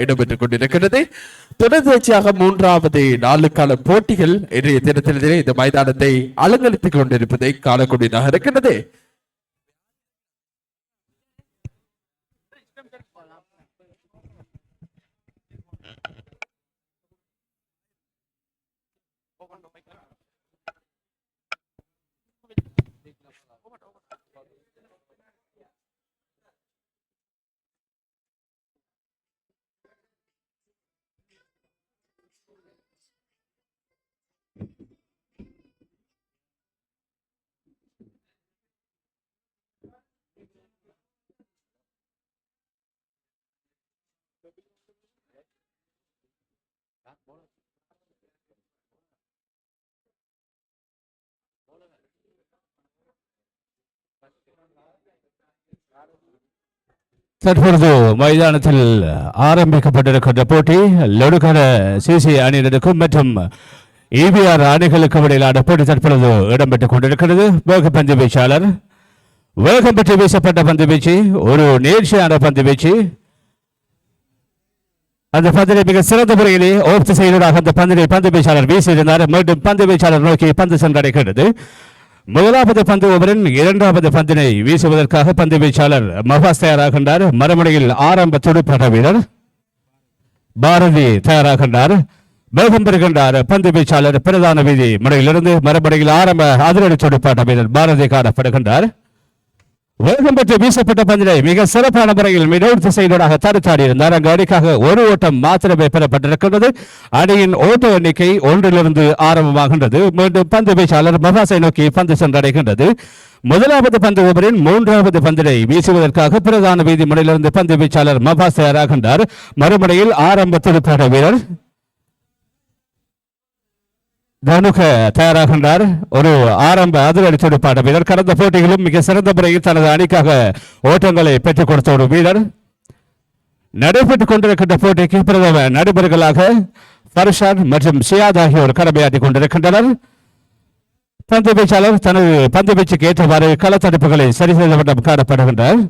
இடம்பெற்றுக் கொண்டிருக்கிறது. தொடர்ச்சியாக மூன்றாவது நாளுக்கான போட்டிகள் இன்றைய தினத்திலே இந்த மைதானத்தை அலங்கரித்துக் கொண்டிருப்பதை காணக்கூடியதாக இருக்கிறது. தற்பொழுது மைதானத்தில் ஆரம்பிக்கப்பட்டிருக்கின்ற போட்டி லொடுகர சிசி அணியினருக்கும் மற்றும் இபிஆர் அணிகளுக்கும் இடையிலான போட்டி தற்பொழுது இடம்பெற்றுக் கொண்டிருக்கிறது. வேகப்பந்து வீச்சாளர் வேகம் பெற்று வீசப்பட்ட பந்து வீச்சு, ஒரு நேர்ச்சியான பந்து வீச்சு. அந்த பந்தினை மிக சிறந்த முறையிலே ஓப் திசையினூடாக அந்த பந்தினை பந்து வீச்சாளர் வீசியிருந்தார். மீண்டும் பந்து வீச்சாளர் நோக்கி பந்து சென்றடைகிறது. முதலாவது பந்து ஓவரின் இரண்டாவது பந்தினை வீசுவதற்காக பந்து வீச்சாளர் மகாஸ் தயாராகின்றார். மறுமுனையில் ஆரம்ப துடுப்பாட்ட வீரர் பாரதி தயாராகின்றார். வேகம் பெறுகின்றார் பந்து வீச்சாளர். பிரதான வீதி முனையிலிருந்து மறுமுனையில் ஆரம்ப அதிரடி துடுப்பாட்ட வீரர் பாரதி காணப்படுகின்றார். வேகம் பெற்று வீசப்பட்ட பந்தினை மிக சிறப்பான முறையில் மிடோர் திசையினூடாக தடுத்தாடி இருந்தார். அங்கு அணிக்காக ஒரு ஓட்டம் மாத்திரமே பெறப்பட்டிருக்கின்றது. அணியின் ஓட்ட எண்ணிக்கை 1 ஆரம்பமாகின்றது. மீண்டும் பந்து வீச்சாளர் மகாசை நோக்கி பந்து சென்றடைகின்றது. முதலாவது பந்து ஓவரின் மூன்றாவது பந்தினை வீசுவதற்காக பிரதான வீதி முனையிலிருந்து பந்து வீச்சாளர் மகாஸ் தயாராகின்றார். மறுமுனையில் ஆரம்ப துடுப்பாட்ட வீரர் தனுக தயாராகின்றார். ஒரு ஆரம்ப அதிரடி துடுப்பாட்ட வீரர். கடந்த போட்டிகளும் மிக சிறந்த முறையில் தனது அணிக்காக ஓட்டங்களை பெற்றுக் கொடுத்த ஒரு வீரர். நடைபெற்றுக் கொண்டிருக்கின்ற போட்டிக்கு பிரதம நடுவர்களாக ஃபர்ஷான் மற்றும் ஷியாத் ஆகியோர் கடமையாற்றிக் கொண்டிருக்கின்றனர். பந்து வீச்சாளர் தனது பந்து வீச்சுக்கு ஏற்றவாறு களத்தடுப்புகளை சரி செய்த வண்ணம் காணப்படுகின்றார்.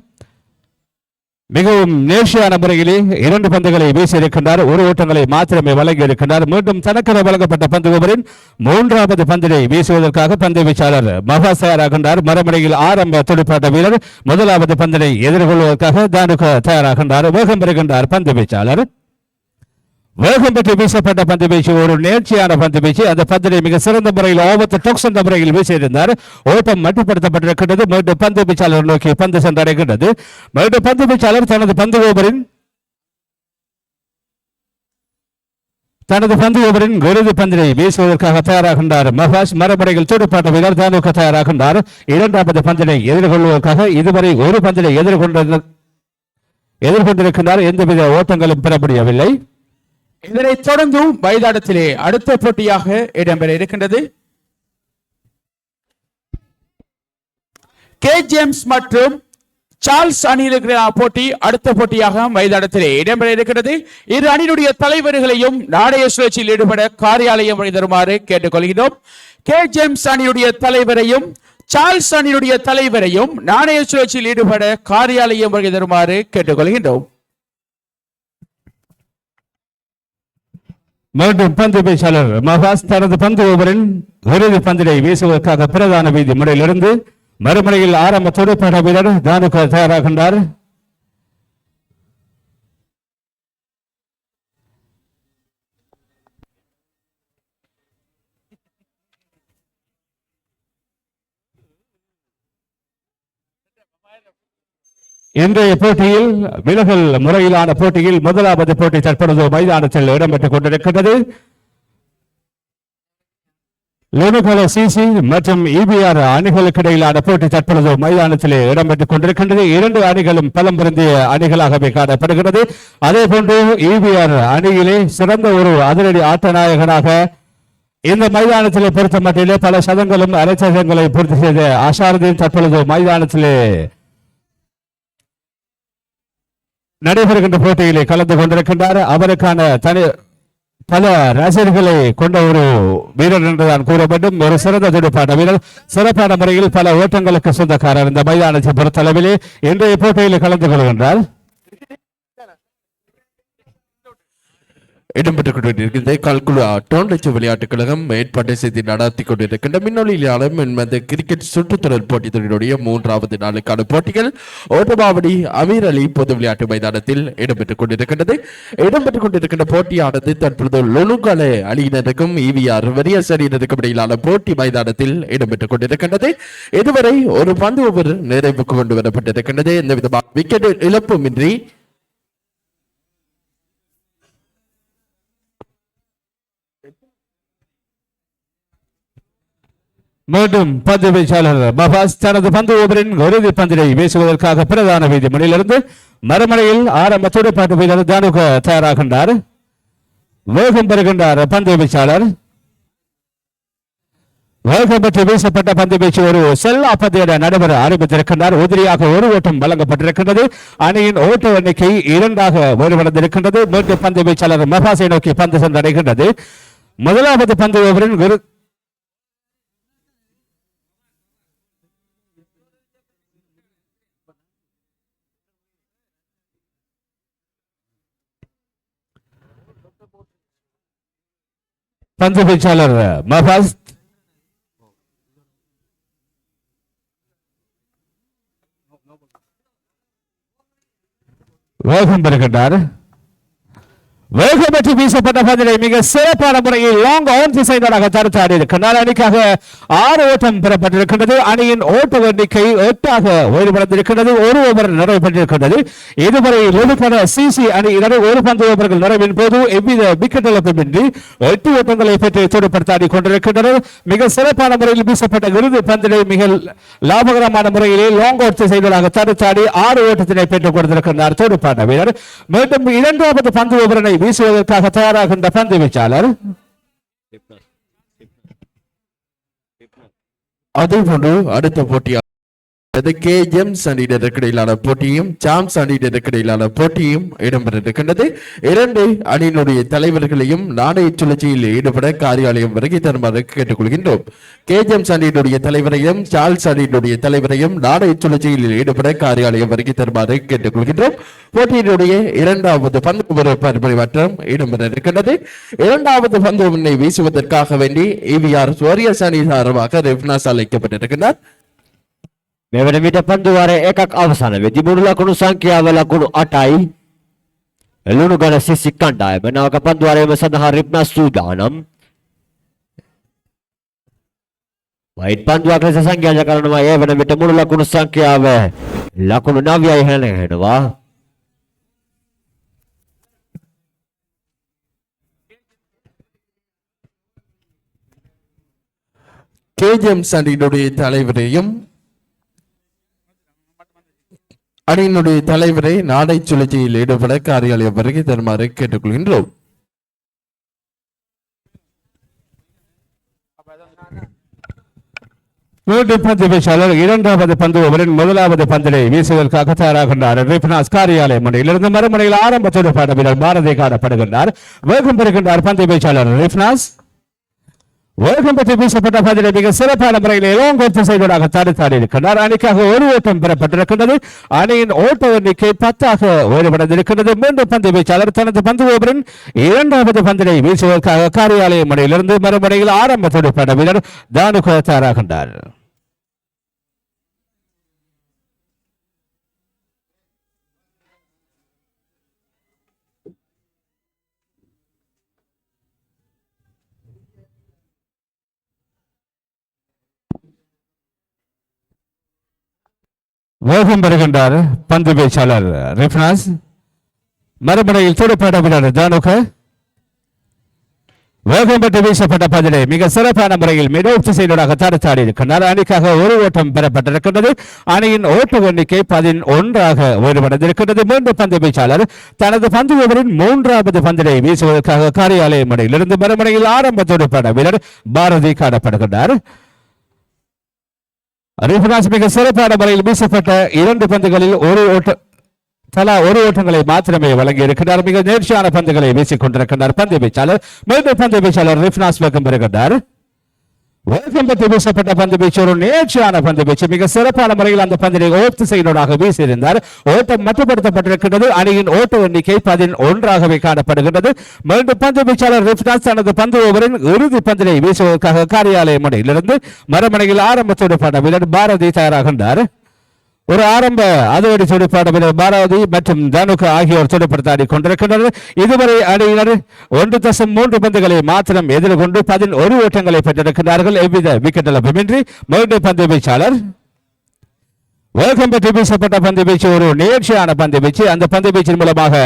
மிகவும் நேர்ச்சியான முறையிலே 2 பந்துகளை வீசியிருக்கின்றார். ஒரு ஓட்டங்களை மாத்திரமே வழங்கி இருக்கின்றார். மீண்டும் தனக்கென வழங்கப்பட்ட பந்து ஓவரின் மூன்றாவது பந்தினை வீசுவதற்காக பந்து வீச்சாளர் மகாஸ் தயாராகின்றார். மறுமுனையில் ஆரம்ப துடுப்பாட்ட வீரர் முதலாவது பந்தினை எதிர்கொள்வதற்காக தானுக தயாராகின்றார். வேகம் பெறுகின்றார் பந்து வீச்சாளர். வேகம் பெற்று வீசப்பட்ட பந்து வீச்சு, ஒரு நேர்ச்சியான பந்து வீச்சு. அந்த பந்தினை மிக சிறந்த முறையில் ஆபத்து டொக்ஸ் என்ற முறையில் வீசியிருந்தார். ஓட்டம் மட்டுப்படுத்தப்பட்டிருக்கின்றது. மீண்டும் பந்து வீச்சாளர் நோக்கி பந்து சென்றடைகின்றது. மீண்டும் பந்து வீச்சாளர் தனது பந்து ஓவரின் இறுதி பந்தினை வீசுவதற்காக தயாராகின்றார் மகாஸ். மறுமுறையில் துடுப்பாட்ட வீரர் தானுக தயாராகின்றார். இரண்டாவது பந்தினை எதிர்கொள்வதற்காக இதுவரை ஒரு பந்தினை எதிர்கொண்டிருக்கின்றார். எந்தவித ஓட்டங்களும் பெற முடியவில்லை. இதனைத் தொடர்ந்து மைதானத்திலே அடுத்த போட்டியாக இடம்பெற இருக்கின்றது. கே ஜேம்ஸ் மற்றும் சார்ல்ஸ் அணியில் போட்டி அடுத்த போட்டியாக மைதானத்திலே இடம்பெற இருக்கிறது. இரு அணியினுடைய தலைவர்களையும் நாணய சுழற்சியில் ஈடுபட காரியாலயம் தருமாறு கேட்டுக்கொள்கிறோம். கே ஜேம்ஸ் அணியுடைய தலைவரையும் சார்ல்ஸ் அணியுடைய தலைவரையும் நாணய சுழற்சியில் ஈடுபட காரியாலயம் தருமாறு கேட்டுக்கொள்கின்றோம். மீண்டும் பந்து வீச்சாளர் மகாஸ் தனது பந்து ஓவரின் இறுதி பந்தினை வீசுவதற்காக பிரதான வீதி முனையிலிருந்து மறுமுனையில் ஆரம்ப துடுப்பாட்ட வீரர் தானுக தயாராகின்றார். இன்றைய போட்டியில் விலகல் முறையிலான போட்டியில் முதலாவது போட்டி தற்பொழுது மைதானத்தில் இடம்பெற்றுக் கொண்டிருக்கிறது. லொடுகர சிசி மற்றும் இபிஆர் அணிகளுக்கு இடையிலான போட்டி தற்பொழுது மைதானத்திலே இடம்பெற்றுக் கொண்டிருக்கின்றது. 2 அணிகளும் பலம் பொருந்திய அணிகளாகவே காணப்படுகிறது. அதே போன்று இபிஆர் அணியிலே சிறந்த ஒரு அதிரடி ஆட்ட நாயகனாக இந்த மைதானத்திலே பொறுத்த மட்டிலே பல சதங்களும் அரைச்சதங்களை பூர்த்தி செய்த அசாருதீன் தற்பொழுது மைதானத்திலே நடைபெறுகின்ற போட்டியிலே கலந்து கொண்டிருக்கின்றார். அவருக்கான பல ரசிகர்களை கொண்ட ஒரு வீரர் என்றுதான் கூற வேண்டும். ஒரு சிறந்த துடுப்பாட்ட வீரர், சிறப்பான முறையில் பல ஓட்டங்களுக்கு சொந்தக்காரர். இந்த மைதானத்தை பொறுத்தளவிலே இன்றைய போட்டியில் கலந்து கொள்கின்றார். இடம்பெற்றுக் கொண்டிருக்கிறது. கல்குலா டோன்லட்ச விளையாட்டுக் கழகம் ஏற்பாட்டை செய்து நடத்தி கொண்டிருக்கின்ற மின்னொலியிலாளம் என்பது கிரிக்கெட் சுற்றுத்தொடர் போட்டித் தொடருடைய 3வது நாளுக்கான போட்டிகள் ஓட்டமாவடி அமீர் அலி பொது விளையாட்டு மைதானத்தில் இடம்பெற்றுக் கொண்டிருக்கின்றது. இடம்பெற்றுக் கொண்டிருக்கின்ற போட்டியானது தற்பொழுது லொனுகல அணியினருக்கும் EVR வரியஸ் அணியினருக்கும் இடையிலான போட்டி மைதானத்தில் இடம்பெற்றுக் கொண்டிருக்கின்றது. இதுவரை ஒரு பந்து ஓவர் நிறைவுக்கு கொண்டு வரப்பட்டிருக்கின்றது. எந்த விதமான விக்கெட் இழப்புமின்றி மீண்டும் பந்து வீச்சாளர் மபாஸ் தனது பந்து ஓவரின் இறுதி பந்தினை வீசுவதற்காக பிரதான வீதி முனையிலிருந்து மறுமலையில் ஆரம்ப துடுப்பாட்டு வீரர் தானுக தயாராகின்றார். வேகம் பெறுகின்றார் பந்து வீச்சாளர். வேகம் பெற்று வீசப்பட்ட பந்து வீச்சு ஒரு செல்லா பந்தியிட நடைபெற ஆரம்பித்திருக்கின்றார். உதிரியாக ஒரு ஓட்டம் வழங்கப்பட்டிருக்கின்றது. அணியின் ஓட்ட எண்ணிக்கை 2ஆக வேறுபடுத்திருக்கின்றது. மீண்டும் பந்து வீச்சாளர் மபாஸை நோக்கி பந்து சென்றடைகின்றது. முதலாவது பந்து ஓவரின் பந்து வீச்சாளர் மபாஸ் வேகம் பெறுகின்றார். வேகம் பெற்று வீசப்பட்ட பந்தினை மிக சிறப்பான முறையில் லாங் ஆன் திசையாக தடுத்தாடி இருக்கின்றார். அணிக்காக 6 ஓட்டம் பெறப்பட்டிருக்கின்றது. அணியின் ஓட்ட எண்ணிக்கை 8ஆக உயர்வடைந்திருக்கின்றது. ஒரு ஓவர் நிறைவு பெற்றிருக்கின்றது. இதுவரை லொனுகல சிசி அணியினர் ஒரு பந்து ஓவர்கள் நிறைவின் போது எவ்வித விக்கெட் இழப்புமின்றி 8 ஓட்டங்களை பெற்று துடுப்படுத்தாடி கொண்டிருக்கின்றனர். மிக சிறப்பான முறையில் வீசப்பட்ட இறுதி பந்தினை மிக லாபகரமான முறையிலே லாங் ஆன் திசையாக தடுத்தாடி 6 ஓட்டத்தினை பெற்றுக் கொடுத்திருக்கின்றார் துடுப்பாட்ட வீரர். மீண்டும் 2வது பந்து ஓவரனை வீசுவதற்காக தயாராகின்ற பந்து வீச்சாளர். அதேபோன்று அடுத்த போட்டியாக கேஜெம்ஸ் அணியினருக்கு இடையிலான போட்டியும் சாம்ஸ் அணியினருக்கு இடையிலான போட்டியும் இடம்பெற்றிருக்கின்றது. 2 அணியினுடைய தலைவர்களையும் நாணய சுழற்சியில் ஈடுபட காரியாலயம் வருகை தருமாறு கேட்டுக்கொள்கின்றோம். கேஜெம்ஸ் அணியினுடைய தலைவரையும் சார்ல்ஸ் அணியினுடைய தலைவரையும் நாணய சுழற்சியில் ஈடுபட காரியாலயம் வருகை தருமாறு கேட்டுக்கொள்கின்றோம். போட்டியினுடைய 2வது பந்து பரிமாற்றம் இடம்பெற இருக்கின்றது. 2வது பந்து முன்னை வீசுவதற்காக வேண்டி EVR வாரியர்ஸ் அணி சார்பாக ரெஃப்னாஸ் அழைக்கப்பட்டிருக்கிறார். මෙවන විට පන්දුවාරය එකක් අවසාන වෙති මුළු ලකුණු සංඛ්‍යාව ලකුණු 8යි. එළුණු ගල සිසික් කණ්ඩායම නවක පන්දුවාරයම සඳහා රිප්නස් සූදානම්. වයිට් පන්දුවක් ලෙස සංඛ්‍යාජ කරනවා. ඒ වන විට මුළු ලකුණු සංඛ්‍යාව ලකුණු 9යි හැලෙනවා. கேஜெம்ஸ் அணியினுடைய தலைவரையும் அணியினுடைய தலைவரை நாடை சுழற்சியில் ஈடுபட காரியாலயம் வருகை தருமாறு கேட்டுக்கொள்கின்றோம். மீண்டும் பந்து வீச்சாளர் 2வது பந்து ஓவரின் முதலாவது பந்தினை வீசுவதற்காக தயாராகின்றார். ரிப்னாஸ் காரியாலயம் முனையிலிருந்து மறுமுனையில் ஆரம்ப துடுப்பாட்ட வீரர் பாரதி காணப்படுகின்றார். வேகம் பெறுகின்றார் பந்து வீச்சாளர் ரிப்னாஸ். வேகம் பெற்று வீசப்பட்ட பந்தினை மிக சிறப்பான முறையில் இளங்கோர் திசைகளாக தடுத்தாடி இருக்கின்றார். அணிக்காக ஒரு ஓட்டம் பெறப்பட்டிருக்கின்றது. அணியின் ஓட்ட எண்ணிக்கை 10ஆக வேறுபடுத்திருக்கின்றது. மீண்டும் பந்து வீச்சாளர் தனது பந்து ஓவரின் 2வது பந்தினை வீசுவதற்காக காரியாலயம் முனையிலிருந்து மறுமுனையில் ஆரம்ப துடுப்பாட்ட வீரர் தானுக தயாராகின்றார். வேகம் பெறுகின்றார் பந்து வீச்சாளர் ரிப்னாஸ். மறுமுனையில் துடுப்பாட்ட வீரர் தானுக. வேகம் பெற்று வீசப்பட்ட பந்தினை மிக சிறப்பான முறையில் மிடோப் திசையினூடாக தடுத்தாடி இருக்கின்றார். அணிக்காக ஒரு ஓட்டம் பெறப்பட்டிருக்கின்றது. அணியின் ஓட்ட எண்ணிக்கை 11ஆக வேறுபடுத்திருக்கின்றது. மீண்டும் பந்து வீச்சாளர் தனது பந்து ஓவரின் 3வது பந்தினை வீசுவதற்காக காரியாலயம் முனையிலிருந்து மறுமுனையில் ஆரம்ப துடுப்பாட்ட வீரர் பாரதி காணப்படுகின்றார். ரிப்னாஸ் மிக சிறப்பான முறையில் வீசப்பட்ட 2 பந்துகளில் தலா ஒரு ஓட்டங்களை மாத்திரமே வழங்கி இருக்கிறார். மிக நேர்ச்சியான பந்துகளை வீசிக் கொண்டிருக்கிறார் பந்து வீச்சாளர். மீண்டும் பந்து வீச்சாளர் ரிப்னாஸ் வேகம் பெறுகின்றார். வேகம் பற்றி வீசப்பட்ட பந்து வீச்சு ஒரு நேர்ச்சியான பந்து வீச்சு மிக சிறப்பான முறையில் அந்த பந்தினை ஓட்டு செய்தோடாக வீசியிருந்தார். ஓட்டம் மட்டுப்படுத்தப்பட்டிருக்கிறது. அணியின் ஓட்ட எண்ணிக்கை 11ஆகவே காணப்படுகின்றது. மீண்டும் பந்து வீச்சாளர் ரிப்டாஸ் தனது பந்து ஓவரின் இறுதி பந்தினை வீசுவதற்காக காரியாலயம் முனையிலிருந்து மறுமனையில் ஆரம்பத்தோடு பட வீரர் பாரதி தயாராகின்றார். ஒரு ஆரம்ப அதோடி துடுப்பாட்ட வீரர் பாரதி மற்றும் தனுக்கு ஆகியோர் துடுப்படுத்தாடி கொண்டிருக்கின்றனர். இதுவரை அணியினர் 1.3 பந்துகளை மாத்திரம் எதிர்கொண்டு 11 ஓட்டங்களை பெற்றிருக்கிறார்கள். எவ்வித விக்கெட் இழப்புமின்றி மீண்டும் பந்து வீச்சாளர் வேகம் பற்றி வீசப்பட்ட பந்து வீச்சு ஒரு நேர்ச்சியான பந்து வீச்சு. அந்த பந்து வீச்சின் மூலமாக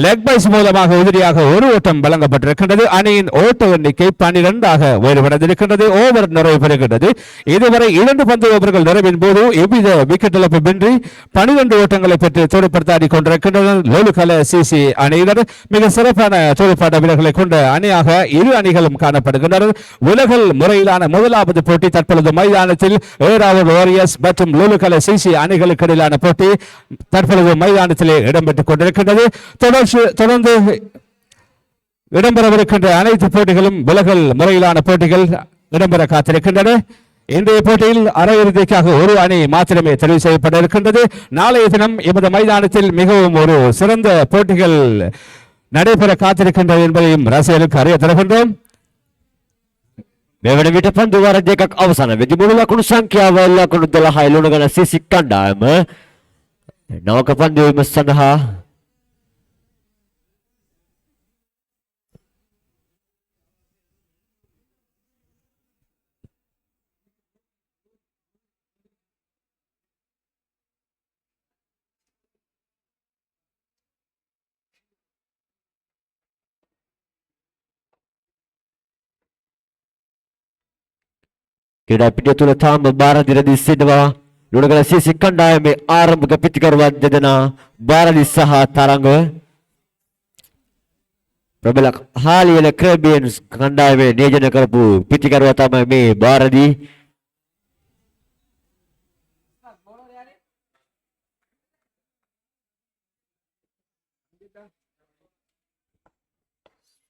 லெக் பைஸ் மூலமாக உதிரியாக ஒரு ஓட்டம் வழங்கப்பட்டிருக்கின்றது. அணியின் ஓட்ட எண்ணிக்கை 12ஆக உயர்வடைந்திருக்கின்றது. ஓவர் நிறைவு பெறுகின்றது. இதுவரை 2 பந்து ஓவர்கள் நிறைவின் போது எவ்வித விக்கெட் இழப்புமின்றி 12 ஓட்டங்களை பெற்று துடுப்படுத்தாடி கொண்டிருக்கின்றனர். லோலுகல சிசி அணியினர் மிக சிறப்பான துடுப்பாட்ட வீரர்களை கொண்ட அணியாக இரு அணிகளும் காணப்படுகின்றனர். உலகல் முறையிலான முதலாவது போட்டி தற்பொழுது மைதானத்தில் ஏராவூர் வாரியர்ஸ் மற்றும் லோலுகல சிசி அணிகளுக்கு இடையிலான போட்டி தற்பொழுது மைதானத்திலே இடம்பெற்றுக் கொண்டிருக்கின்றது. தொடர்ந்து இடம்பெறவிருக்கின்ற அனைத்து போட்டிகளும் விலகல் முறையிலான போட்டிகள் இடம்பெற காத்திருக்கின்றன. இன்றைய போட்டியில் அரையிறுதிக்காக ஒரு அணி மாத்திரமே தெரிவு செய்யப்பட இருக்கின்றது. நாளைய தினம் எமது மைதானத்தில் மிகவும் ஒரு சிறந்த போட்டிகள் நடைபெற காத்திருக்கின்றது என்பதையும் ரசிகர்களுக்கு அறிய தருகின்றோம். මෙවන විට පන්දු වාර දෙකක් අවසන් වෙති. මුළු ලකුණු සංඛ්‍යාව ලකුණු 12යි ලුණුගන සිසි කණ්ඩායම නවක පන්දුවීම සඳහා ක්‍රීඩා පිටිය තුල තාම බාරදි රැඳී සිටිනවා. ලුණුගල සිසි කණ්ඩායමේ ආරම්භක පිටිකරුවන් දෙදෙනා බාරදි සහ තරංග ප්‍රබල හාලියල ක්‍රේබියන්ස් කණ්ඩායමේ නියෝජනය කරපු පිටිකරුවා තමයි මේ බාරදි.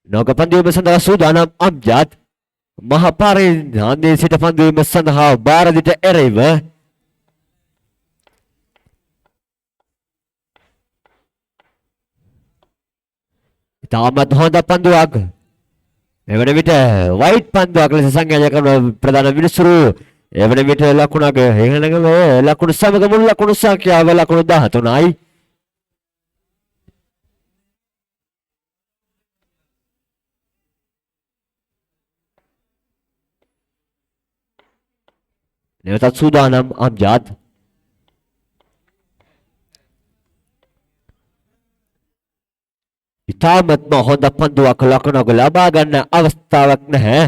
නෝක පන්දුවීම සඳහා සූදානම් අම්ජද් මහපාරේ නාන්දේ සිට පන්දුවීම සඳහා බාරදිට එරෙහිව ඉතාමත් හොඳ පන්දුවක්. එවන විට වයිට් පන්දුවක් ලෙස සංඥානය කරන ප්‍රධාන විනිසුරු. එවන විට ලකුණක එහෙනගම ලකුණු සමග මුළු ලකුණු සංඛ්‍යාව ලකුණු 13යි. නැවතත් සූදානම් අම්ජද්. ඉතාමත්ම හොඳ පන්දුවක් ලකුණක ලබා ගන්න අවස්ථාවක් නැහැ.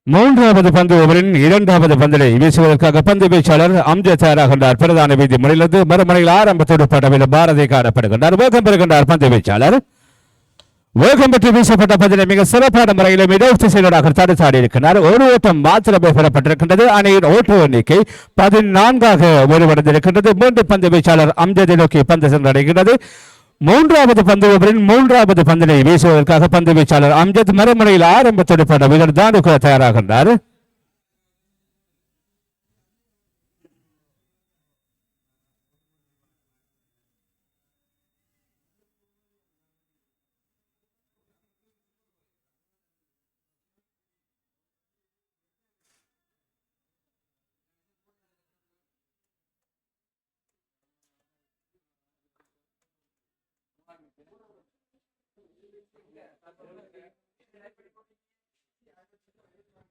மூன்றாவது பந்து ஓவரின் 2வது பந்தினை வீசுவதற்காக பந்து வீச்சாளர் அம்ஜத் தயாராகின்றார். பிரதான வீதி முறையிலிருந்து மறுமுனையில் ஆரம்பத்தோடு படவில் பாரதி காணப்படுகின்றார். வேகம் பெறுகின்றார் பந்து வீச்சாளர். வேகம் பெற்று வீசப்பட்ட பந்தினை மிக சிறப்பான முறையிலும் இடஒதுக்கீடு செய்வதாக தடுத்தாடி இருக்கிறார். ஒரு ஓட்டம் மாத்திரமே பெறப்பட்டிருக்கின்றது. அணியின் ஓட்ட எண்ணிக்கை 14ஆக உயர்வடைந்திருக்கின்றது. மீண்டும் பந்து வீச்சாளர் அம்ஜதை நோக்கி பந்து சென்றடைகிறது. மூன்றாவது பந்து ஓவரின் 3வது பந்தினை வீசுவதற்காக பந்து வீச்சாளர் அம்ஜத் மறுமுறையில் ஆரம்பத்தோடு பட வீரர் தானுக்கு தயாராகின்றார்.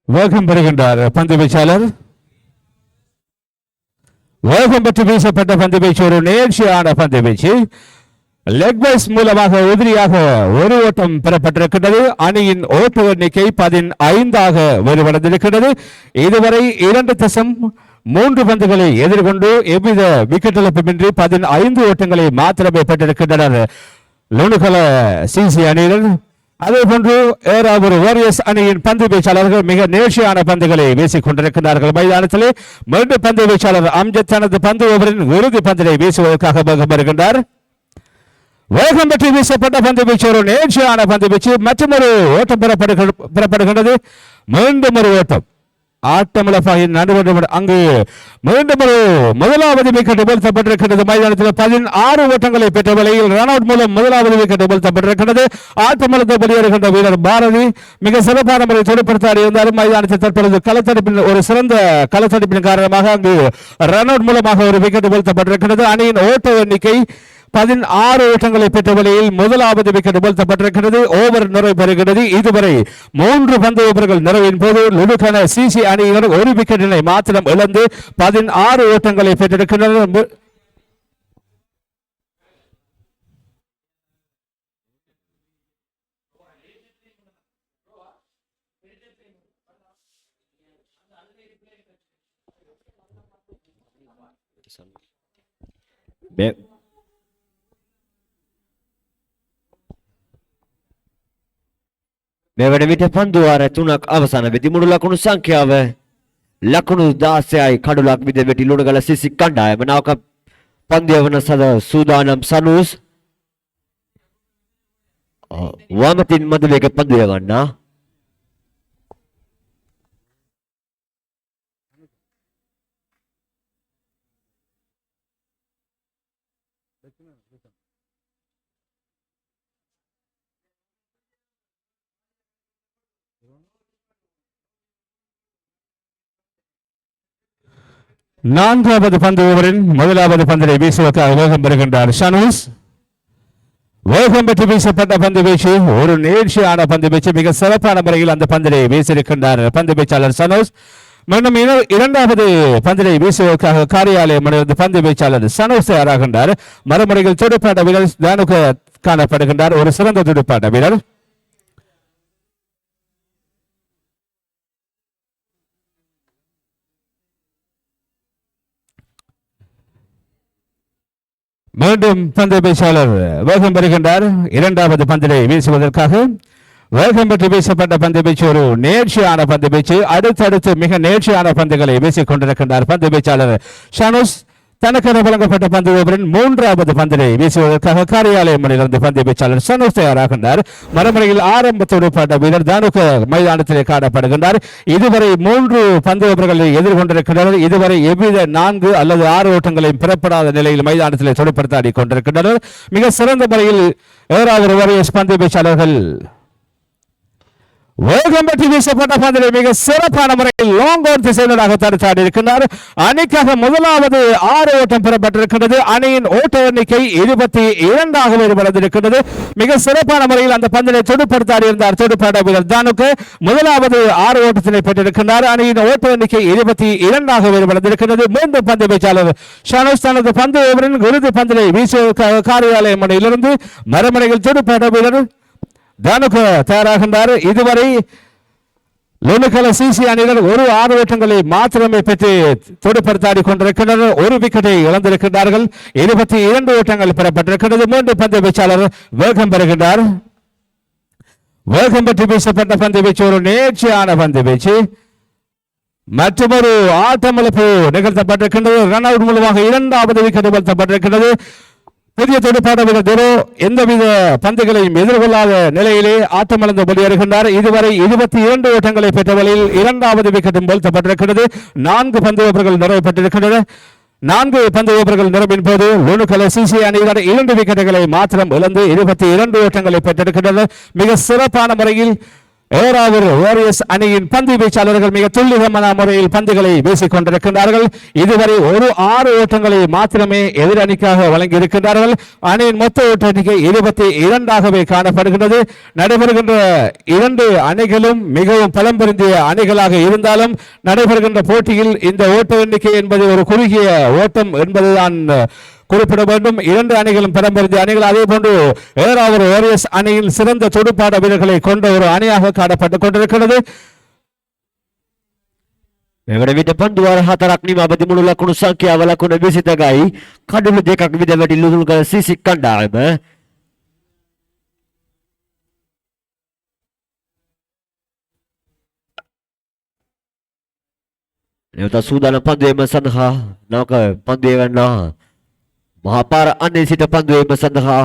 வேகம் பெறுகின்றார் பந்து வீச்சாளர். வேகம் பெற்று வீசப்பட்ட பந்து வீச்சு ஒரு நேர்ச்சியான பந்து வீச்சு. லெக் பைஸ் மூலமாக உதிரியாக ஒரு ஓட்டம் பெறப்பட்டிருக்கின்றது. அணியின் ஓட்ட எண்ணிக்கை 15ஆக விரிவடைந்திருக்கிறது. இதுவரை 2.3 பந்துகளை எதிர்கொண்டு எவ்வித விக்கெட் இழப்புமின்றி 15 ஓட்டங்களை மாத்திரமே பெற்றிருக்கின்றனர் லோனுகல சிசி அணியினர். அதே போன்று ஏறாவூர் வாரியர்ஸ் அணியின் பந்து வீச்சாளர்கள் மிக நேர்ச்சியான பந்துகளை வீசிக் கொண்டிருக்கிறார்கள். மைதானத்திலே மீண்டும் பந்து வீச்சாளர் அம்ஜத் தனது பந்து ஓவரின் இறுதி பந்தினை வீசுவதற்காக வேகம் வருகின்றார். வேகம் பெற்று வீசப்பட்ட பந்து வீச்சு ஒரு நேர்ச்சியான பந்து வீச்சு. மற்றொரு ஓட்டம் பெறப்படுகின்றது. மீண்டும் ஒரு ஓட்டம் ஆட்டமிழப்பாயின் நடுவர் அங்கு மீண்டும் ஒரு முதலாவது விக்கெட் வீழ்த்தப்பட்டிருக்கிறது. மைதானத்தில் 16 ஓட்டங்களை பெற்ற வேளையில் ரன் அவுட் மூலம் முதலாவது விக்கெட் வீழ்த்தப்பட்டிருக்கிறது. ஆட்டமிழந்த வெளியேறுகின்ற வீரர் பாரதி மிக சிறப்பான முறை தொடுப்படுத்தாடி இருந்தாலும் மைதானத்தில் தற்பொழுது களத்தடுப்பின் ஒரு சிறந்த களத்தடுப்பின் காரணமாக அங்கு ரன் அவுட் மூலமாக ஒரு விக்கெட் வீழ்த்தப்பட்டிருக்கிறது. அணியின் ஓட்ட எண்ணிக்கை 16 ஓட்டங்களை பெற்ற வேளையில் முதலாவது விக்கெட் வீழ்த்தப்பட்டிருக்கிறது. ஓவர் நிறைவு பெறுகிறது. இதுவரை 3 பந்து ஓவர்கள் நிறைவின் போது லுடுகன சிசி அணியினர் ஒரு விக்கெட்டினை மாத்திரம் இழந்து 16 ஓட்டங்களை பெற்றிருக்கின்றனர். මේ වන විට පන්දුවාර 3ක් අවසන් වෙති. මුළු ලකුණු සංඛ්‍යාව ලකුණු 16යි කඩුලක් විද වෙටි ලුණුගල සිසි කණ්ඩායම. නාවක පන්දු යවන සද සූදානම් සනුස් වමතින් මදුවේක පන්දු යවන්නා. நான்காவது பந்து ஓவரின் முதலாவது பந்தினை வீசுவதற்காக வேகம் பெறுகின்றார் ஷனூஸ். வேகம் பெற்று வீசப்பட்ட பந்து வீச்சு ஒரு நேர்ச்சியான பந்து வீச்சு. மிக சிறப்பான முறையில் அந்த பந்தினை வீசியிருக்கின்றார் பந்து வீச்சாளர் ஷனூஸ். மீண்டும் இரண்டாவது பந்தினை வீசுவதற்காக காரியாலயம் பந்து வீச்சாளர் ஷனூஸ் தயாராகின்றார். மறுமுறையில் துடுப்பாட்ட வீரர் தானுக காணப்படுகின்றார். ஒரு சிறந்த துடுப்பாட்ட வீரர். மீண்டும் பந்து வீச்சாளர் வேகம் பெறுகின்றார். இரண்டாவது பந்தினை வீசுவதற்காக வேகம் பெற்று வீசப்பட்ட பந்து வீச்சு ஒரு நேர்ச்சியான பந்து வீச்சு. அடுத்தடுத்து மிக நேர்ச்சியான பந்துகளை வீசிக் கொண்டிருக்கின்றார் பந்து வீச்சாளர் ஷனூஸ். தனக்கென வழங்கப்பட்ட பந்து ஓவரின் மூன்றாவது பந்தினை வீசுவதற்காக காரியாலயம் மணிலிருந்து பந்து வீச்சாளர் ஷனூஸ் தயாராகின்றார். மறுமுறையில் ஆரம்ப துடுப்பாட்ட வீரர் தானுக மைதானத்திலே காணப்படுகின்றார். இதுவரை 3 பந்து ஓவர்களை எதிர்கொண்டிருக்கின்றனர். இதுவரை எவ்வித 4 அல்லது 6 ஓட்டங்களையும் பெறப்படாத நிலையில் மைதானத்திலே தொடுப்படுத்தாடி கொண்டிருக்கின்றனர். மிக சிறந்த முறையில் ஏறாவூர் வாரியர்ஸ் பந்து வீச்சாளர்கள் வேகம் பெற்று வீசப்பட்ட பந்தினை மிக சிறப்பான முறையில் லாங் ஆன் திசையினராக தடுத்தாடி இருக்கின்றார். அணிக்காக முதலாவது 6 ஓட்டம் பெறப்பட்டிருக்கின்றது. அணியின் ஓட்ட எண்ணிக்கை 22 வளர்ந்திருக்கின்றது. மிக சிறப்பான முறையில் அந்த பந்தினை தொடுப்படுத்தாடி இருந்தார் தொடுப்பாட்ட வீரர் தானுக்கு. முதலாவது 6 ஓட்டத்தினை பெற்றிருக்கின்றார். அணியின் ஓட்ட எண்ணிக்கை 22 வளர்ந்திருக்கின்றது. மீண்டும் பந்து வீச்சாளர் ஷனூஸ் தனது பந்து ஓவரின் இறுதி பந்தினை வீசுவதற்காக காரியாலயம் மணியிலிருந்து மறுமுறையில் தொடுப்பாட்ட வீரர் தானுக தயாராகின்றார். இதுவரை லுணுகல சிசி அணியினர் ஒரு 6 ஓட்டங்களை மாத்திரமே பெற்று தொடுப்படுத்தாடி கொண்டிருக்கின்றனர். ஒரு விக்கெட்டை இழந்திருக்கின்றார்கள். 22 ஓட்டங்கள் பெறப்பட்டிருக்கிறது. மீண்டும் பந்து வீச்சாளர் வேகம் பெறுகின்றார். வேகம் பெற்று வீசப்பட்ட பந்து வீச்சு ஒரு நேர்ச்சியான பந்து வீச்சு. மற்றொரு ஆட்டமிழப்பு நிகழ்த்தப்பட்டிருக்கின்றது. ரன் அவுட் மூலமாக இரண்டாவது விக்கெட் வீழ்த்தப்பட்டிருக்கின்றது. புதிய துடுப்பாட்ட வீரர் துரோ எந்தவித பந்துகளையும் எதிர்கொள்ளாத நிலையிலே ஆட்டமிழந்து வெளியேறுகின்றார். இதுவரை 22 ஓட்டங்களை பெற்ற வழியில் இரண்டாவது விக்கெட்டும் வீழ்த்தப்பட்டிருக்கிறது. 4 பந்து ஓவர்கள் நிறைவேற்றப்பட்டிருக்கின்றன. 4 பந்து ஓவர்கள் நிறைவின் போது லுணுகல சிசி அணியினர் 2 விக்கெட்டுகளை மாத்திரம் இழந்து 22 ஓட்டங்களை பெற்றிருக்கின்றனர். மிக சிறப்பான முறையில் ஏறாவூர் வாரியர்ஸ் அணியின் பந்து வீச்சாளர்கள் மிக துல்லியமான முறையில் பந்துகளை வீசிக் கொண்டிருக்கின்றார்கள். இதுவரை ஒரு 6 ஓட்டங்களை மாத்திரமே எதிரணிக்காக வழங்கி இருக்கின்றார்கள். அணியின் மொத்த ஓட்ட எண்ணிக்கை 22 காணப்படுகின்றது. நடைபெறுகின்ற 2 அணிகளும் மிகவும் பலம் பொருந்திய அணிகளாக இருந்தாலும் நடைபெறுகின்ற போட்டியில் இந்த ஓட்ட எண்ணிக்கை என்பது ஒரு குறுகிய ஓட்டம் என்பதுதான் குறிப்பிட வேண்டும். 2 அணிகளும் பலம் பொருந்திய அணிகள். அதே போன்று ஏறாவூர் வாரியர்ஸ் அணியில் சிறந்த துடுப்பாட்ட வீரர்களை கொண்ட ஒரு அணியாக காணப்பட்டுக் கொண்டிருக்கிறது. මෙවන විට පන්දුවාර 4ක් නිම අවදි මුළු ලකුණු සංඛ්‍යාව ලකුණු 22යි කඩුළු 2ක් විද වැටි ලුණුගල සිසි කණ්ඩායම නැවත සූදානම් පන්දු එම සඳහා නවක පන්දු එවන්නා මහා පාර අන්නේ සිට පන්දු එම සඳහා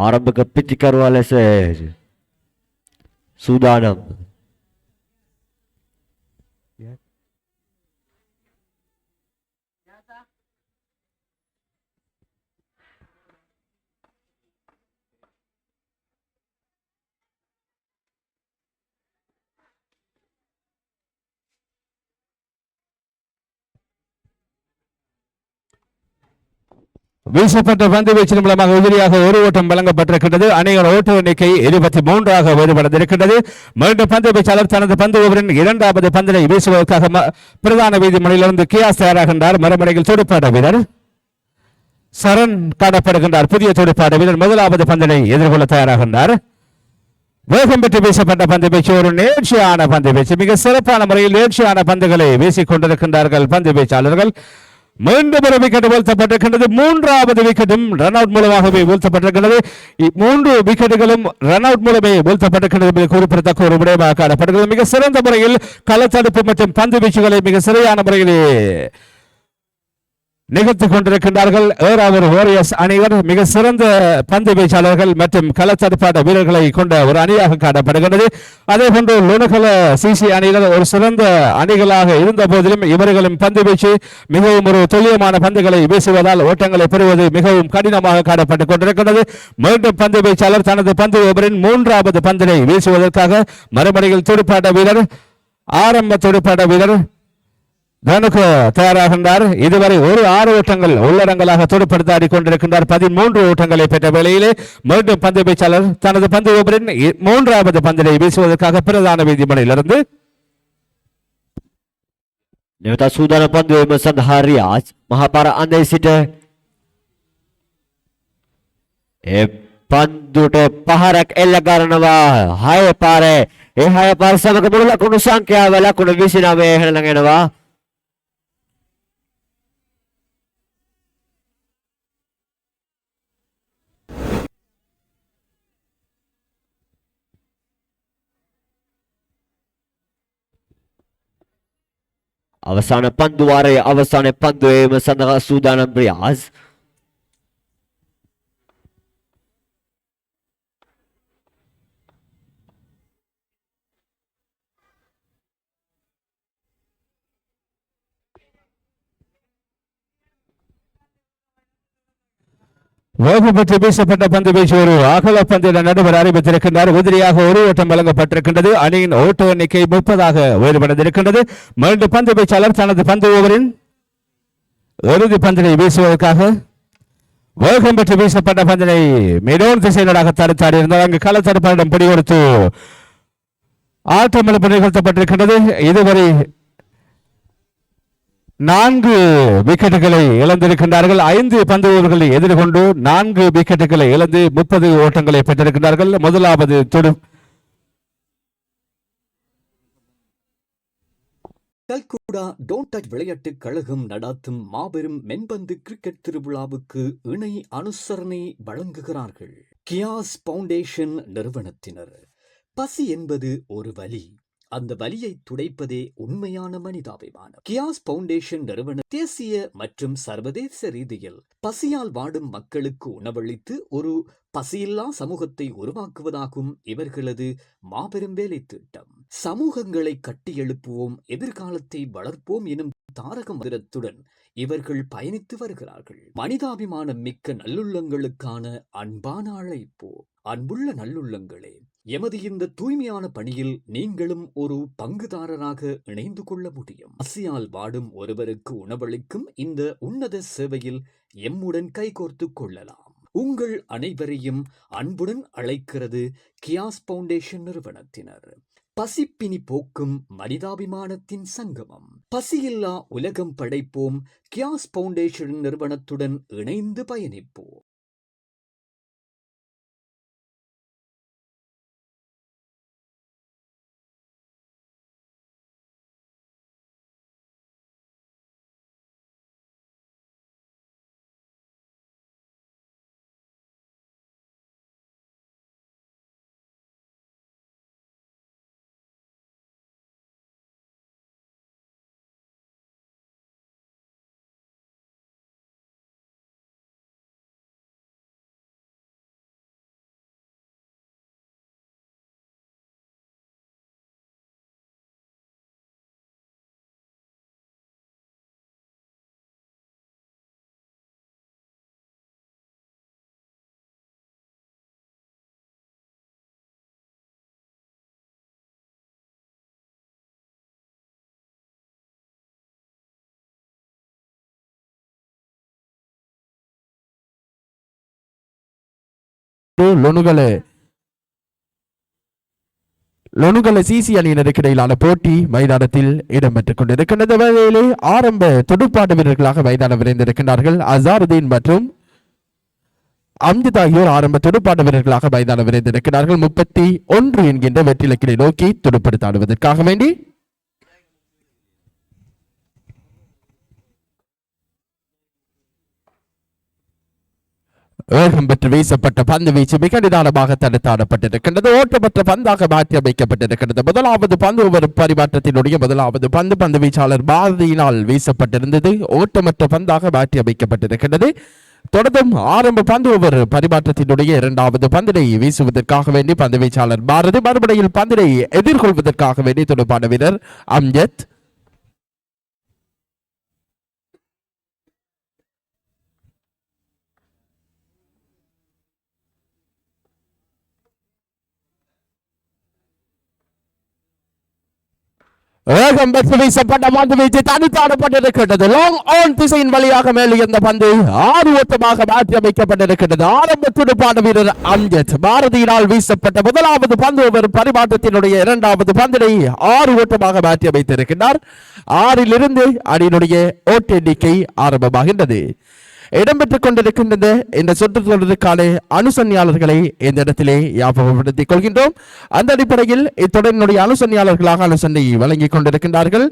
ආරම්භක පිටිකරුවා ලෙස සූදානම් வீசப்பட்ட பந்து வீச்சின் மூலமாக உதிரியாக ஒரு ஓட்டம் வழங்கப்பட்டிருக்கின்றது. அணிகள் ஓட்ட எண்ணிக்கை 23 வேறுபடுத்திருக்கின்றது. மீண்டும் பந்து வீச்சாளர் தனது பந்து ஓவரின் இரண்டாவது பந்தினை வீசுவதற்காக பிரதான வீதி முனையிலிருந்து கியாஸ் தயாராகின்றார். மறுமுனையில் துடுப்பாட்ட வீரர் சரண் காணப்படுகின்றார். புதிய துடுப்பாட்ட வீரர் முதலாவது பந்தினை எதிர்கொள்ள தயாராகின்றார். வேகம் பெற்று வீசப்பட்ட பந்து வீச்சு ஒரு நேர்ச்சியான பந்து வீச்சு, மிக சிறப்பான முறையில் நேர்ச்சியான பந்துகளை வீசிக் கொண்டிருக்கின்றார்கள் பந்து வீச்சாளர்கள். மீண்டும் ஒரு விக்கெட் வீழ்த்தப்பட்டிருக்கின்றது. மூன்றாவது விக்கெட்டும் ரன் அவுட் மூலமாகவே வீழ்த்தப்பட்டிருக்கிறது. 3 விக்கெட்டுகளும் ரன் அவுட் மூலமே வீழ்த்தப்பட்டிருக்கிறது. குறிப்பிடத்தக்க ஒரு விடயமாக காணப்படுகிறது. மிக சிறந்த முறையில் களத்தடுப்பு மற்றும் பந்து வீச்சுகளை மிக சரியான முறையிலே நிகழ்த்திக் கொண்டிருக்கின்றார்கள் ஏறாவூர் வாரியர்ஸ் அணிவர். மிக சிறந்த பந்து வீச்சாளர்கள் மற்றும் களத்தடுப்பாட்ட வீரர்களை கொண்ட ஒரு அணியாக காணப்படுகிறது. அதே போன்று லுணுகல சிசி அணியினர் ஒரு சிறந்த அணிகளாக இருந்த போதிலும் இவர்களும் பந்து வீச்சு மிகவும் ஒரு துல்லியமான பந்துகளை வீசுவதால் ஓட்டங்களை பெறுவது மிகவும் கடினமாக காணப்பட்டுக் கொண்டிருக்கிறது. மீண்டும் பந்து வீச்சாளர் தனது பந்து ஓவரின் 3வது பந்தினை வீசுவதற்காக மறுபடியில் துடுப்பாட்ட வீரர் ஆரம்ப துடுப்பாட்ட வீரர் தனுக்கு தயாராகின்றார். இதுவரை ஒரு 6 ஓட்டங்கள் உள்ளடங்களாக துடுப்படுத்தாடி கொண்டிருக்கின்றார். 13 ஓட்டங்களை பெற்ற வேளையிலே மீண்டும் பந்து வீச்சாளர் தனது பந்து ஓவரின் 3வது பந்தினை வீசுவதற்காக பிரதான வீதி முனையிலிருந்து නැවත සූදානම් පන්දු එම සඳහා රියාස් මහා පාර අන්නේ සිට ඒ පන්දුට පහරක් එල්ල කරනවා 6 පාරේ. ඒ 6 පාර සමග මුළු ලකුණු සංඛ්‍යාව ලකුණු 29 එහෙ ළඟ එනවා. අවසාන පන්දු වාරයේ අවසාන පන්දු එම සඳහා සූදානම් රියාස් வேகம் பெற்று வீசப்பட்ட பந்து வீச்சு ஒரு அகல பந்தின நடுவர் அறிவித்திருக்கின்றார். உதிரியாக ஒரு ஓட்டம் வழங்கப்பட்டிருக்கின்றது. அணியின் ஓட்ட எண்ணிக்கை 30 வேறுபடுத்திருக்கின்றது. மீண்டும் பந்து வீச்சாளர் தனது பந்து ஓவரின் இறுதி பந்தினை வீசுவதற்காக வேகம் பெற்று வீசப்பட்ட பந்தினை மிடோன் திசையினராக தடுத்தாடி இருந்தார். அங்கு களத்தடுப்பாளரிடம் பிடி கொடுத்து ஆட்டம் இழப்பு நிகழ்த்தப்பட்டிருக்கின்றது. இதுவரை 4 விக்கெட்டுகளை இழந்திருக்கின்றார்கள். 5 பந்து ஓவர்களை எதிர்கொண்டு 4 விக்கெட்டுகளை இழந்து 30 ஓட்டங்களை பெற்றிருக்கின்றார்கள். முதலாவது கல்குடா டோன்ட் டச் விளையாட்டு கழகம் நடாத்தும் மாபெரும் மென்பந்து கிரிக்கெட் திருவிழாவுக்கு இணை அனுசரணை வழங்குகிறார்கள் கியாஸ் பவுண்டேஷன் நிறுவனத்தினர். பசி என்பது ஒரு வலி, அந்த வலியை துடைப்பதே உண்மையான மனிதாபிமானம். கியாஸ் பவுண்டேஷன் நிறுவனம் தேசிய மற்றும் சர்வதேச ரீதியில் பசியால் வாடும் மக்களுக்கு உணவளித்து ஒரு பசியில்லா சமூகத்தை உருவாக்குவதாகும் இவர்களது மாபெரும் வேலை திட்டம். சமூகங்களை கட்டியெழுப்புவோம், எதிர்காலத்தை வளர்ப்போம் எனும் தாரக மந்திரத்துடன் இவர்கள் பயணித்து வருகிறார்கள். மனிதாபிமானம் மிக்க நல்லுள்ளங்களுக்கான அன்பான அழைப்பு. அன்புள்ள நல்லுள்ளங்களே, எமது இந்த தூய்மையான பணியில் நீங்களும் ஒரு பங்குதாரராக இணைந்து கொள்ள முடியும். பசியால் வாடும் ஒருவருக்கு உணவளிக்கும் இந்த உன்னத சேவையில் எம்முடன் கைகோர்த்து கொள்ளலாம். உங்கள் அனைவரையும் அன்புடன் அழைக்கிறது கியாஸ் பவுண்டேஷன் நிறுவனத்தினர். பசிப்பினி போக்கும் மனிதாபிமானத்தின் சங்கமம். பசியில்லா உலகம் படைப்போம். கியாஸ் பவுண்டேஷன் நிறுவனத்துடன் இணைந்து பயணிப்போம். லொனுகல சிசி அணியினருக்கு இடையிலான போட்டி மைதானத்தில் இடம்பெற்றுக் கொண்டிருக்கின்றது. வேளையிலே ஆரம்ப துடுப்பாட்ட வீரர்களாக மைதானம் விரைந்திருக்கின்றார்கள். அசாருதீன் மற்றும் அம்ஜத் ஆகியோர் ஆரம்ப துடுப்பாட்ட வீரர்களாக மைதானம் விரைந்திருக்கிறார்கள். 31 என்கின்ற வெற்றிலக்கினை நோக்கி துடுப்படுத்தாடுவதற்காக வேண்டி வேகம் பெற்று வீசப்பட்ட பந்து வீச்சு மிக நிதானமாக தடுத்தாடப்பட்டிருக்கின்றது. ஓட்டமற்ற பந்தாக மாற்றி அமைக்கப்பட்டிருக்கின்றது. முதலாவது பந்து ஒவ்வொரு பரிமாற்றத்தினுடைய முதலாவது பந்து வீச்சாளர் பாரதியினால் வீசப்பட்டிருந்தது. ஓட்டமற்ற பந்தாக மாற்றி அமைக்கப்பட்டிருக்கின்றது. தொடர்ந்தும் ஆரம்ப பந்து ஒவ்வொரு பரிமாற்றத்தினுடைய இரண்டாவது பந்தினை வீசுவதற்காக வேண்டி பந்து வீச்சாளர் பாரதி, மறுபடியில் பந்தினை எதிர்கொள்வதற்காக வேண்டி துடுப்பாட்ட வீரர் அம்ஜத். வேகம் பெற்று வீசப்பட்ட பந்து வீச்சு தனித்தாடப்பட்டிருக்கின்றது. லாங் ஆன் திசையின் வழியாக மேலே இருந்த பந்து ஆர்வத்தமாக மாற்றி அமைக்கப்பட்டிருக்கின்றது. ஆரம்ப துடுப்பாட்ட வீரர் அம்ஜத் பாரதியினால் வீசப்பட்ட முதலாவது பந்து ஒரு பரிமாற்றத்தினுடைய இரண்டாவது பந்தினை ஆர்வத்தமாக மாற்றி அமைத்திருக்கின்றார். 6 அணியினுடைய ஓட்ட எண்ணிக்கை ஆரம்பமாகின்றது. இடம்பெற்றுக் கொண்டிருக்கின்றது இந்த சுற்றுச்சூழலுக்கான அனுசன்யாளர்களை இந்த இடத்திலே ஞாபகப்படுத்திக் கொள்கின்றோம். அந்த அடிப்படையில் இத்தொடரினுடைய அனுசன்யாளர்களாக அனுசனை வழங்கிக் கொண்டிருக்கின்றார்கள்.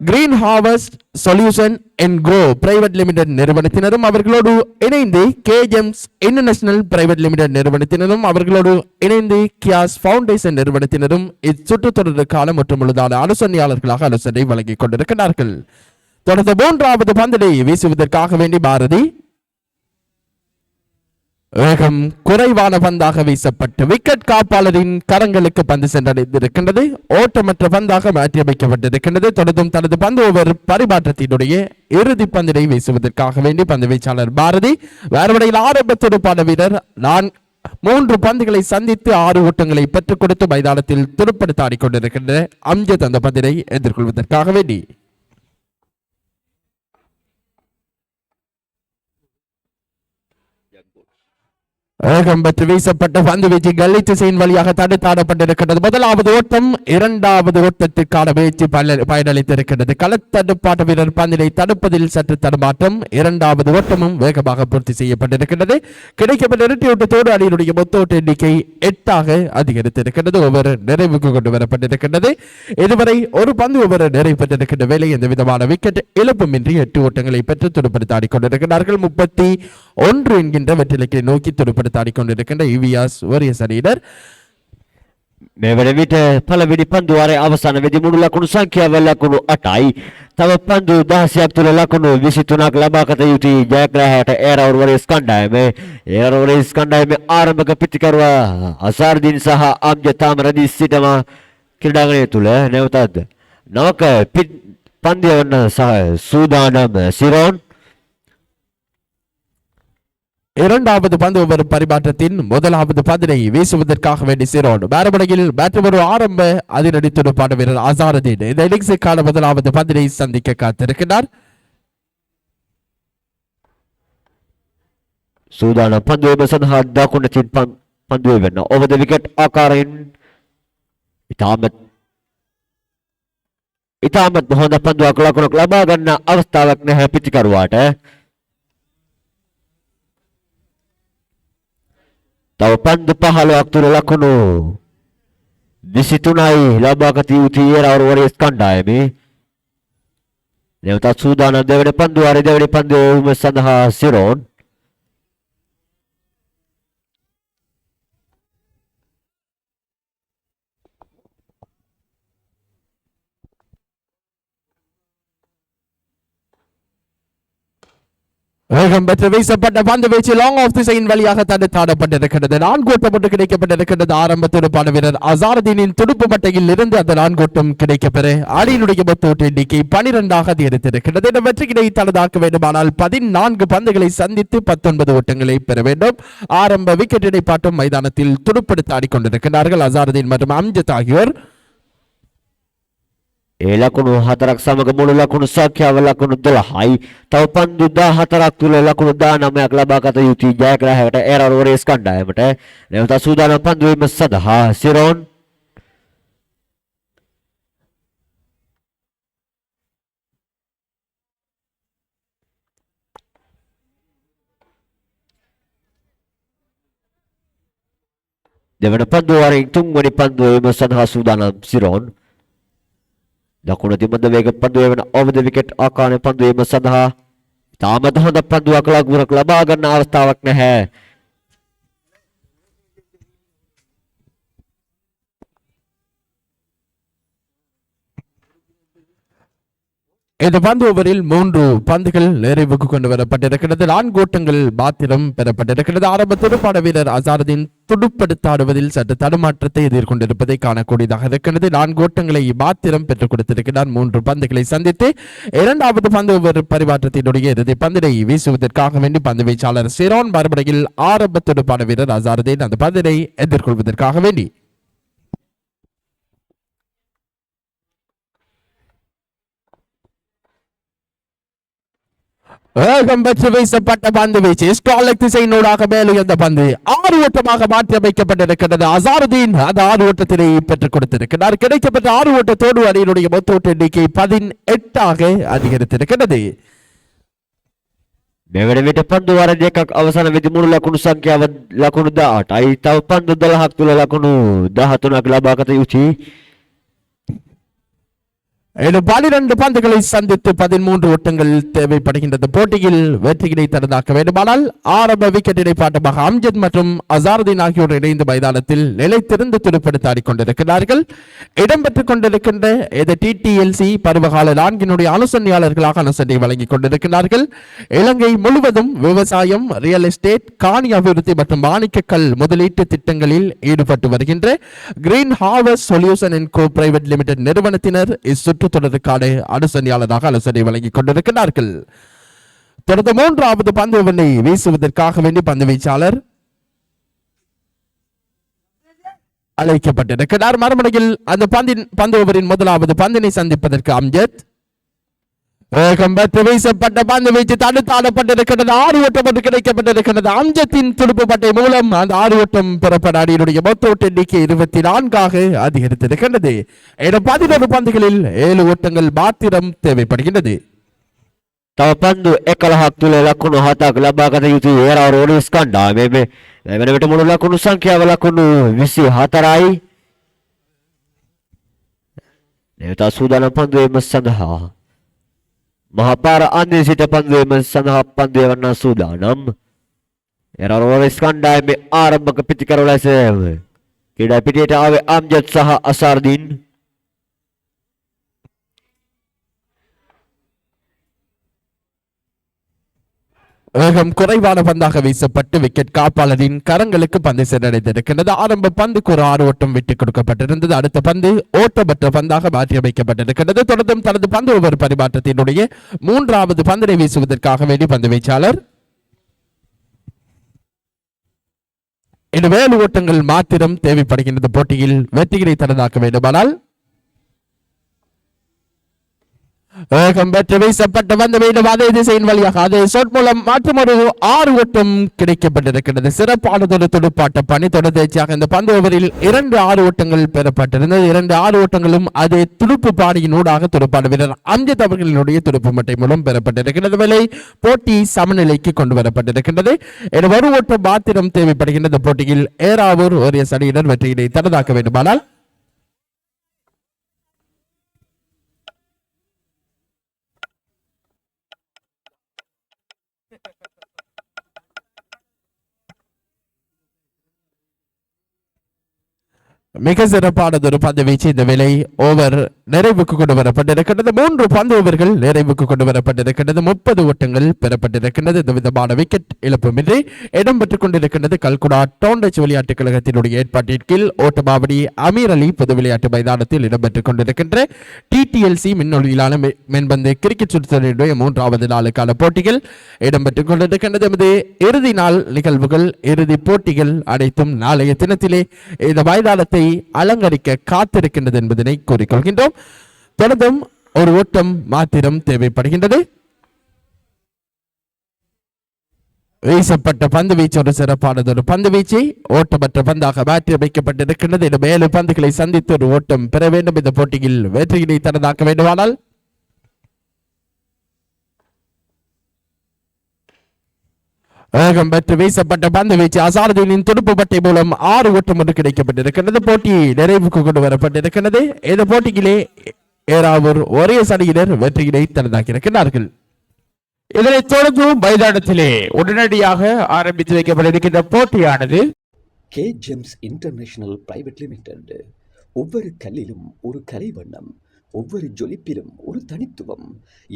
Green harvest solution and Grow Private Limited நிறுவனத்தினரும், அவர்களோடு இணைந்து கேஜெம்ஸ் இன்டர்நேஷனல் பிரைவேட் லிமிடெட் நிறுவனத்தினரும், அவர்களோடு இணைந்து கியாஸ் ஃபவுண்டேஷன் நிறுவனத்தினரும் இச்சுற்றுச்சூழலுக்கான மற்றும் முழுதான அனுசன்யாளர்களாக அனுசனை வழங்கிக் கொண்டிருக்கிறார்கள். தொடர்ந்து 3வது பந்தினை வீசுவதற்காக வேண்டி பாரதி வேகம் குறைவான பந்தாக வீசப்பட்டு விக்கெட் காப்பாளரின் கரங்களுக்கு பந்து சென்றடைந்திருக்கின்றது. ஓட்டமற்ற பந்தாக மாற்றியமைக்கப்பட்டிருக்கின்றது. தொடர்ந்தும் தனது பந்து ஓவர் பரிமாற்றத்தினுடைய இறுதி பந்தினை வீசுவதற்காக வேண்டி பந்து வீச்சாளர் பாரதி வேறுபடையில் ஆரம்ப துடுப்பாட்ட வீரர் 3 பந்துகளை சந்தித்து 6 ஓட்டங்களை பெற்றுக் கொடுத்து மைதானத்தில் துடுப்படுத்த ஆடிக்கொண்டிருக்கின்ற அம்ஜத் அந்த பந்தினை எதிர்கொள்வதற்காக வேண்டி வேகம் பெற்று வீசப்பட்ட பந்து வீச்சு கல்லி திசையின் வழியாக தடுத்தாடப்பட்டிருக்கின்றது. முதலாவது ஓட்டம் இரண்டாவது ஓட்டத்திற்கான முயற்சி பயனளித்திருக்கின்றது. களத்தடுப்பாட்ட வீரர் பந்தினை தடுப்பதில் சற்று தடுமாற்றம். இரண்டாவது ஓட்டமும் வேகமாக பூர்த்தி செய்யப்பட்டிருக்கின்றது. கிடைக்கப்பட்ட இரட்டை ஓட்டத்தோடு அணியினுடைய மொத்த ஓட்ட எண்ணிக்கை 8ஆக அதிகரித்திருக்கின்றது. ஒவ்வொரு நிறைவுக்கு கொண்டு வரப்பட்டிருக்கின்றது. இதுவரை ஒரு பந்து ஒவ்வொரு நிறைவு பெற்றிருக்கின்ற வேலை எந்த விதமான விக்கெட் இழப்புமின்றி 8 ஓட்டங்களை பெற்று துடுப்படுத்த ஆடிக்கொண்டிருக்கிறார்கள். 31 என்கின்ற வெற்றிலக்கை நோக்கி துடுப்படுத்த ආடிக்கொண்டிருக்கின்ற ඊවියාස් වරියස් අනියදර් මේ වන විට පළවෙනි පන්දුවාරයේ අවසාන වෙදී මුළු ලකුණු සංඛ්‍යාව ලකුණු 8යි. තව පන්දු 16ක් තුළ ලකුණු 23ක් ලබා ගත යුතුයි ජයග්‍රාහකට ඒරවුරු වරියස් කණ්ඩායමේ. ඒරවුරු වරියස් කණ්ඩායමේ ආරම්භක පිටිකරුවා අසාර්දීන් සහ අම්ජද් තාමරදී සිටම ක්‍රීඩාංගණය තුළ නැවතත් නවක පන්දු යවන්න සූදානම් සිරෝන්. இரண்டாவது பந்து ஒவ்வொரு பரிமாற்றத்தின் முதலாவது பந்தினை வீசுவதற்காக வேண்டி சிரோன் மறுபடியில் பேட்டிங் ஒரு ஆரம்ப அதிரடி துடுப்பாட்ட வீரர் அசாருதீன் இந்த இன்னிங்ஸுக்கான முதலாவது பந்தினை சந்திக்க காத்திருக்கிறார். සූදානම් පන්දුවේම සඳහා දකුණටින් පන්දුවේ වෙන්න over the wicket ආකාරයෙන් ඉතාමත් හොඳ පන්දුවක් ලකුණක් ලබා ගන්න අවස්ථාවක් නැහැ පිටිකරුවාට. තව පන්දු 15ක් තුළ ලකුණු 23යි ලබා ගත යුතුයි ඒරවුරු වරියස් කණ්ඩායමේ. නැවතත් සූදානම් දෙවන පන්දුවාරේ දෙවන පන්දුව සඳහා සිරෝන්. வேகம் பெற்று வீசப்பட்ட பந்து வீச்சு லாங் ஆஃப் திசையின் வழியாக தடுத்தாடப்பட்டிருக்கிறது. 4 ஓட்டம் ஒன்று கிடைக்கப்பட்டிருக்கிறது. ஆரம்ப துடுப்பாட்ட வீரர் அசாருதீனின் துடுப்பு மட்டையில் இருந்து அந்த 4 ஓட்டம் கிடைக்கப்பெற அணியினுடைய மொத்த ஓட்ட எண்ணிக்கை 12ஆக அதிகரித்திருக்கிறது. இந்த வெற்றியை தனதாக்க வேண்டுமானால் 14 பந்துகளை சந்தித்து 19 ஓட்டங்களை பெற வேண்டும். ஆரம்ப விக்கெட் இடைப்பாட்டும் மைதானத்தில் துடுப்படுத்த ஆடிக்கொண்டிருக்கிறார்கள் அசாருதீன் மற்றும் அம்ஜத் ஆகியோர். ඒ ලකුණු 4ක් සමග මුළු ලකුණු සංඛ්‍යාව ලකුණු 12යි. තව පන්දු 14ක් තුල ලකුණු 19ක් ලබා ගත යුතුයි ජයග්‍රාහකට එරර් වරේස් කණ්ඩායමට. නැවත සූදානම් පන්දු වීම සඳහා සිරෝන් දෙවන පන්දුව වරින් තුන්වෙනි පන්දුව වීම සඳහා සූදානම් සිරෝන්. දකුණ තිබඳ වේග පන්දුව වෙන ඕවර් ද විකට් ආකාරයේ පන්දුව වීම සඳහා තාමත් හොඳ පන්දුවක් ලකුණක් ලබා ගන්න අවස්ථාවක් නැහැ. இந்த பந்து ஓவரில் 3 பந்துகள் நிறைவுக்கு கொண்டு வரப்பட்டிருக்கிறது. 4 ஓட்டங்கள் மாத்திரம் பெறப்பட்டிருக்கிறது. ஆரம்ப துடுப்பாட வீரர் அசாருதீன் துடுப்படுத்தாடுவதில் சற்று தடுமாற்றத்தை எதிர்கொண்டிருப்பதை காணக்கூடியதாக இருக்கிறது. 4 ஓட்டங்களை மாத்திரம் பெற்றுக் கொடுத்திருக்கிறார் 3 பந்துகளை சந்தித்து. இரண்டாவது பந்து ஓவர் பரிமாற்றத்தினுடைய இறுதி பந்தினை வீசுவதற்காக வேண்டி பந்து வீச்சாளர் சிரோன் மறுபடியில் ஆரம்ப துடுப்பாட வீரர் அசாருதீன் அந்த பந்தினை எதிர்கொள்வதற்காக வேண்டி வேகம் பெற்று வீசப்பட்ட பந்து வீச்சு ஸ்டாலிக் திசையினூடாக மேலுயர்ந்த பந்து 6 ஓட்டமாக மாற்றி அமைக்கப்பட்டிருக்கிறது. அசாருதீன் அந்த 6 ஓட்டத்தினை பெற்றுக் கொடுத்திருக்கிறார். கிடைக்கப்பட்ட 6 ஓட்டத்தோடு அணியினுடைய மொத்த ஓட்ட எண்ணிக்கை 18 அதிகரித்திருக்கிறது. මෙවැනි විට පන්දු වාර දෙකක් අවසන් වෙති මුළු ලකුණු සංඛ්‍යාව ලකුණු 18යි. තව පන්දු 12ක් තුල ලකුණු 13ක් ලබා ගත යුතුයි. 12 பந்துகளை சந்தித்து 13 ஓட்டங்கள் தேவைப்படுகின்றது. போட்டியில் வெற்றியினை தரதாக்க வேண்டுமானால் ஆரம்ப விக்கெட் இடைப்பாட்டமாக அம்ஜத் மற்றும் அசாருதீன் ஆகியோர் இணைந்து மைதானத்தில் நிலைத்திருந்து துடுப்படுத்த ஆடிக்கொண்டிருக்கிறார்கள். இடம்பெற்றுக் கொண்டிருக்கின்ற இந்த டிடிஎல்சி பருவகால 4 அனுசரணையாளர்களாக அனுசரணை வழங்கிக் கொண்டிருக்கிறார்கள். இலங்கை முழுவதும் விவசாயம், ரியல் எஸ்டேட், காணி அபிவிருத்தி மற்றும் வாணிக்கக்கல் முதலீட்டு திட்டங்களில் ஈடுபட்டு வருகின்ற Green harvest solution and go private Limited நிறுவனத்தினர் இச்சுற்று தொடருக்கான அனுசரணையாளராக அனுசரணை வழங்கிக் கொண்டிருக்கிறார்கள். தொடர்ந்து 3வது பந்து ஓவரை வீசுவதற்காக வேண்டி பந்து வீச்சாளர் அழைக்கப்பட்டிருக்கிறார். மறுமுனையில் அந்த பந்து ஓவரின் 1வது பந்தினை சந்திப்பதற்கு அம்ஜத் வேகம் பெற்று வீசப்பட்ட பந்து வீச்சு தடுத்தாடப்பட்டிருக்கிறது. 6 ஓட்டம் ஒன்று கிடைக்கப்பட்டிருக்கிறது. அம்ஜத்தின் துடுப்பு பட்டை மூலம் அந்த 6 ஓட்டம் பெறப்பட அணியினுடைய மொத்த ஓட்ட எண்ணிக்கை 24 அதிகரித்திருக்கிறது. 11 பந்துகளில் 7 ஓட்டங்கள் மாத்திரம் தேவைப்படுகின்றது. තව පන්දු 11ක් තුල ලකුණු 7ක් ලබා ගත යුතුයි. එරර් වරේස් කණ්ඩායමේ මෙවැනි විට මුළු ලකුණු සංඛ්‍යාව ලකුණු 24යි. නැවත සූදානම් පන්දු වීම සඳහා මහපාර අන්දේ සිට පන්දු වීම සඳහා පන්දු යවන්න සූදානම්. එරර් වරේස් කණ්ඩායමේ ආරම්භක පිටිකර ලෙස ක්‍රීඩා පිටියට ආවේ අම්ජද් සහ අසාරුදීන්. வேகம் குறைவான பந்தாக வீசப்பட்டு விக்கெட் காப்பாளரின் கரங்களுக்கு பந்து சென்றடைந்திருக்கிறது. ஆரம்ப பந்துக்கு ஒரு 6 ஓட்டம் விட்டுக் கொடுக்கப்பட்டிருந்தது. அடுத்த பந்து ஓட்டமற்ற பந்தாக மாற்றி அமைக்கப்பட்டிருக்கிறது. தொடர்ந்தும் தனது பந்து ஓவர் பரிமாற்றத்தினுடைய 3வது பந்தினை வீசுவதற்காக வேண்டி பந்து வீச்சாளர் இன்னும் 7 ஓட்டங்கள் மாத்திரம் தேவைப்படுகின்றது. போட்டியில் வெற்றியை தனதாக்க வேண்டுமானால் வேகம் பெற்று வீசப்பட்ட வந்து மீண்டும் அதே திசையின் வழியாக அதே ஷாட் மூலம் மற்றும் ஒரு 6 ஓட்டம் கிடைக்கப்பட்டிருக்கிறது. சிறப்பானதொரு துடுப்பாட்ட பணி தொடர்ச்சியாக இந்த பந்து ஓவரில் 2 6 ஓட்டங்கள் பெறப்பட்டிருந்தது. 2 6 ஓட்டங்களும் அதே துடுப்பு பாணியின் ஊடாக துடுப்பாட்ட வீரர் அம்ஜத் அவர்களினுடைய துடுப்பு மட்டை மூலம் பெறப்பட்டிருக்கிறது. வேலை போட்டி சமநிலைக்கு கொண்டு வரப்பட்டிருக்கின்றது. ஒரு ஓட்டம் மாத்திரம் தேவைப்படுகின்றது. போட்டியில் ஏராவூர் ஒரு அணியினர் வெற்றியினை தனதாக்க வேண்டுமானால் மிக சிறப்பானதொரு பந்து வீச்சு இந்த வேளை ஓவர் நிறைவுக்கு கொண்டு வரப்பட்டிருக்கிறது. 3 பந்து ஓவர்கள் நிறைவுக்கு கொண்டு வரப்பட்டிருக்கிறது. 30 ஓட்டங்கள் பெறப்பட்டிருக்கின்றது. இந்த விதமான விக்கெட் இழப்புமின்றி இடம்பெற்றுக் கொண்டிருக்கின்றது. கல்குடா டவுன்டச் விளையாட்டுக் கழகத்தினுடைய ஏற்பாட்டின் கீழ் ஓட்டமாவடி அமீர் அலி பொது விளையாட்டு மைதானத்தில் இடம்பெற்றுக் கொண்டிருக்கின்ற டிடிஎல்சி மின்னொலியிலான மென்பந்து கிரிக்கெட் சுற்றுடைய 3வது நாளுக்கான போட்டிகள் இடம்பெற்றுக் கொண்டிருக்கின்றது. எமது இறுதி நாள் நிகழ்வுகள், இறுதி போட்டிகள் அனைத்தும் நாளைய தினத்திலே இந்த மைதானத்தை அலங்கரிக்க காத்திருக்கின்றது என்பதனை கூறிக்கொள்கின்றோம். தொடர்ந்தும் ஒரு ஓட்டம் மாத்திரம் தேவைப்படுகின்றது. வீசப்பட்ட பந்து வீச்சு ஒரு சிறப்பானது ஒரு பந்து வீச்சு ஓட்டமற்ற பந்தாக மாற்றி அமைக்கப்பட்டிருக்கின்றது. இந்த 7 பந்துகளை சந்தித்து ஒரு ஓட்டம் பெற வேண்டும். இந்த போட்டியில் வெற்றியினை தனதாக்க வேண்டுமானால் வேகம் பெற்று வீசப்பட்ட பந்து வீச்சு அசாரதீனின் துடுப்பு பட்டை மூலம் 6 ஓட்டம் ஒன்று கிடைக்கப்பட்டிருக்கிறது. போட்டி நிறைவுக்கு கொண்டு வரப்பட்டிருக்கிறது. இந்த போட்டியிலே ஏறாவூர் ஒரே அணியினர் வெற்றியினை தனதாக்கி இருக்கிறார்கள். இதனைத் தொடர்ந்து மைதானத்திலே உடனடியாக ஆரம்பித்து வைக்கப்பட்டிருக்கின்ற போட்டியானது K Gems International Private Limited. ஒவ்வொரு கல்லிலும் ஒரு கலை வண்ணம், ஒவ்வொரு ஜொலிப்பிலும் ஒரு தனித்துவம்.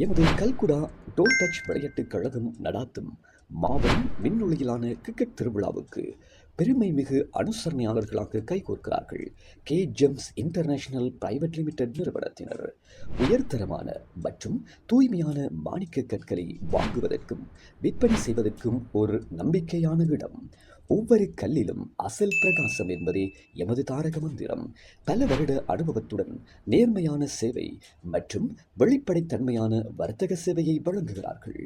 எமது கல்குடா டோன் டச் விளையாட்டுக் கழகம் நடாத்தும் மாபெரும் விண்ணொலியிலான கிரிக்கெட் திருவிழாவுக்கு பெருமை மிகு அனுசரணையாளர்களாக கைகோர்க்கிறார்கள் K Gems International Private Limited நிறுவனத்தினர். உயர்தரமான மற்றும் தூய்மையான மாணிக்க கற்களை வாங்குவதற்கும் விற்பனை செய்வதற்கும் ஒரு நம்பிக்கையான இடம். ஒவ்வொரு கல்லிலும் அசல் பிரகாசம் என்பதே எமது தாரக மந்திரம். பல வருட அனுபவத்துடன் நேர்மையான சேவை மற்றும் வெளிப்படைத்தன்மையான வர்த்தக சேவையை வழங்குகிறார்கள்.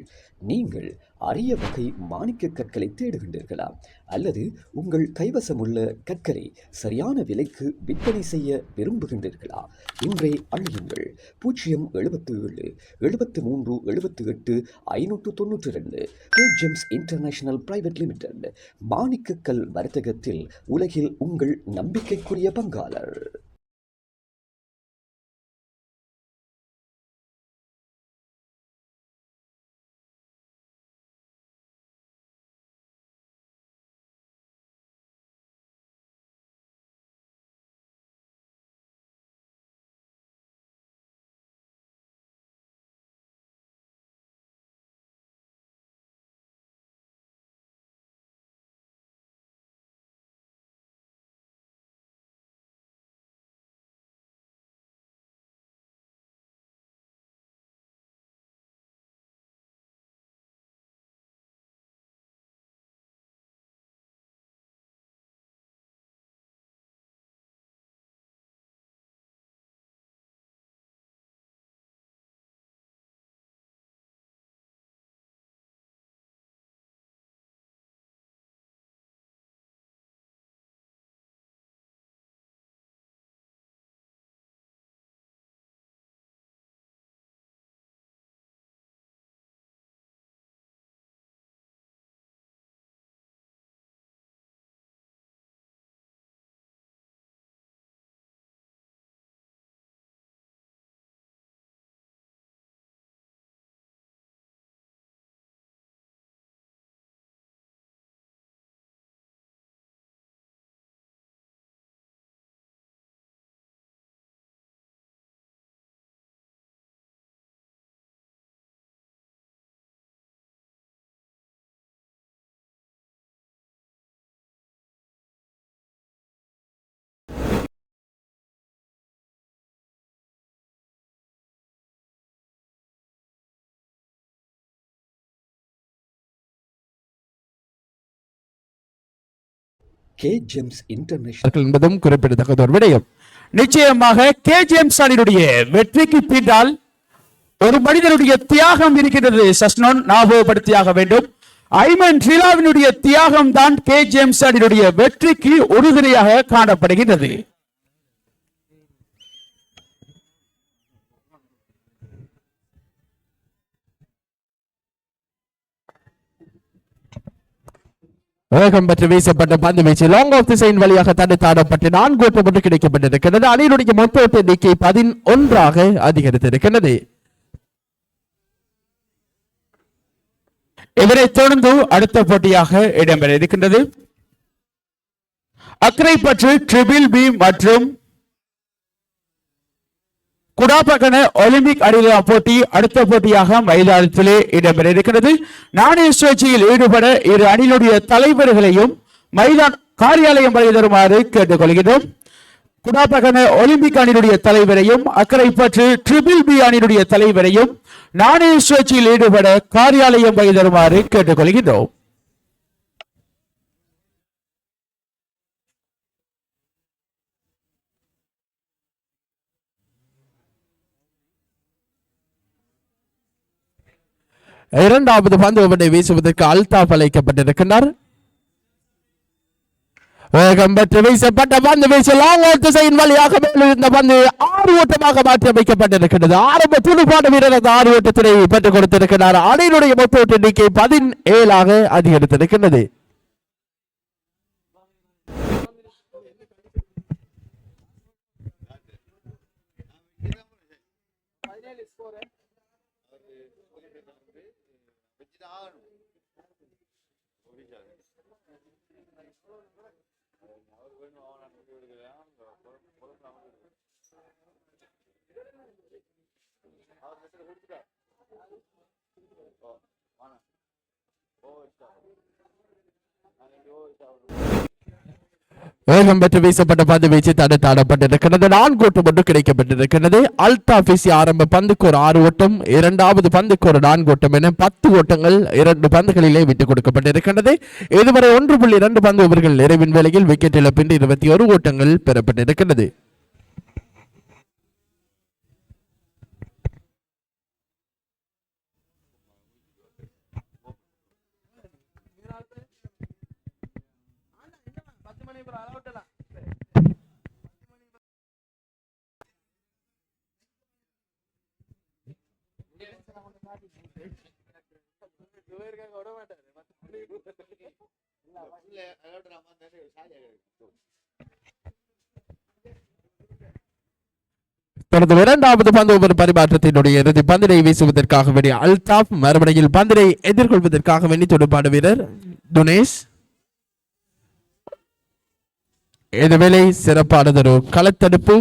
நீங்கள் அரிய வகை மாணிக்க கற்களை தேடுகின்றீர்களா? அல்லது உங்கள் கைவசமுள்ள கற்களை சரியான விலைக்கு விற்பனை செய்ய விரும்புகின்றீர்களா? இன்றே அழையுங்கள் 077 73 78 592. K Gems International Private Limited. மாணிக்கக்கல் வர்த்தகத்தில் உலகில் உங்கள் நம்பிக்கைக்குரிய பங்காளர். கே ஜெம்ஸ் இன்டர்நேஷனல் என்பதும் குறிப்பிடத்தக்கது ஒரு விடயம். நிச்சயமாக கே ஜேம்ஸ் அணியினுடைய வெற்றிக்கு பின்னால் ஒரு மனிதனுடைய தியாகம் இருக்கின்றது. சஸ்னோன் ஞாபகப்படுத்தியாக வேண்டும். ஐமன் ரிலாவினுடைய தியாகம் தான் கே ஜேம்ஸ் அணியினுடைய வெற்றிக்கு உறுதுணையாக காணப்படுகின்றது. வேகம் பெற்று வீசப்பட்ட பந்து வீச்சு லாங் ஆஃப் திசையின் வழியாக தடுத்தாடப்பட்டு 4 ஓட்டம் ஒன்று கிடைக்கப்பட்டிருக்கிறது. அணியினுடைய மொத்த ஓட்ட எண்ணிக்கை 11 அதிகரித்திருக்கிறது. இதனைத் தொடர்ந்து அடுத்த போட்டியாக இடம்பெற இருக்கின்றது. அக்கரைப்பற்று ட்ரிபிள் பி மற்றும் குடாபகன ஒலிம்பிக் அணியிலான போட்டி அடுத்த போட்டியாக மைதானத்திலே இடம்பெற இருக்கிறது. நாணய சுழற்சியில் ஈடுபட இரு அணியினுடைய தலைவர்களையும் மைதான காரியாலயம் வரை தருமாறு கேட்டுக்கொள்கிறோம். குடாபகன ஒலிம்பிக் அணியினுடைய தலைவரையும் அக்கரைப்பற்று ட்ரிபிள் பி அணியினுடைய தலைவரையும் நாணய சுழற்சியில் ஈடுபட காரியாலயம் வரை தருமாறு கேட்டுக்கொள்கிறோம். இரண்டாவது பந்து ஓவரை வீசுவதற்கு அல்தாப் அழைக்கப்பட்டிருக்கிறார். வேகம் பெற்று வீசப்பட்ட பந்து வீச்சு லாங் திசையின் வழியாக மேலிருந்த பந்து 6 ஓட்டமாக மாற்றி அமைக்கப்பட்டிருக்கிறது. ஆரம்ப துடுப்பாட்ட வீரர் அந்த 6 ஓட்டத்தினை பெற்றுக் கொடுத்திருக்கிறார். அணியினுடைய மொத்த ஓட்ட எண்ணிக்கை 17 அதிகரித்திருக்கிறது. வேகம் பெற்று வீசப்பட்ட பந்து வீச்சு தடுத்தாடப்பட்டிருக்கிறது. 4 ஓட்டம் ஒன்று கிடைக்கப்பட்டிருக்கிறது. அல்தாப் வீசி ஆரம்ப பந்துக்கு ஒரு 6 ஓட்டம், இரண்டாவது பந்துக்கு ஒரு 4 ஓட்டம் என 10 ஓட்டங்கள் 2 பந்துகளிலே விட்டுக் கொடுக்கப்பட்டிருக்கிறது. இதுவரை 1.2 பந்து ஓவர்கள் நிறைவின் வேளையில் விக்கெட் இழப்பின்றி 21 ஓட்டங்கள் பெறப்பட்டிருக்கிறது. தொடர்ந்து இரண்டாவது பந்து ஓவர் பரிமாற்றத்தினுடைய இறுதி பந்தினை வீசுவதற்காக வேண்டிய அல்தாப் மறுபடியில் பந்தினை எதிர்கொள்வதற்காக வேண்டி துடுப்பாடு வீரர் துனேஷ். இதுவேளை சிறப்பானதொரு களத்தடுப்பு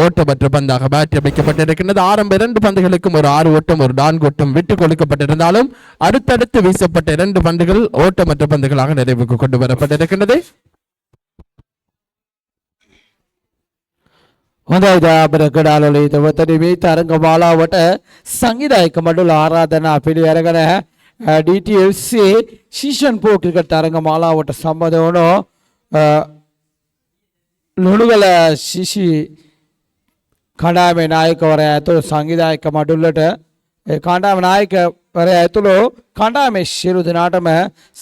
ஓட்டமற்ற பந்தாக மாற்றி அமைக்கப்பட்டிருக்கிறது. ஆரம்ப 2 பந்துகளுக்கும் ஒரு 6 ஓட்டம் ஒரு 4 ஓட்டம் விட்டுக் கொடுக்கப்பட்டிருந்தாலும் அடுத்தடுத்து வீசப்பட்ட 2 பந்துகள் ஓட்டமற்ற பந்துகளாக நிறைவுக்கு கொண்டு வரப்பட்டிருக்கிறது. හොඳයි තවතට මේ තරඟමාලාවට සංවිධායක මඩුල ආරාධනා පිළිඅරගෙන DTLC සීසන් 4 ක්‍රිකට් තරඟමාලාවට සම්බන්ධ වන ලුණුගල සිසි කණ්ඩායමේ නායකවරයා ඇතුළු සංවිධායක මඩුල්ලට කණ්ඩායම නායකවරයා ඇතුළු කණ්ඩායමේ සියලු දෙනාටම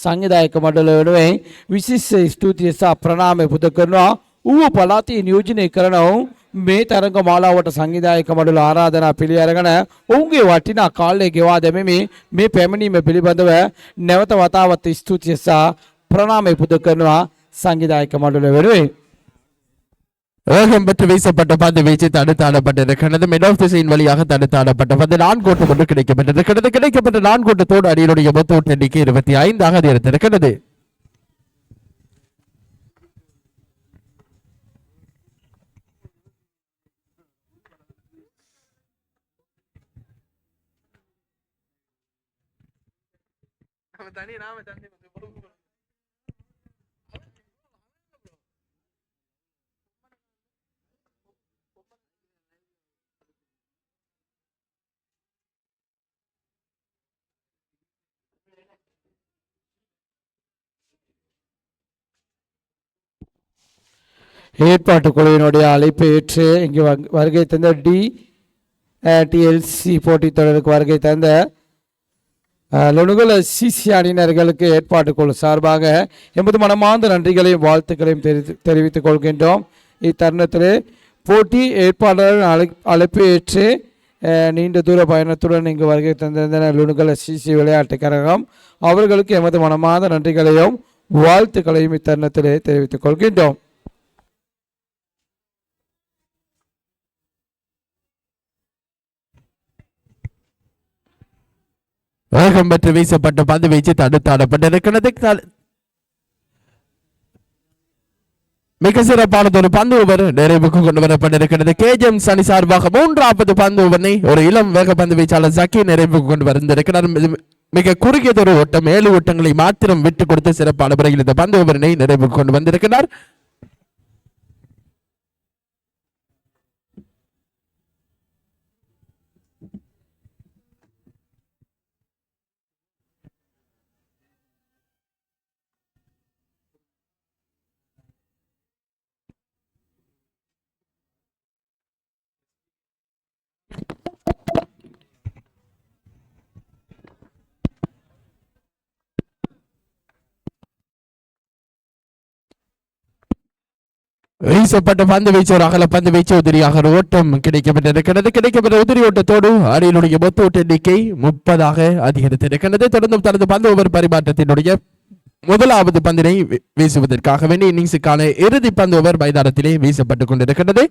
සංවිධායක මඩුල වෙනුවෙන් විශේෂ ස්තුතිය සහ ප්‍රණාමය පුද කරනවා. ඌව පළාතේ නියෝජනය කරනව මේ තරඟ මාලාවට සංවිධායක මඩුල ආරාධනා පිළිඅරගෙන ඔවුන්ගේ වටිනා කාලය ගෙවා දැමීමේ මේ පැමිණීම පිළිබඳව නැවත වතාවත් ස්තුතිය සහ ප්‍රණාමය පුද කරනවා සංවිධායක මඩුල වෙනුවෙන්. வேகம் பெற்று வீசப்பட்ட பந்து வீச்சு தடுத்தாடப்பட்டிருக்கிறது. மிட் ஆஃப் திசையின் வழியாக தடுத்தாடப்பட்ட பந்து 4 ஓட்டம் ஒன்று கிடைக்கப்பட்டிருக்கிறது. கிடைக்கப்பட்ட 4 ஓட்டத்தோடு அணியினுடைய மொத்த ஓட்ட எண்ணிக்கை 25 அதிகரித்திருக்கிறது. ஏற்பாட்டு குழுவினுடைய அழைப்பை ஏற்று இங்கு வருகை தந்த டிஎல்சி போட்டித் தொடருக்கு வருகை தந்த லொனுகல சிசி அணியினர்களுக்கு ஏற்பாட்டு குழு சார்பாக எமது மனமார்ந்த நன்றிகளையும் வாழ்த்துக்களையும் தெரிவித்துக் கொள்கின்றோம். இத்தருணத்தில் போட்டி ஏற்பாட்டாளர் அழைப்பை ஏற்று நீண்ட தூர பயணத்துடன் இங்கு வருகை தந்திருந்த லொனுகல சிசி விளையாட்டு கழகம் அவர்களுக்கு எமது மனமார்ந்த நன்றிகளையும் வாழ்த்துக்களையும் இத்தருணத்திலே தெரிவித்துக் கொள்கின்றோம். வேகம் பெற்று வீசப்பட்ட பந்து வீச்சு தடுத்தாடப்பட்டிருக்கிறது. மிக சிறப்பானது ஒரு பந்து ஓவர் நிறைவுக்கு கொண்டு வரப்பட்டிருக்கிறது. கேஜிஎம் அணி சார்பாக 3வது பந்து ஓவரை ஒரு இளம் வேக பந்து வீச்சாளர் ஜக்கி நிறைவுக்கு கொண்டு வந்திருக்கிறார். மிக குறுகியதொரு ஓட்டம் 7 ஓட்டங்களை மாத்திரம் விட்டு கொடுத்து சிறப்பான முறையில் இந்த பந்து ஓவரினை நிறைவுக்கு கொண்டு வந்திருக்கிறார். வீசப்பட்ட பந்து வீச்சு ஒரு அகல பந்து வீச்சு உதிரியாக ஒரு ஓட்டம் கிடைக்கப்பட்டிருக்கிறது. கிடைக்கப்பட்ட உதிரி ஓட்டத்தோடு அணியினுடைய மொத்த ஓட்ட எண்ணிக்கை 30 அதிகரித்திருக்கிறது. தொடர்ந்தும் தனது பந்து ஓவர் பரிமாற்றத்தினுடைய முதலாவது பந்தினை வீசுவதற்காக வேண்டி இன்னிங்ஸுக்கான இறுதி பந்து ஓவர் மைதானத்திலே வீசப்பட்டுக் கொண்டிருக்கிறது.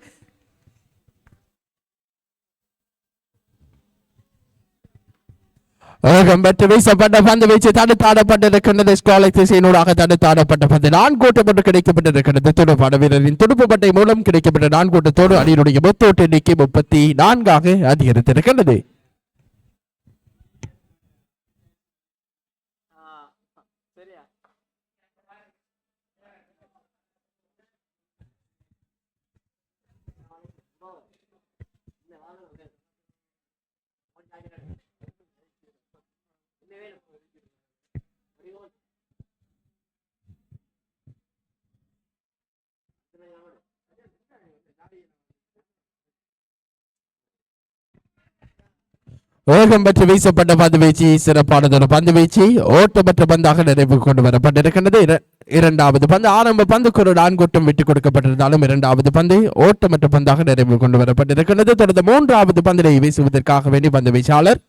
பெற்று வீசப்பட்ட பந்து வீச்சு தடுத்தாடப்பட்டிருக்கின்றது. ஸ்காலை திசையினூடாக தடுத்தாடப்பட்ட பந்து 4 ஓட்டம் ஒன்று கிடைக்கப்பட்டிருக்கிறது. துடுப்பாட வீரரின் துடுப்பு பட்டை மூலம் கிடைக்கப்பட்ட 4 ஓட்டத்தோடு அணியினுடைய மொத்த ஓட்ட எண்ணிக்கை 34 அதிகரித்திருக்கிறது. வேகம் பெற்று வீசப்பட்ட பந்து வீச்சு சிறப்பானதொரு பந்து வீச்சு ஓட்டமற்ற பந்தாக நிறைவு கொண்டு வரப்பட்டிருக்கின்றது. இரண்டாவது பந்து ஆரம்ப பந்துக்கு ஒரு 4 ஓட்டம் விட்டுக் கொடுக்கப்பட்டிருந்தாலும் இரண்டாவது பந்து ஓட்டமற்ற பந்தாக நிறைவு கொண்டு வரப்பட்டிருக்கின்றது. தொடர்ந்து 3வது பந்தினை வீசுவதற்காக வேண்டி பந்து வீச்சாளர்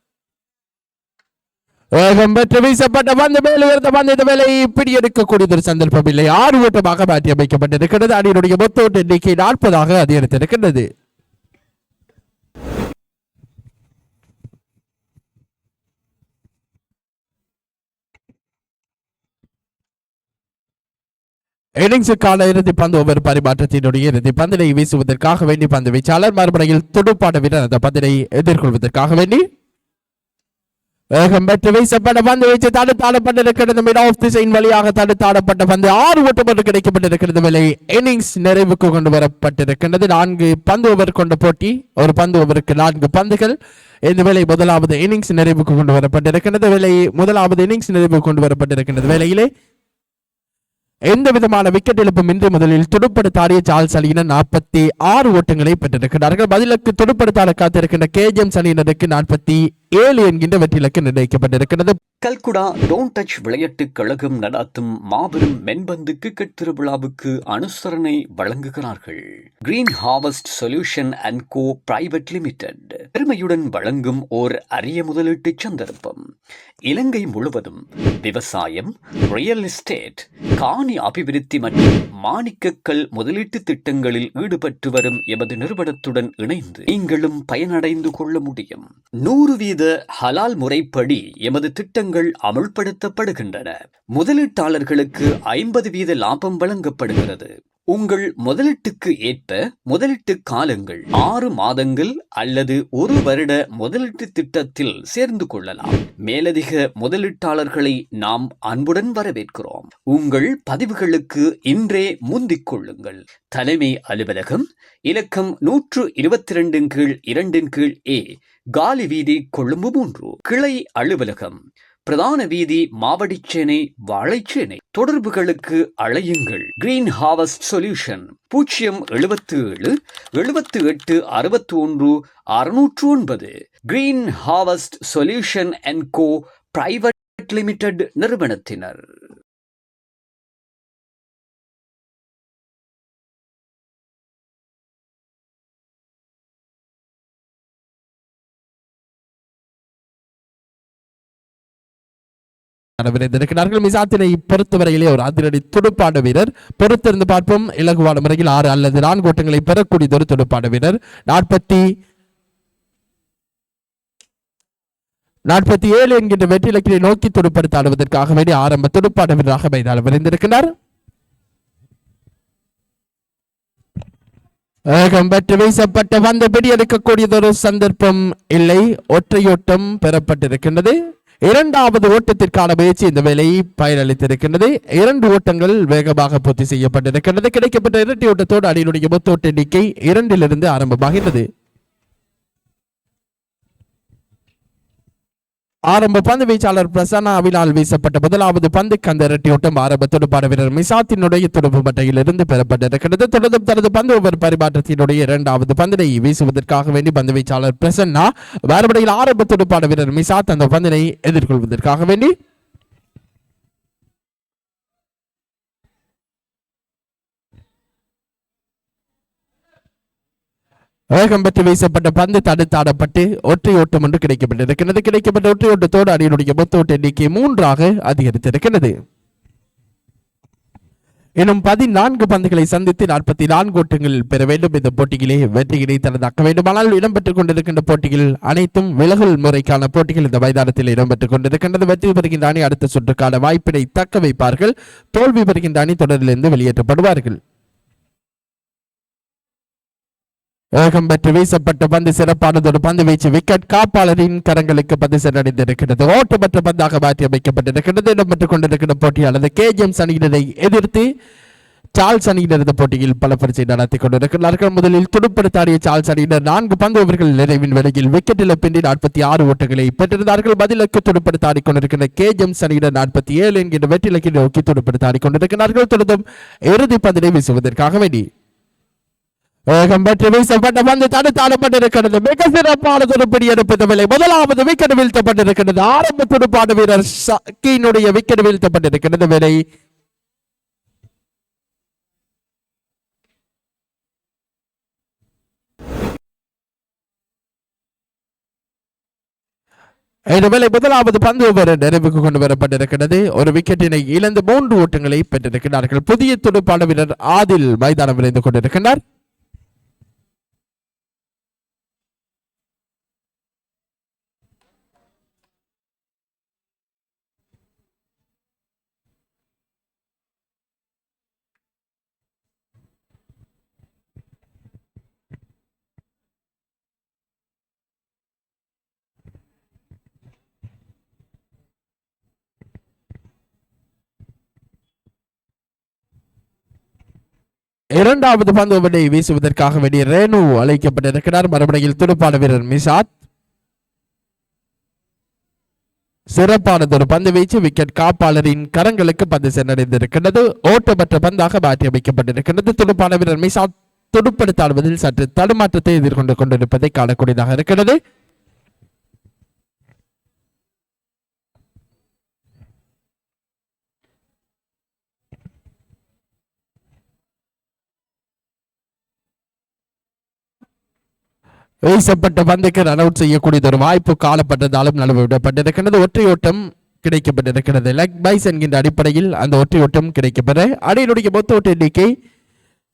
வேகம் பெற்று வீசப்பட்ட பந்து மேல் உயர்ந்த பந்து இந்த வேலை இப்படி எடுக்கக்கூடிய ஒரு சந்தர்ப்பம் இல்லை. 6 ஓட்டமாக மாற்றி அமைக்கப்பட்டிருக்கிறது. அணியினுடைய மொத்த ஓட்ட எண்ணிக்கை 40 அதிகரித்திருக்கின்றது. இன்னிங்ஸுக்கான இறுதி பந்து ஓவர் பரிமாற்றத்தினுடைய இறுதி பந்தினை வீசுவதற்காக வேண்டி பந்து வீச்சாளர் மறுபடியில் துடுப்பாட வீரர் அந்த பந்தினை எதிர்கொள்வதற்காக வேண்டி வேகம் பெற்று வீசப்பட்ட பந்து வீச்சு தடுத்தாடப்பட்டிருக்கிறது. மிட் ஆஃப் திசையின் வழியாக தடுத்தாடப்பட்ட பந்து 6 ஓட்டம் ஒன்று கிடைக்கப்பட்டிருக்கிறது. வேலை இன்னிங்ஸ் நிறைவுக்கு கொண்டு வரப்பட்டிருக்கின்றது. 4 பந்து ஓவர் கொண்ட போட்டி. ஒரு பந்து ஓவருக்கு 4 பந்துகள். இந்த வேலை முதலாவது இன்னிங்ஸ் நிறைவுக்கு கொண்டு வரப்பட்டிருக்கின்றது. வேலை முதலாவது இன்னிங்ஸ் நிறைவுக்கு கொண்டு வரப்பட்டிருக்கின்றது. வேலையிலே எந்த விதமான விக்கெட் இழப்பும் இன்றி முதலில் துடுப்படுத்தாடிய சார்ல்ஸ் அணியினர் 46 ஓட்டங்களை பெற்றிருக்கிறார்கள். பதிலுக்கு துடுப்படுத்தாட காத்திருக்கின்ற கேஜெம்ஸ் அணியினருக்கு 47 என்கின்ற வெற்றி இலக்கு நிர்ணயிக்கப்பட்டிருக்கிறது. கல்குடா டோன்ட் டச் விளையாட்டுக் கழகம் நடாத்தும் மாபெரும் மென்பந்து கிரிக்கெட் திருவிழாவுக்கு அனுசரணை வழங்குகிறார்கள். Green harvest solution and go private limited பெருமையுடன் வழங்கும் ஓர் அரிய முதலீட்டு சந்தர்ப்பம். இலங்கை முழுவதும் விவசாயம், ரியல் எஸ்டேட், காணி அபிவிருத்தி மற்றும் மாணிக்கக்கல் முதலீட்டு திட்டங்களில் ஈடுபட்டு வரும் எமது நிறுவனத்துடன் இணைந்து நீங்களும் பயனடைந்து கொள்ள முடியும். 100% ஹலால் முறைப்படி எமது திட்டங்கள் அமுல்படுத்தப்படுகின்றன. முதலீட்டாளர்களுக்கு 50% லாபம் வழங்கப்படுகிறது. உங்கள் முதலீட்டுக்கு ஏற்ப முதலீட்டு காலங்கள் 6 மாதங்கள் அல்லது 1 வருட முதலீட்டு திட்டத்தில் சேர்ந்து கொள்ளலாம். மேலதிக முதலீட்டாளர்களை நாம் அன்புடன் வரவேற்கிறோம். உங்கள் பதிவுகளுக்கு இன்றே முந்திக் கொள்ளுங்கள். தலைமை அலுவலகம் இலக்கம் 122/2/A, காலி வீதி, கொழும்பு 3. கிளை அலுவலகம் பிரதான வீதி, மாவடிச்சேனை, வாழைச்சேனை. தொடர்புகளுக்கு அழையுங்கள். Green harvest Solution 077 78 61 609. Green harvest solution and go private Limited நிறுவனத்தினர். மிசாத்தினை பொறுத்தவரையிலே ஒரு அதிரடி துடுப்பாட வீரர். பொறுத்திருந்து பார்ப்போம். இலகுவான முறையில் 6 அல்லது 4 ஓட்டங்களை பெறக்கூடிய ஒரு துடுப்பாட வீரர். 47 என்கின்ற வெற்றி இலக்கினை நோக்கி துடுப்படுத்த ஆடுவதற்காக வேண்டிய ஆரம்ப துடுப்பாட வீரராக மைதானம் விரைந்திருக்கிறார். பெற்று வீசப்பட்ட பந்து பிடியெடுக்கக்கூடியதொரு சந்தர்ப்பம் இல்லை. ஒற்றையோட்டம் பெறப்பட்டிருக்கின்றது. 2வது ஓட்டத்திற்கான முயற்சி இந்த வேலையை பயனளித்திருக்கின்றது. 2 ஓட்டங்கள் வேகமாக பூர்த்தி செய்யப்பட்டிருக்கின்றது. கிடைக்கப்பட்ட இரட்டை ஓட்டத்தோடு அணியினுடைய மொத்த ஓட்ட எண்ணிக்கை 2 ஆரம்பமாகிறது. ஆரம்ப பந்து வீச்சாளர் பிரசன்னாவினால் வீசப்பட்ட முதலாவது பந்துக்கு அந்த இரட்டை ஓட்டம் ஆரம்ப துடுப்பாட வீரர் மிசாத்தினுடைய துடுப்பு பட்டையில் இருந்து பெறப்பட்டிருக்கிறது. தொடர்ந்து தனது பந்து ஓவர் பரிமாற்றத்தினுடைய 2வது பந்தினை வீசுவதற்காக வேண்டி பந்து வீச்சாளர் பிரசன்னா மறுபடியில் ஆரம்ப துடுப்பாட வீரர் மிசாத் அந்த பந்தினை எதிர்கொள்வதற்காக வேண்டி வேகம் பெற்று வீசப்பட்ட பந்து தடுத்தாடப்பட்டு ஒற்றை ஓட்டம் ஒன்று கிடைக்கப்பட்டிருக்கிறது. கிடைக்கப்பட்ட ஒற்றை ஓட்டத்தோடு அணியினுடைய மொத்த ஓட்ட எண்ணிக்கை 3ஆக அதிகரித்திருக்கிறது. இன்னும் 14 பந்துகளை சந்தித்து 44 ஓட்டங்கள் பெற வேண்டும். இந்த போட்டியிலே வெற்றியினை தனதாக்க வேண்டுமானால் இடம்பெற்றுக் கொண்டிருக்கின்ற போட்டிகள் அனைத்தும் விலகல் முறைக்கான போட்டிகள் இந்த மைதானத்தில் இடம்பெற்றுக் கொண்டிருக்கின்றது. வெற்றி பெறுகின்ற அணி அடுத்த சுற்றுக்கான வாய்ப்பினை தக்க வைப்பார்கள். தோல்வி பெறுகின்ற அணி தொடரிலிருந்து வெளியேற்றப்படுவார்கள். வேகம் பெற்று வீசப்பட்ட பந்து சிறப்பானதொரு பந்து வீச்சு விக்கெட் காப்பாளரின் கரங்களுக்கு பந்து சென்றடைந்திருக்கிறது. ஓட்டமற்ற பந்தாக மாற்றி அமைக்கப்பட்டிருக்கிறது. இடம்பெற்றுக் கொண்டிருக்கிற போட்டியானது கேஜிஎம்ஸ் அணியினரை எதிர்த்து சார்ல்ஸ் அணியினர் இந்த போட்டியில் பல பரிசை நடத்தி கொண்டிருக்கிறார்கள். முதலில் துடுப்படுத்தாடிய சார்ல்ஸ் அணியினர் 4 பந்து ஓவர்கள் நிறைவின் வேளையில் விக்கெட் இழப்பின்றி 46 ஓட்டங்களை பெற்றிருந்தார்கள். பதிலுக்கு துடுப்படுத்தாடி கொண்டிருக்கிற கேஜிஎம்ஸ் அணியினர் 47 என்கின்ற வெற்றி இலக்கை நோக்கி துடுப்படுத்தாடி கொண்டிருக்கிறார்கள். தொடர்ந்தும் இறுதி பந்தினை வீசுவதற்காக வேண்டி வேகம் பெற்று வீசப்பட்ட பந்து தடுத்தாடப்பட்டிருக்கிறது. மிக சிறப்பான துடுப்படி எடுப்பது வேலை முதலாவது விக்கெட் வீழ்த்தப்பட்டிருக்கிறது. ஆரம்ப துடுப்பாடு வீரர் சக்கீனுடைய விக்கெட் வீழ்த்தப்பட்டிருக்கிறது வேலை. இதுவேளை முதலாவது பந்து ஓவர் நிறைவுக்கு கொண்டு வரப்பட்டிருக்கிறது. ஒரு விக்கெட்டினை இழந்து 3 ஓட்டங்களை பெற்றிருக்கிறார்கள். புதிய துடுப்பாடு வீரர் ஆதில் மைதானம் விரைந்து கொண்டிருக்கிறார். இரண்டாவது பந்து ஓவரை வீசுவதற்காக வேண்டிய ரேணு அழைக்கப்பட்டிருக்கிறார். மறுபடியில் துடுப்பான வீரர் மிசாத் சிறப்பானதொரு பந்து வீச்சு விக்கெட் காப்பாளரின் கரங்களுக்கு பந்து சென்றடைந்திருக்கிறது. ஓட்டமற்ற பந்தாக மாற்றி அமைக்கப்பட்டிருக்கிறது. துடுப்பான வீரர் மிசாத் துடுப்படுத்தாடுவதில் சற்று தடுமாற்றத்தை எதிர்கொண்டு கொண்டிருப்பதை காணக்கூடியதாக இருக்கிறது. வீசப்பட்ட பந்துக்கு ரன் அவுட் செய்யக்கூடிய ஒரு வாய்ப்பு காணப்பட்டதாலும் நழுவவிடப்பட்டிருக்கிறது. ஒற்றையோட்டம் கிடைக்கப்பட்டிருக்கிறது. லெக் பைஸ் என்கின்ற அடிப்படையில் அந்த ஒற்றையோட்டம் கிடைக்கப்பெற அணியினுடைய மொத்த ஓட்ட எண்ணிக்கை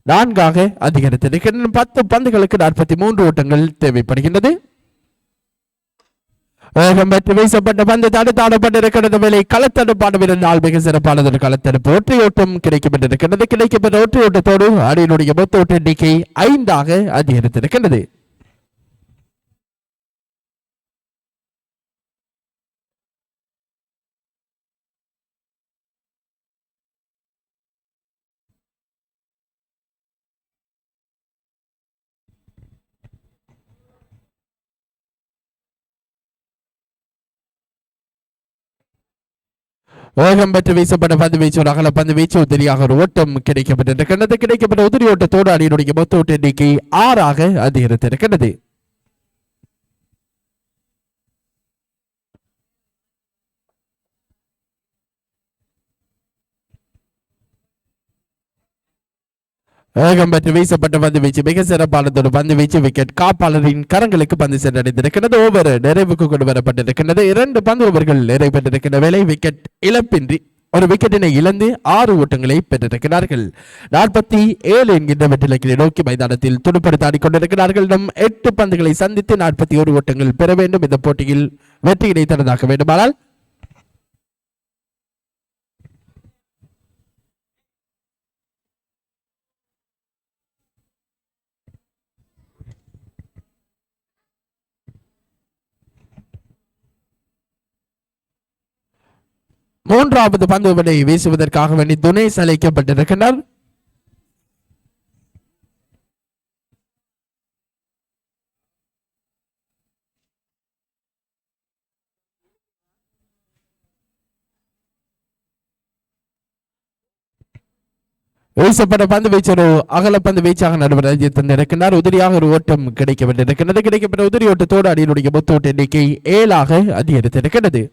4ஆக அதிகரித்திருக்கிறது. 10 பந்துகளுக்கு 43 ஓட்டங்கள் தேவைப்படுகின்றது. வேகம் பெற்று வீசப்பட்ட பந்து தடுத்தாடப்பட்டிருக்கிறது. வேலை களத்தடுப்பான வீரர் மிக சிறப்பானது களத்தடுப்பு ஒற்றையோட்டம் கிடைக்கப்பட்டிருக்கிறது. கிடைக்கப்பட்ட ஒற்றையோட்டத்தோடு அணியினுடைய மொத்த ஓட்ட எண்ணிக்கை 5ஆக அதிகரித்திருக்கிறது. வேகம் பெற்று வீசப்பட்ட பந்து வீச்சு ஒரு அகல பந்து வீச்சு உதிரியாக ஒரு ஓட்டம் கிடைக்கப்பட்டிருக்கிறது. கிடைக்கப்பட்ட உதிரி ஓட்டத்தோடு அணியினுடைய மொத்த ஓட்ட எண்ணிக்கை 6ஆக அதிகரித்திருக்கிறது. வேகம் பெற்று வீசப்பட்ட பந்து வீச்சு மிக சிறப்பானதொரு பந்து வீச்சு விக்கெட் காப்பாளரின் கரங்களுக்கு பந்து சென்றடைந்திருக்கிறது. ஓவர் நிறைவுக்கு கொண்டு வரப்பட்டிருக்கிறது. 2 பந்து ஓவர்கள் நிறைவேற்றிருக்கின்ற வேலை விக்கெட் இழப்பின்றி ஒரு விக்கெட்டினை இழந்து 6 ஓட்டங்களை பெற்றிருக்கிறார்கள். 47 என்கின்ற வெற்றிலை நோக்கி மைதானத்தில் துடுப்படுத்தாடி கொண்டிருக்கிறார்கள். 8 பந்துகளை சந்தித்து 41 ஓட்டங்கள் பெற வேண்டும். இந்த போட்டியில் வெற்றியினை தனதாக்க வேண்டுமானால் மூன்றாவது பந்து ஓவரை வீசுவதற்காக வேண்டி துனேஷ் அழைக்கப்பட்டிருக்கிறார். வீசப்பட்ட பந்து வீச்சு ஒரு அகல பந்து வீச்சாக நடுவர் தந்திருக்கிறார். உதிரியாக ஒரு ஓட்டம் கிடைக்கப்பட்டிருக்கிறது. கிடைக்கப்பட்ட உதிரி ஓட்டத்தோடு அணியினுடைய மொத்த ஓட்ட எண்ணிக்கை 7ஆக அதிகரித்திருக்கிறது.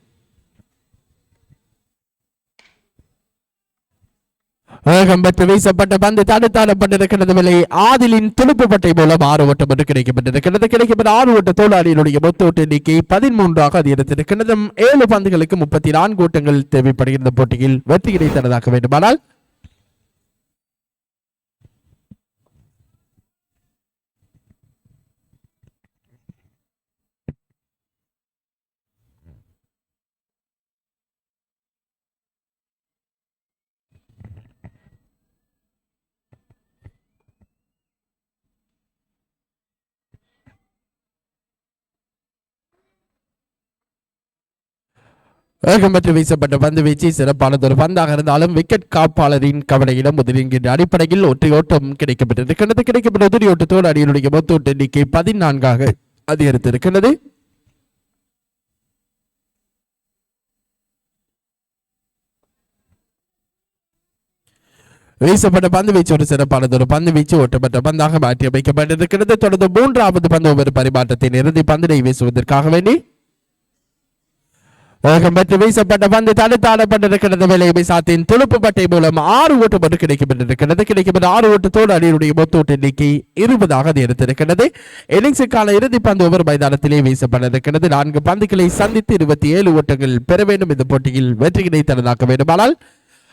வேகம் பெற்று வீசப்பட்ட பந்து தடுத்தாடப்பட்டிருக்கிறது. விலை ஆதிலின் துடுப்பு பட்டை மூலம் 6 ஓட்டம் என்று கிடைக்கப்பட்டிருக்கிறது. கிடைக்கப்பட்ட 6 ஓட்ட தோளாளியினுடைய மொத்த ஓட்ட எண்ணிக்கை 13 அதிகரித்திருக்கிறது. 7 பந்துகளுக்கு 34 ஓட்டங்கள் தேவைப்படுகின்ற போட்டியில் வெற்றி கிடைத்ததாக வேண்டுமானால் வேகம்பற்று வீசப்பட்ட பந்து வீச்சு சிறப்பானதொரு பந்தாக இருந்தாலும் விக்கெட் காப்பாளரின் கவலையிடம் முதலின் அடிப்படையில் ஒற்றை ஓட்டம் கிடைக்கப்பட்டிருக்கிறது. கிடைக்கப்பட்ட ஒற்றை ஓட்டத்தோடு அணியினுடைய மொத்த ஓட்ட எண்ணிக்கை 14 அதிகரித்திருக்கிறது. வீசப்பட்ட பந்து வீச்சு ஒரு சிறப்பானதொரு பந்து வீச்சு ஓட்டப்பட்ட பந்தாக மாற்றி அமைக்கப்பட்டிருக்கிறது. தொடர்ந்து 3வது பந்து ஒவ்வொரு பரிமாற்றத்தின் இறுதி பந்தினை வீசுவதற்காக வேண்டி வேகம் பெற்று வீசப்பட்ட பந்து தடுத்தாடப்பட்டிருக்கிறது. வேலை சாத்தின் துடுப்பு பட்டை மூலம் 6 ஓட்டம் மட்டும் கிடைக்கப்பட்டிருக்கிறது. கிடைக்கப்பட்ட 6 ஓட்டத்தோடு அணியினுடைய மொத்த ஓட்ட எண்ணிக்கை 20 அதிகரித்திருக்கிறது. இன்னிங்ஸுக்கான இறுதி பந்து ஒவ்வொரு மைதானத்திலே வீசப்பட்டிருக்கிறது. 4 பந்துகளை சந்தித்து 27 ஓட்டங்கள் பெற வேண்டும். இந்த போட்டியில் வெற்றி கிடைத்ததாக வேண்டுமானால்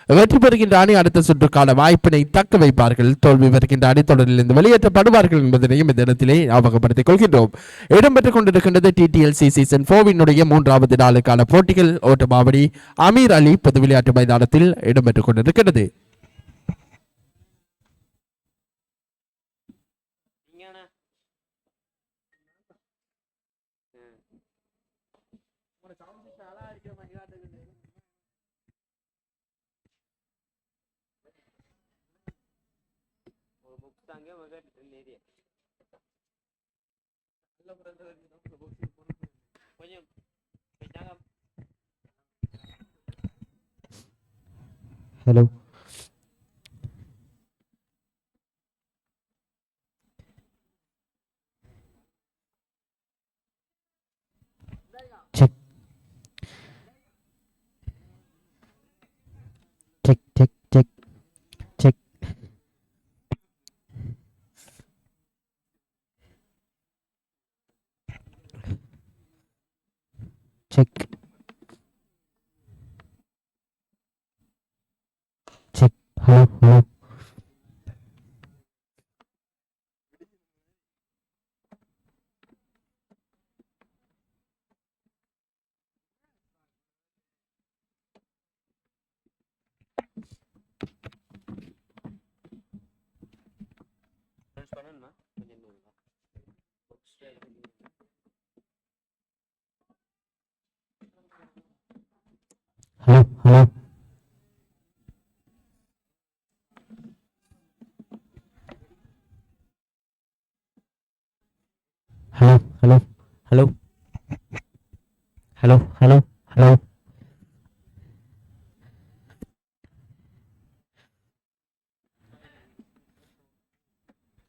வெற்றி பெறுகின்ற அணி அடுத்த சுற்றுக்கான வாய்ப்பினை தக்க வைப்பார்கள். தோல்வி வருகின்ற அணி தொடரில் இருந்து வெளியேற்றப்படுவார்கள் என்பதனையும் இந்த இடத்திலே ஞாபகப்படுத்திக் கொள்கின்றோம். இடம்பெற்றுக் கொண்டிருக்கின்றது TTLC சீசன் 4 3வது நாளுக்கான போட்டிகள் ஓட்டமாவடி அமீர் அலி பொது விளையாட்டு மைதானத்தில் இடம்பெற்றுக் கொண்டிருக்கிறது. Hello. Check. Check, check, check, check. Check. Check. Hello, hello. Hello, hello. Hello, hello, hello. Hello, hello, hello.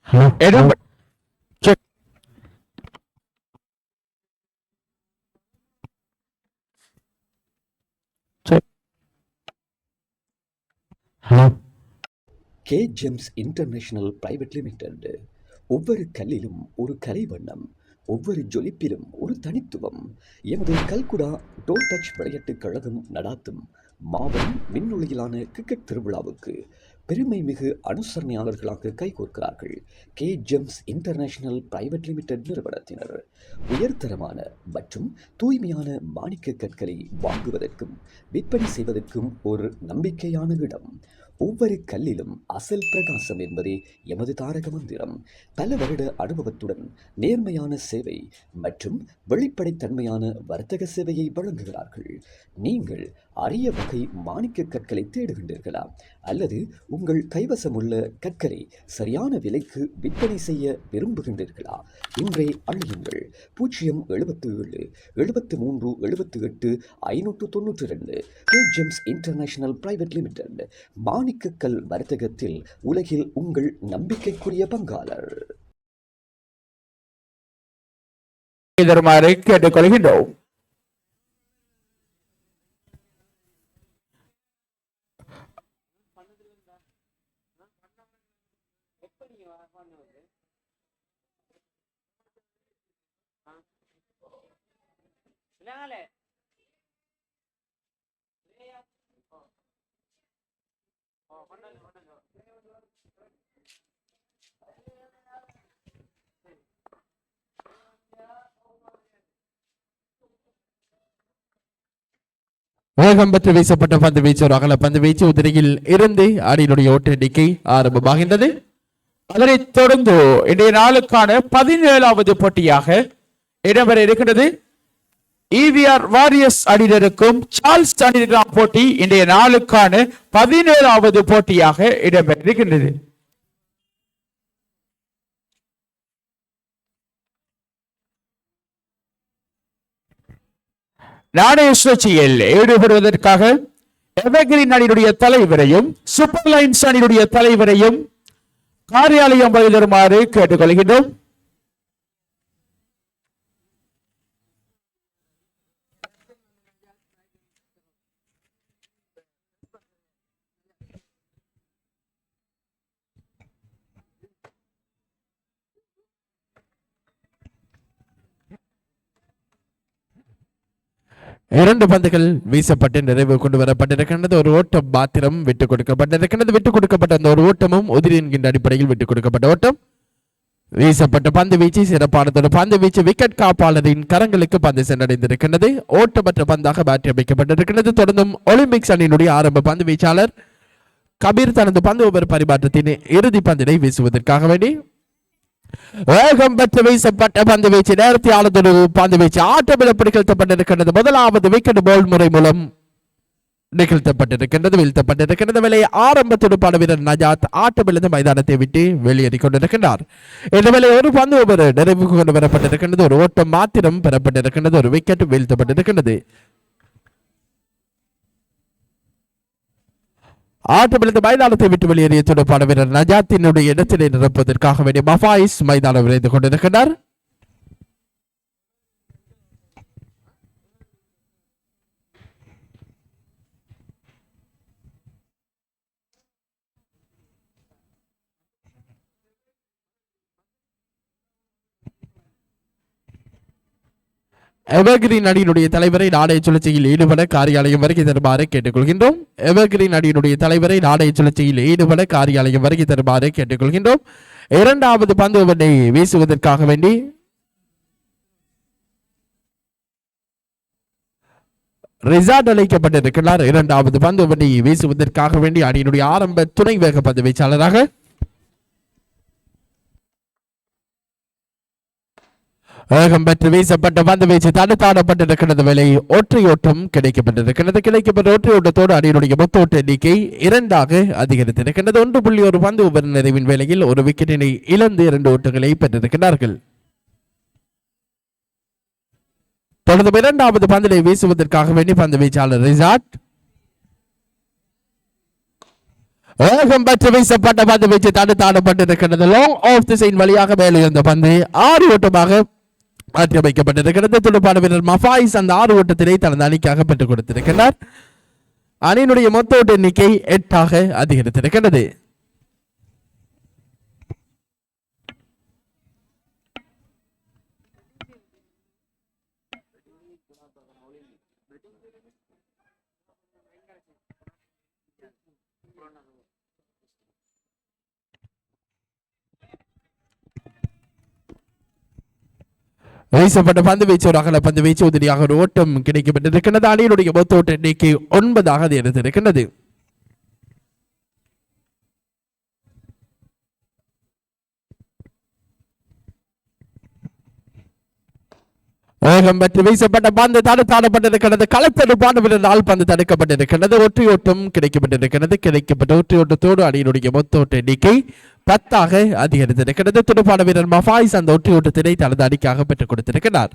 Hello. இடம் check. Check. Hello. K Gems International Private Limited. ஒவ்வொரு கல்லிலும் ஒரு கலை வண்ணம், ஒவ்வொரு ஜொலிப்பிலும் ஒரு தனித்துவம். எமது கல்குடா டோல் டச் விளையாட்டுக் கழகம் நடாத்தும் மாபெரும் விண்ணொலியிலான கிரிக்கெட் திருவிழாவுக்கு பெருமை மிகு அனுசரணையாளர்களாக கைகோர்க்கிறார்கள் K Gems International Private Limited நிறுவனத்தினர். உயர்தரமான மற்றும் தூய்மையான மாணிக்க கற்களை வாங்குவதற்கும் விற்பனை செய்வதற்கும் ஒரு நம்பிக்கையான இடம். ஒவ்வொரு கல்லிலும் அசல் பிரகாசம் என்பதே எமது தாரக மந்திரம். பல வருட அனுபவத்துடன் நேர்மையான சேவை மற்றும் வெளிப்படைத்தன்மையான வர்த்தக சேவையை வழங்குகிறார்கள். நீங்கள் அரிய வகை மாணிக்க கற்களை தேடுகின்றீர்களா? அல்லது உங்கள் கைவசமுள்ள கற்களை சரியான விலைக்கு விற்பனை செய்ய விரும்புகின்றீர்களா? இன்றே அழையுங்கள் 077 73 78 592. K Gems International Private Limited, மாணிக்கக்கல் வர்த்தகத்தில் உலகில் உங்கள் நம்பிக்கைக்குரிய பங்காளர். தருமாறு கேட்டுக்கொள்கின்றோம். வேகம் பெற்று வீசப்பட்ட பந்து வீச்சு ஒரு அகல பந்து வீச்சு உதிரையில் இருந்து அணியினுடைய ஓட்ட எண்ணிக்கை ஆரம்பமாகின்றது. அதனைத் தொடர்ந்து இன்றைய நாளுக்கான 17வது போட்டியாக இடம்பெற இருக்கின்றது. EVR வாரியர்ஸ் அணியினருக்கும் சார்ல்ஸ் அணியினருக்கும் போட்டி இன்றைய நாளுக்கான 17வது போட்டியாக இடம்பெற இருக்கின்றது. நாணய சுழற்சியில் ஈடுபடுவதற்காக எவர்கிரீன் அணியினுடைய தலைவரையும் சூப்பர் லைன்ஸ் அணியினுடைய தலைவரையும் காரியாலயம் வருமாறு கேட்டுக்கொள்கின்றோம். இரண்டு பந்துகள் வீசப்பட்டு நிறைவு கொண்டு வரப்பட்டிருக்கின்றது. ஒரு ஓட்டம் மாத்திரம் விட்டுக் கொடுக்கப்பட்டிருக்கின்றது. விட்டுக் கொடுக்கப்பட்ட அந்த ஒரு ஓட்டமும் உதிரி என்கின்ற அடிப்படையில் விட்டுக் கொடுக்கப்பட்ட ஓட்டம். வீசப்பட்ட பந்து வீச்சு சிறப்பானதொரு பந்து வீச்சு விக்கெட் காப்பாளரின் கரங்களுக்கு பந்து சென்றடைந்திருக்கின்றது. ஓட்டமற்ற பந்தாக மாற்றி அமைக்கப்பட்டிருக்கின்றது. தொடர்ந்தும் ஒலிம்பிக்ஸ் அணியினுடைய ஆரம்ப பந்து வீச்சாளர் கபீர் தனது பந்து ஓவர் பரிமாற்றத்தின் இறுதி பந்தினை வீசுவதற்காக வேண்டி வேகம் பெற்று வீசப்பட்ட பந்து வீச்சு நேர்த்தியானதொரு பந்து வீச்சு ஆட்டமிழப்பு நிகழ்த்தப்பட்டிருக்கின்றது. முதலாவது விக்கெட் பால் முறை மூலம் நிகழ்த்தப்பட்டிருக்கின்றது, வீழ்த்தப்பட்டிருக்கின்றது. வேலை ஆரம்ப துடுப்பான வீரர் நஜாத் ஆட்டமிழந்த மைதானத்தை விட்டு வெளியேறிக் கொண்டிருக்கின்றார். இந்த வேலை ஒரு பந்து ஓவர் நிறைவுக்கு கொண்டு வரப்பட்டிருக்கின்றது. ஒரு ஓட்டம் மாத்திரம் பெறப்பட்டிருக்கின்றது. ஒரு விக்கெட் வீழ்த்தப்பட்டிருக்கின்றது. ஆட்டமிழந்த மைதானத்தை விட்டு வெளியேறிய துடுப்பான வீரர் நஜாத்தினுடைய இடத்திலே நிரப்புவதற்காக வேண்டிய மஃபாயிஸ் மைதானம் விரைந்து கொண்டிருக்கிறார். எவர்கிரீன் அணியினுடைய தலைவரை நாணய சுழற்சியில் ஈடுபட காரியாலயம் வருகை தருமாறு கேட்டுக்கொள்கின்றோம். எவர்கிரீன் அணியினுடைய தலைவரை நாணய சுழற்சியில் ஈடுபட காரியாலயம் வருகை தருமாறு கேட்டுக்கொள்கின்றோம். இரண்டாவது பந்து ஓவரை வீசுவதற்காக வேண்டி ரிசார்ட் அழைக்கப்பட்டிருக்கிறார். இரண்டாவது பந்து ஓவரை வீசுவதற்காக வேண்டி அணியினுடைய ஆரம்ப துணை வேக பந்து வீச்சாளராக வேகம் பெற்று வீசப்பட்ட பந்து வீச்சு தடுத்தாடப்பட்டிருக்கிறது. வேலை ஒற்றையோட்டம் கிடைக்கப்பட்டிருக்கிறது. கிடைக்கப்பட்ட ஒற்றையோட்டத்தோடு அணியினுடைய மொத்த எண்ணிக்கை 2ஆக அதிகரித்திருக்கிறது. 1.1 பந்து ஓவர் நிறைவின் வேளையில் ஒரு விக்கெட்டினை இழந்து 2 ஓட்டங்களை பெற்றிருக்கிறார்கள். தொடர்ந்து இரண்டாவது பந்தினை வீசுவதற்காக வேண்டி பந்து வீச்சாளர் ரிசார்ட் வேகம் பெற்று வீசப்பட்ட பந்து வீச்சு தடுத்தாடப்பட்டிருக்கிறது. லாங் ஆஃப் திசையின் வழியாக மேலே இருந்த பந்து 6 ஓட்டமாக மாற்றி அமைக்கப்பட்டிருக்கிறது. துடுப்பான வீரர் மஃபாயிஸ் அந்த 6 ஓட்டத்திலே தனது அணிக்காக பெற்றுக் கொடுத்திருக்கிறார். அணியினுடைய மொத்த ஓட்ட எண்ணிக்கை 8ஆக அதிகரித்திருக்கிறது. வீசப்பட்ட பந்து வீச்சு ஒரு அகல பந்து வீச்சு உதிரியாக ஒரு ஓட்டம் கிடைக்கப்பட்டிருக்கிறது. அணியினுடைய மொத்த ஓட்ட எண்ணிக்கை 9ஆக அதிகரித்திருக்கிறது. வேகம் பெற்று வீசப்பட்ட பந்து தடுத்தாடப்பட்டிருக்கிறது. களத்தடுப்பான வீரரால் பந்து தடுக்கப்பட்டிருக்கிறது. ஒற்றையோட்டம் கிடைக்கப்பட்டிருக்கிறது. கிடைக்கப்பட்ட ஒற்றையோட்டத்தோடு அணியினுடைய மொத்த ஓட்ட எண்ணிக்கை 10ஆக அதிகரித்திருக்கிறது. துடுப்பான வீரர் மஃபாயிஸ் அந்த ஒற்றையோட்டத்தினை தனது அணிக்காக பெற்றுக் கொடுத்திருக்கிறார்.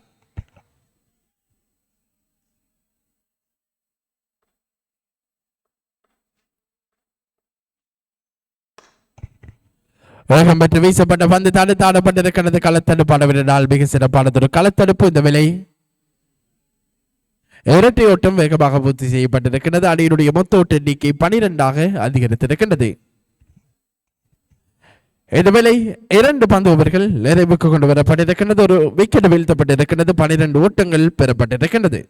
வேகம் பெற்று வீசப்பட்ட பந்து தடுத்தாடப்பட்டிருக்கிறது. களத்தடுப்பான வீரரால் மிக சிறப்பானதொரு களத்தடுப்பு. இந்த வேளை இரட்டையோட்டம் வேகமாக பூர்த்தி செய்யப்பட்டிருக்கிறது. அணியினுடைய மொத்த ஓட்ட எண்ணிக்கை 12ஆக அதிகரித்திருக்கிறது. இதுவேளை 2 பந்து ஓவர்கள் நிறைவுக்கு கொண்டு வரப்பட்டிருக்கின்றது. ஒரு விக்கெட் வீழ்த்தப்பட்டிருக்கின்றது. 12 ஓட்டங்கள் பெறப்பட்டிருக்கின்றது.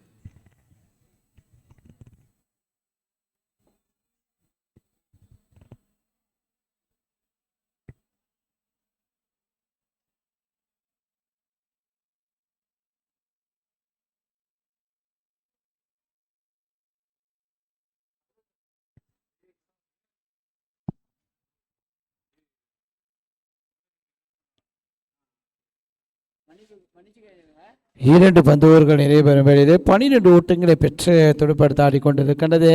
இரண்டு பந்து ஓவர்கள் நிறைவேறும் வேளையிலே 12 ஓட்டங்களை பெற்று துடுப்படுத்த ஆடிக்கொண்டிருக்கின்றது.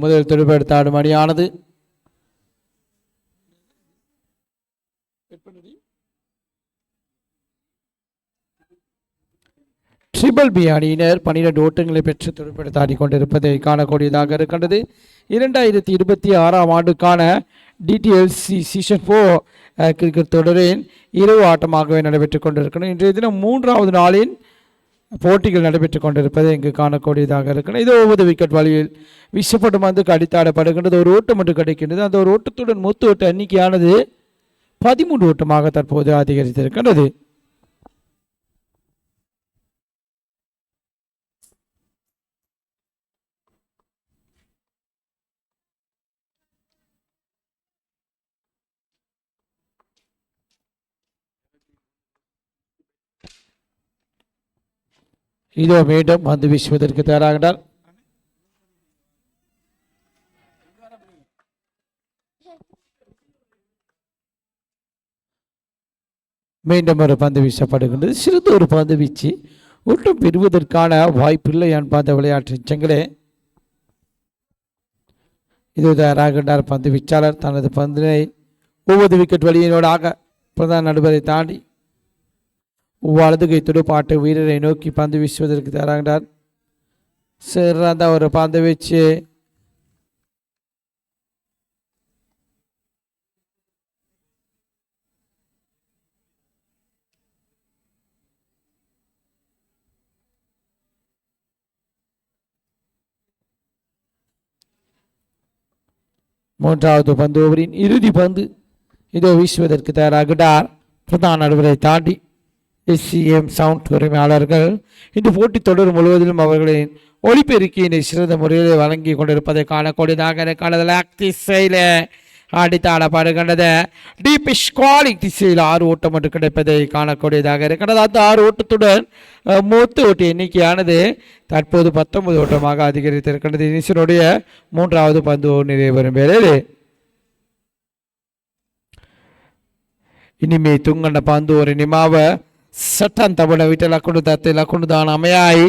முதல் துடுப்படுத்த ஆடும் அணியானது ட்ரிபிள் பி அணியினர் 12 ஓட்டங்களை பெற்று துடுப்படுத்த ஆடிக்கொண்டிருப்பதை காணக்கூடியதாக இருக்கின்றது. 2026ஆம் ஆண்டுக்கான டிடிஎல்சி சீசன் 4 கிரிக்கெட் தொடரின் இரவு ஆட்டமாகவே நடைபெற்றுக் கொண்டிருக்கிறது. இன்றைய தினம் 3வது நாளின் போட்டிகள் நடைபெற்றுக் கொண்டிருப்பதை இங்கு காணக்கூடியதாக இருக்கிறது. இது 9 விக்கெட் வழியில் வீசப்படும் வந்து அடித்தாடப்படுகின்றது. ஒரு ஓட்டம் மட்டும் கிடைக்கின்றது. அந்த ஒரு ஓட்டத்துடன் மொத்த ஓட்ட எண்ணிக்கையானது 13 ஓட்டமாக தற்போது அதிகரித்திருக்கின்றது. இதோ மீண்டும் வந்து வீசுவதற்கு தயாராகிறார். மீண்டும் ஒரு பந்து வீசப்படுகின்றது. சிறிது ஒரு பந்து வீச்சு ஒன்றும் பெறுவதற்கான வாய்ப்பில்லை என்பார்ந்த விளையாட்டு செங்களே. இது தயாராகின்றார் பந்து வீச்சாளர். தனது பந்தினை 9 விக்கெட் வழியினோடாக பிரதான நடுவரை தாண்டி வலதுகை துடுப்பாட்டு வீரரை நோக்கி பந்து வீசுவதற்கு தயாராகிறார். சிறந்த ஒரு பந்து வீச்சு மூன்றாவது பந்து ஓவரின் இறுதி பந்து இதோ வீசுவதற்கு தயாராகிறார். பிரதான நடுவரை தாண்டி எஸ்சிஎம் சவுண்ட் உரிமையாளர்கள் இந்த போட்டி தொடர் முழுவதிலும் அவர்களின் ஒளிபெருக்கியினை சிறந்த முறையில் வழங்கி கொண்டிருப்பதை காணக்கூடியதாக திசையில் அடித்தாடப்படுகின்றது. டீபிஷ் காலிங் திசையில் 6 ஓட்டம் மட்டும் கிடைப்பதை காணக்கூடியதாக இருக்கிறது. அந்த 6 ஓட்டத்துடன் மொத்த ஓட்ட எண்ணிக்கையானது தற்போது 19 ஓட்டமாக அதிகரித்திருக்கின்றது. இனிஷனுடைய 3வது பந்து நிறைவேறும் வேளையில் ඉනිමේ තුන්වන පන්දුවර නිමාව සටන් තබන විට ලකුණු තත්ත්වයේ ලකුණු දාන 9යි.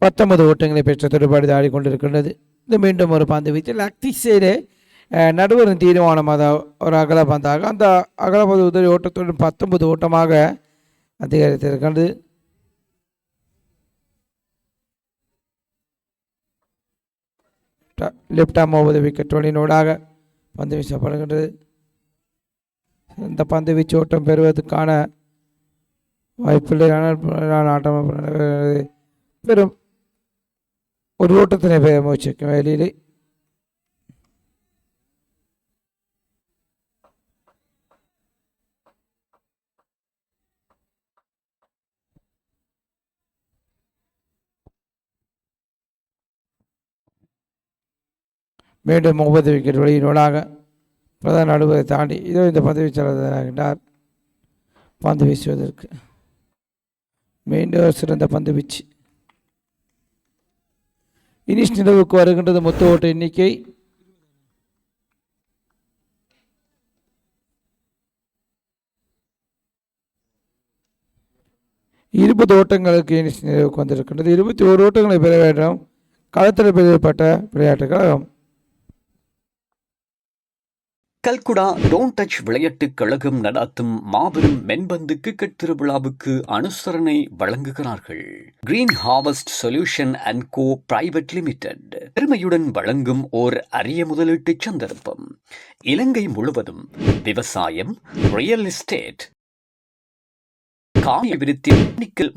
பத்தொன்பது ஓட்டங்களை பெற்ற தொடர்பாடு ஆடிக்கொண்டிருக்கின்றது. இது மீண்டும் ஒரு பந்து வீச்சு லக்திசேரே நடுவரின் தீர்மானம் ஒரு அகல பந்தாக அந்த அகலபந்து உதவி ஓட்டத்துடன் 19 ஓட்டமாக அதிகரித்திருக்கின்றது. Left arm over the wicket வெளியினூடாக பந்து வீசப்படுகின்றது. இந்த பந்து வீச்சு ஓட்டம் பெறுவதற்கான வாய்ப்பில்லை. ஆனால் ஆட்டம் பெரும் ஒரு ஓட்டத்தினை பெற முயற்சிக்கும் வேலையிலே மீண்டும் 30 விக்கெட் வெளியினூடாக பிரதான நடுவரை தாண்டி இதோ இந்த பந்து வீச்சாளர் பந்து வீசுவதற்கு மீண்டும் சிறந்த பந்து வீச்சு. இனிஷ் நிலவுக்கு வருகின்றது மொத்த ஓட்ட எண்ணிக்கை 20 ஓட்டங்களுக்கு இனிஷ் நிலவுக்கு வந்திருக்கின்றது. 21 ஓட்டங்களை பெற வேண்டும். களத்தில் பெறப்பட்ட விளையாட்டுக் கழகம் கல்குடா டோன்ட் டச் விளையாட்டுக் கழகம் நடாத்தும் மாபெரும் மென்பந்து கிரிக்கெட் திருவிழாவுக்கு அனுசரணை வழங்குகிறார்கள். Green harvest solution and go private limited பெருமையுடன் வழங்கும் ஓர் அரிய முதலீட்டு சந்தர்ப்பம். இலங்கை முழுவதும் விவசாயம், ரியல் எஸ்டேட், காணி விருத்தி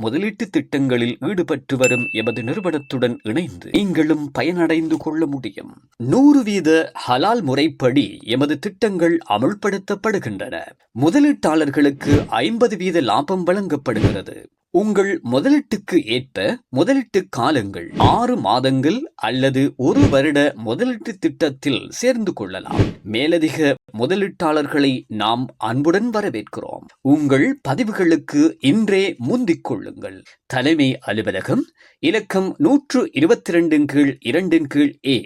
முதலீட்டு திட்டங்களில் ஈடுபட்டு வரும் எமது நிறுவனத்துடன் இணைந்து நீங்களும் பயனடைந்து கொள்ள முடியும். 100% ஹலால் முறைப்படி எமது திட்டங்கள் அமுல்படுத்தப்படுகின்றன. முதலீட்டாளர்களுக்கு 50% லாபம் வழங்கப்படுகிறது. உங்கள் முதலீட்டுக்கு ஏற்ப முதலீட்டு காலங்கள் 6 மாதங்கள் அல்லது 1 வருட முதலீட்டு திட்டத்தில் சேர்ந்து கொள்ளலாம். மேலதிக முதலீட்டாளர்களை நாம் அன்புடன் வரவேற்கிறோம். உங்கள் பதிவுகளுக்கு இன்றே முந்திக் கொள்ளுங்கள். தலைமை அலுவலகம் இலக்கம் 122/2/A,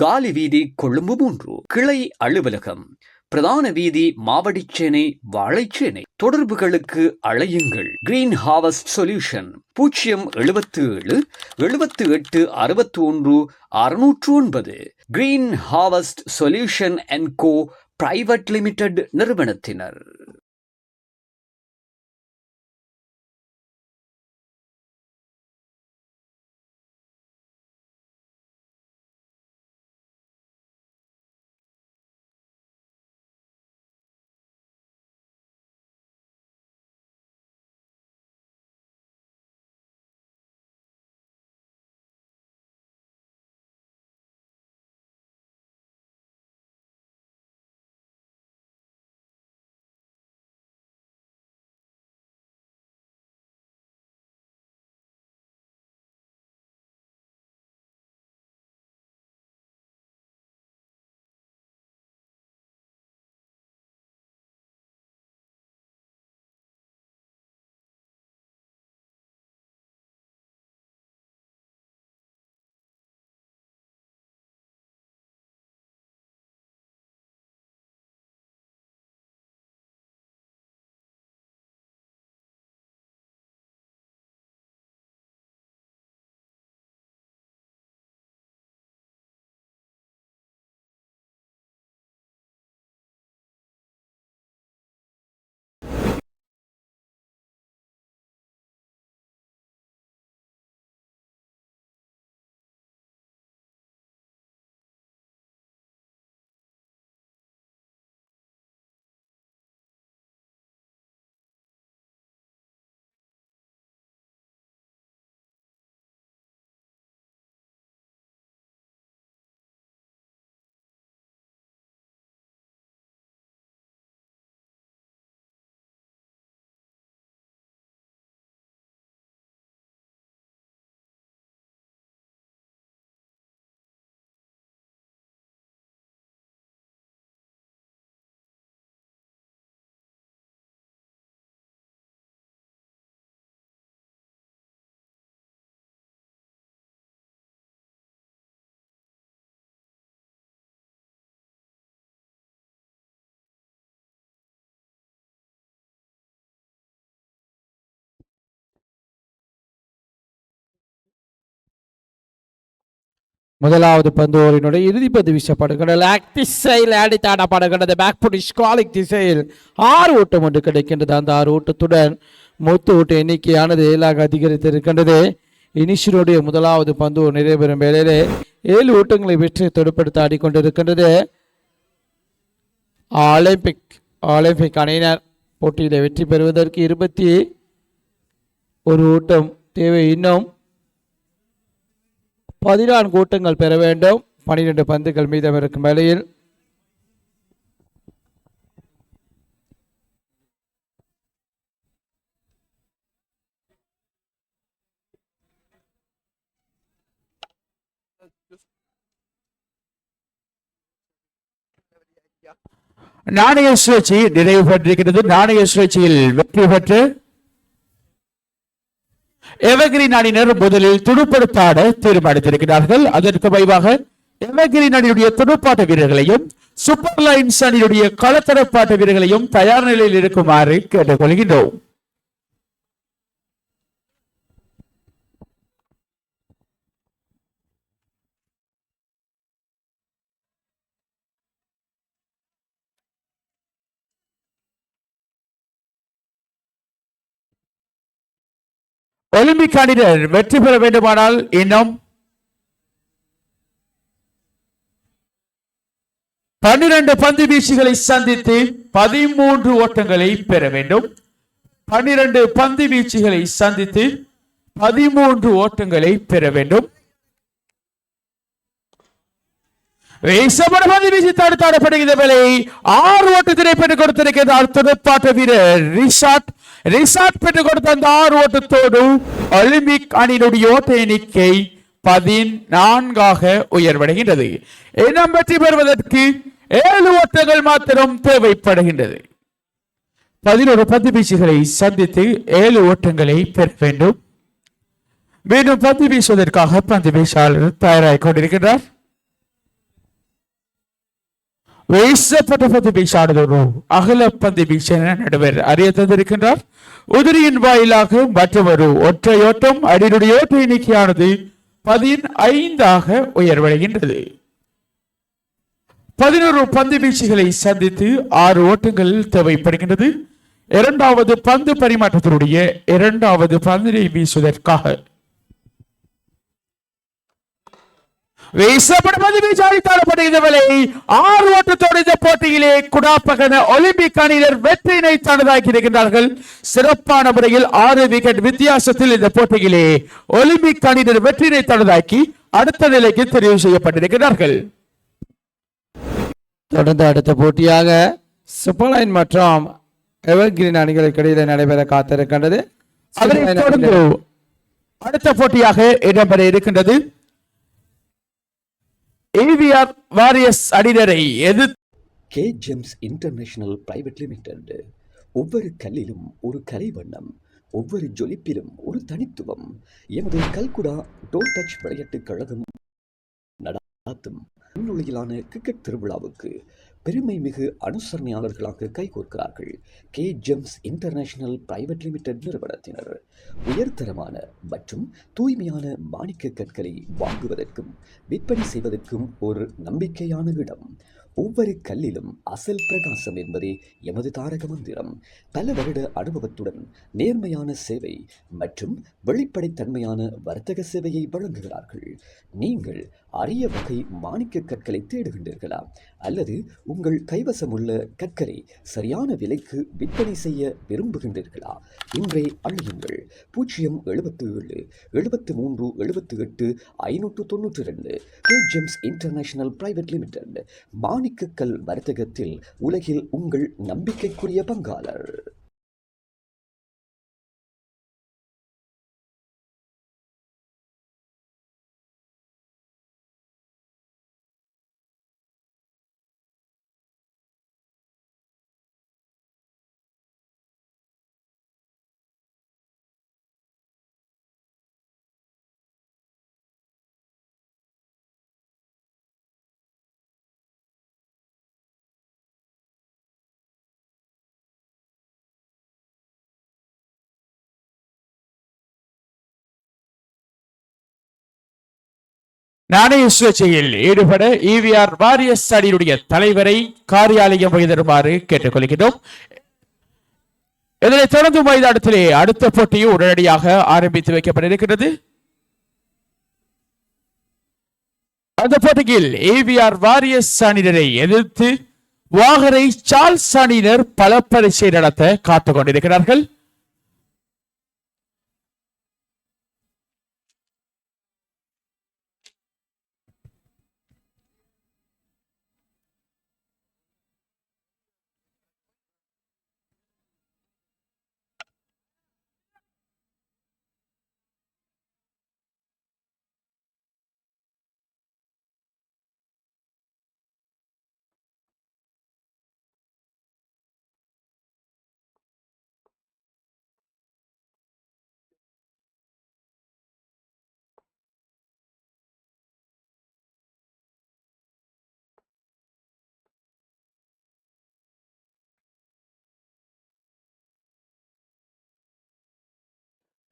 காலி வீதி, கொழும்பு 3. கிளை அலுவலகம் பிரதான வீதி, மாவடிச்சேனை, வாழைச்சேனை. தொடர்புகளுக்கு அழையுங்கள். Green harvest Solution 077 78 61 609. Green harvest solution and go private Limited நிறுவனத்தினர். முதலாவது பந்து ஓரினுடைய இறுதி பந்து வீசப்படுகிறது. லேக் திசையில் அடித்தாடப்படுகிறது. பேக் புட் ஸ்காலிக் திசையில் 6 ஓட்டம் ஒன்று கிடைக்கின்றது. அந்த 6 ஓட்டத்துடன் மொத்த ஓட்ட எண்ணிக்கையானது 7ஆக அதிகரித்திருக்கின்றது. இனிஷினுடைய முதலாவது பந்து நிறைவேறும் வேளையிலே 7 ஓட்டங்களை வெற்றி துடுப்படுத்த ஆடிக்கொண்டிருக்கின்றது. ஒலிம்பிக் அணியினர் போட்டியில் வெற்றி பெறுவதற்கு 21 ஓட்டம் தேவை. இன்னும் 14 ஓட்டங்கள் பெற வேண்டும். 12 பந்துகள் மீதம் இருக்கும் வேளையில் நாணய சுழற்சி நிறைவு பெற்றிருக்கிறது. நாணய சுழற்சியில் வெற்றி பெற்று எவர்கிரீன் அணியினர் முதலில் துடுப்படுத்தாட தீர்மானித்திருக்கிறார்கள். அதற்கு பதிவாக எவர்கிரீன் அணியுடைய துடுப்பாட்ட வீரர்களையும் சூப்பர் லைன்ஸ் அணியுடைய களத்தரப்பாட்ட வீரர்களையும் தயார் நிலையில் இருக்குமாறு கேட்டுக்கொள்கின்றோம். ஒலிம்பிக் அணியினர் வெற்றி பெற வேண்டுமானால் இன்னும் 12 பந்து வீச்சுகளை சந்தித்து 13 ஓட்டங்களை பெற வேண்டும். 12 பந்து வீச்சுகளை சந்தித்து 13 ஓட்டங்களை பெற வேண்டும். பந்து வீச்சு தடுத்தாடப்படுகிற வேலை 6 ஓட்டத்தினை பெற்றுக் கொடுத்திருக்கிறார் துடுப்பாட்ட வீரர் ரிஷாட் பெற்றுக் கொடுத்த அந்த 6 ஓட்டத்தோடு ஒலிம்பிக் அணியினுடைய ஓட்ட எண்ணிக்கை 14 உயர்வடைகின்றது. இன்னும் வெற்றி பெறுவதற்கு 7 ஓட்டங்கள் மாத்திரம் தேவைப்படுகின்றது. 11 பந்து வீச்சுகளை சந்தித்து 7 ஓட்டங்களை பெற வேண்டும். மீண்டும் பந்து வீசுவதற்காக பந்து வீச்சாளர் தயாராகிக் கொண்டிருக்கிறார். வீசப்பட்ட பந்து வீச்சாடுதோடு அகல பந்து வீச்சென நடுவர் அறிய தந்திருக்கின்றார். உதிரியின் வாயிலாக மற்றொரு ஒற்றையோட்டம் அடியுடைய ஓட்ட எண்ணிக்கையானது 15 உயர்வடைகின்றது. 11 பந்து வீச்சுகளை சந்தித்து 6 ஓட்டங்கள் தேவைப்படுகின்றது. இரண்டாவது பந்து பரிமாற்றத்தினுடைய இரண்டாவது பந்தினை வீசுவதற்காக போட்டியிலே குடாப்பகன ஒலிம்பிக் அணியினர் வெற்றியினை தனதாக்கி இருக்கின்றார்கள். சிறப்பான முறையில் 6 விக்கெட் வித்தியாசத்தில் இந்த போட்டியிலே ஒலிம்பிக் அணியினர் வெற்றியினை தனதாக்கி அடுத்த நிலைக்கு தெரிவு செய்யப்பட்டிருக்கிறார்கள். தொடர்ந்து அடுத்த போட்டியாக சூப்பர்லைன் மற்றும் எவர்கிரீன் அணிகளுக்கு இடையிலே நடைபெற காத்திருக்கின்றது. அதனைத் தொடர்ந்து அடுத்த போட்டியாக இடம்பெற இருக்கின்றது ஏவிஆர் வாரியர்ஸ் அணியினரை K Gems International Private Limited. ஒவ்வொரு கல்லிலும் ஒரு கலை வண்ணம், ஒவ்வொரு ஜொலிப்பிலும் ஒரு தனித்துவம். எமது கல்குடா டோல் டச் விளையாட்டுக் கழகம் நடாத்தும் முன்னொழியிலான கிரிக்கெட் திருவிழாவுக்கு பெருமை மிகு அனுசரணையாளர்களாக கைகோர்க்கிறார்கள் K Gems International Private Limited நிறுவனத்தினர். உயர்தரமான மற்றும் தூய்மையான மாணிக்க கற்களை வாங்குவதற்கும் விற்பனை செய்வதற்கும் ஒரு நம்பிக்கையான இடம். ஒவ்வொரு கல்லிலும் அசல் பிரகாசம் என்பதே எமது தாரக மந்திரம். பல வருட அனுபவத்துடன் நேர்மையான சேவை மற்றும் வெளிப்படைத்தன்மையான வர்த்தக சேவையை வழங்குகிறார்கள். நீங்கள் அரிய வகை மாணிக்க கற்களை தேடுகின்றீர்களா? அல்லது உங்கள் கைவசமுள்ள கற்களை சரியான விலைக்கு விற்பனை செய்ய விரும்புகின்றீர்களா? இன்றே அழையுங்கள் 077 73 78 592. K Gems International Private Limited. மாணிக்கக்கல் வர்த்தகத்தில் உலகில் உங்கள் நம்பிக்கைக்குரிய பங்காளர். நாணய சுழற்சியில் ஈடுபட ஏவிஆர் வாரியர்ஸ் அணியினுடைய தலைவரை காரியாலயம் வைத்திருமாறு கேட்டுக்கொள்கிறோம். இதனைத் தொடர்ந்து மைதானத்திலே அடுத்த போட்டியை உடனடியாக ஆரம்பித்து வைக்கப்பட்டிருக்கிறது. அந்த போட்டியில் ஏவிஆர் வாரியர்ஸ் அணியினரை எதிர்த்து வாகரை சார்ல்ஸ் அணியினர் பல பரீட்சை நடத்த காத்துக் கொண்டிருக்கிறார்கள்.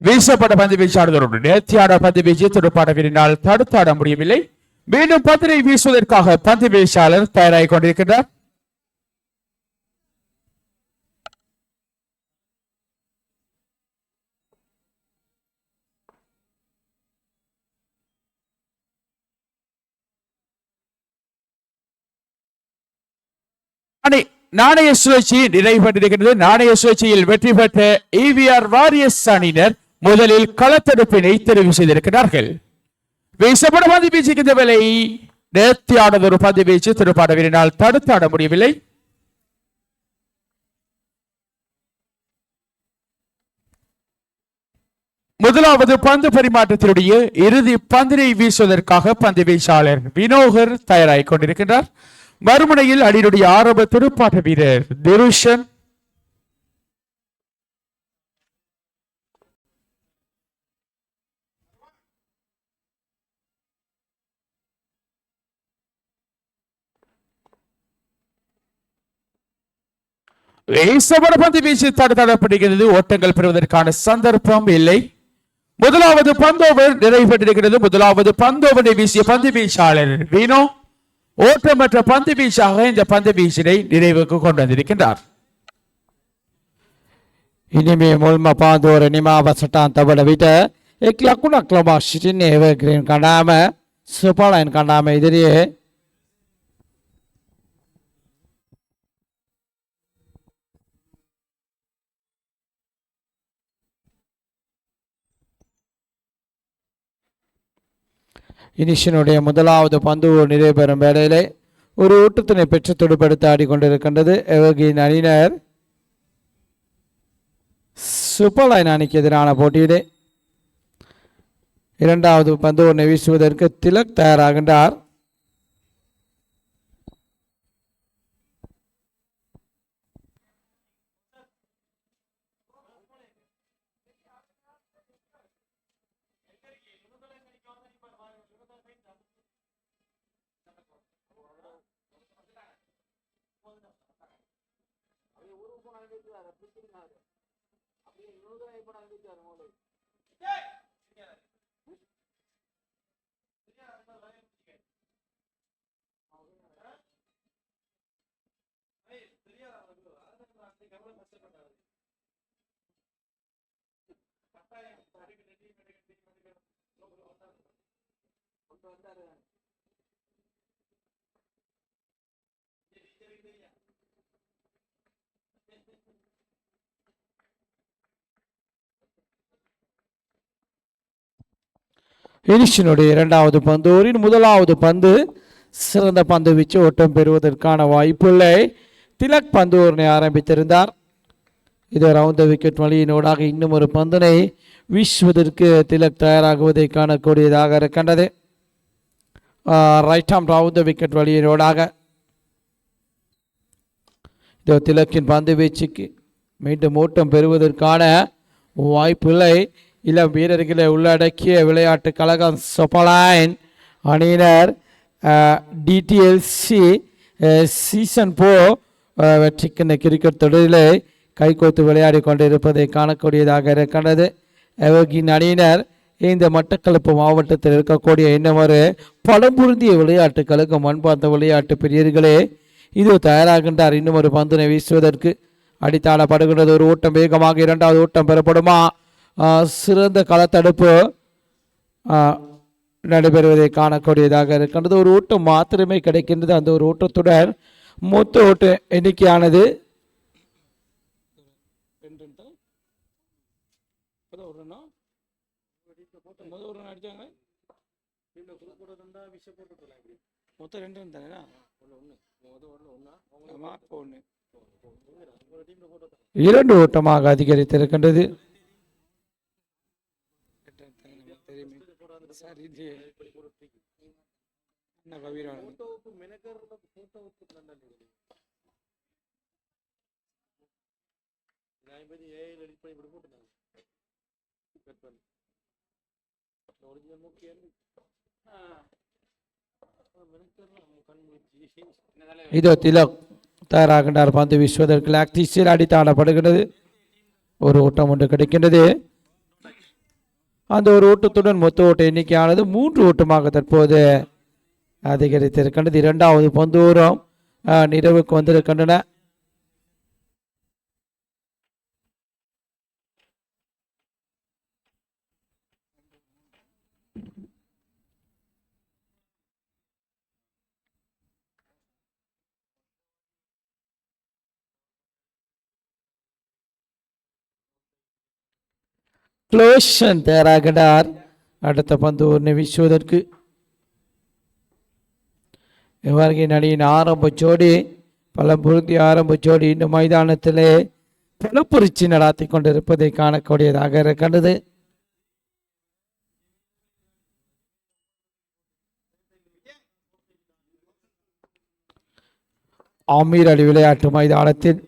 வீசப்பட்ட பந்து வீச்சாளர்களோடு நேர்த்தியான பந்து வீச்சு துடுப்பாட்ட வீரனால் தடுத்தாட முடியவில்லை. மீண்டும் பந்தினை வீசுவதற்காக பந்து வீச்சாளர் தயாராகிக் கொண்டிருக்கிறார். நாணய சுழற்சி நிறைவேற்றிருக்கிறது. நாணய சுழற்சியில் வெற்றி பெற்ற ஏவிஆர் வாரியர்ஸ் அணியினர் முதலில் களத்தடுப்பினை தெரிவு செய்திருக்கிறார்கள். வீசப்பட பந்து வீச்சுக்கு இந்த வேலை நேர்த்தியானது ஒரு பந்து வீச்சு துடுப்பாட்ட வீரனால் தடுத்தாட முடியவில்லை. முதலாவது பந்து பரிமாற்றத்தினுடைய இறுதி பந்தினை வீசுவதற்காக பந்து வீச்சாளர் வினோகர் தயாராகிக் கொண்டிருக்கிறார். மறுமுனையில் அணியினுடைய ஆரம்ப துடுப்பாட்ட வீரர் திருஷன், பந்து வீச்சு தடுத்தாடப்படுகிறது. ஓட்டங்கள் பெறுவதற்கான சந்தர்ப்பம் இல்லை. முதலாவது பந்தோவர் நிறைவேற்றிருக்கிறது. முதலாவது பந்தோவரை வீசிய பந்து வீச்சாளர் வினோ ஓட்டமற்ற பந்து வீச்சாக இந்த பந்து வீச்சினை நிறைவுக்கு கொண்டு வந்திருக்கின்றார். ඉනිමේ මුල්ම පාන්දුවර නිමාව සටහන් තබන විට එක් ලකුණක් ලබා සිටින්නේ එවර්ග්‍රීන් කණ්ඩායම සුපර්ලයින් කණ්ඩායම ඉදිරියේ இனிஷனுடைய முதலாவது பந்து நிறைவு பெறும் வேளையிலே ஒரு ஓட்டத்தினை பெற்று துடுப்படுத்த ஆடிக்கொண்டிருக்கின்றது எவர்கிரீன் அணியினர். சூப்பர்லைன் அணிக்கு எதிரான போட்டியிலே இரண்டாவது பந்து ஒன்றை வீசுவதற்கு திலக் தயாராகின்றார். இனிஷனுடைய இரண்டாவது பந்து ஓரின் முதலாவது பந்து சிறந்த பந்து வீச்சு ஓட்டம் பெறுவதற்கான வாய்ப்புள்ளே திலக் பந்து ஓரனை ஆரம்பித்திருந்தார். இது ரவுண்ட் விக்கெட் வழியினூடாக இன்னும் ஒரு பந்தினை வீசுவதற்கு திலக் தயாராகுவதை காணக்கூடியதாக இருக்கின்றது. ரைட் ஆம் ரவுண்ட் விக்கெட் வழியினூடாக இதோ திலக்கின் பந்து வீச்சுக்கு மீண்டும் ஓட்டம் பெறுவதற்கான வாய்ப்பில்லை. இளம் வீரர்களை உள்ளடக்கிய விளையாட்டு கழகம் சூப்பர்லைன் அணியினர் டிடிஎல்சி சீசன் 4 வெற்றிக்கிண்ண கிரிக்கெட் தொடரிலே கைகோத்து விளையாடி கொண்டிருப்பதை காணக்கூடியதாக இருக்கின்றது. எவர்கிரீன் அணியினர் இந்த மட்டக்களப்பு மாவட்டத்தில் இருக்கக்கூடிய இன்னும் ஒரு பழம்புருந்திய விளையாட்டு கழகம் மண்பார்ந்த விளையாட்டு பிரியர்களே இது தயாராகின்றார். இன்னும் ஒரு பந்தினை வீசுவதற்கு அடித்தாடப்படுகின்றது. ஒரு ஓட்டம் வேகமாக இரண்டாவது ஓட்டம் பெறப்படுமா? சிறந்த களத்தடுப்பு நடைபெறுவதை காணக்கூடியதாக இருக்கின்றது. ஒரு ஓட்டம் மாத்திரமே கிடைக்கின்றது. அந்த ஒரு ஓட்டத்துடன் மொத்த ஓட்ட எண்ணிக்கையானது இரண்டு ஓட்டமாக அதிகரித்திருக்கின்றது. இதோ திலக் தயாராகின்றார் பந்து வீசுவதற்கு. லாக்டிஸில் அடித்து ஆடப்படுகின்றது. ஒரு ஓட்டம் ஒன்று கிடைக்கின்றது. அந்த ஒரு ஓட்டத்துடன் மொத்த ஓட்ட எண்ணிக்கையானது 3 ஓட்டமாக தற்போது அதிகரித்திருக்கின்றது. இரண்டாவது பந்து ஓரம் நிறைவுக்கு வந்திருக்கின்றன. க்ளோஷன் தயாராகின்றார் அடுத்த பந்து ஒன்று வீசுவதற்கு. இவர்களின் அணியின் ஆரம்ப ஜோடி பலம்புறுத்தி ஆரம்ப ஜோடி இந்த மைதானத்திலே பலப்புரிச்சி நடாத்தி கொண்டிருப்பதை காணக்கூடியதாக இருக்கின்றது. ஆமீர் அலி விளையாட்டு மைதானத்தில்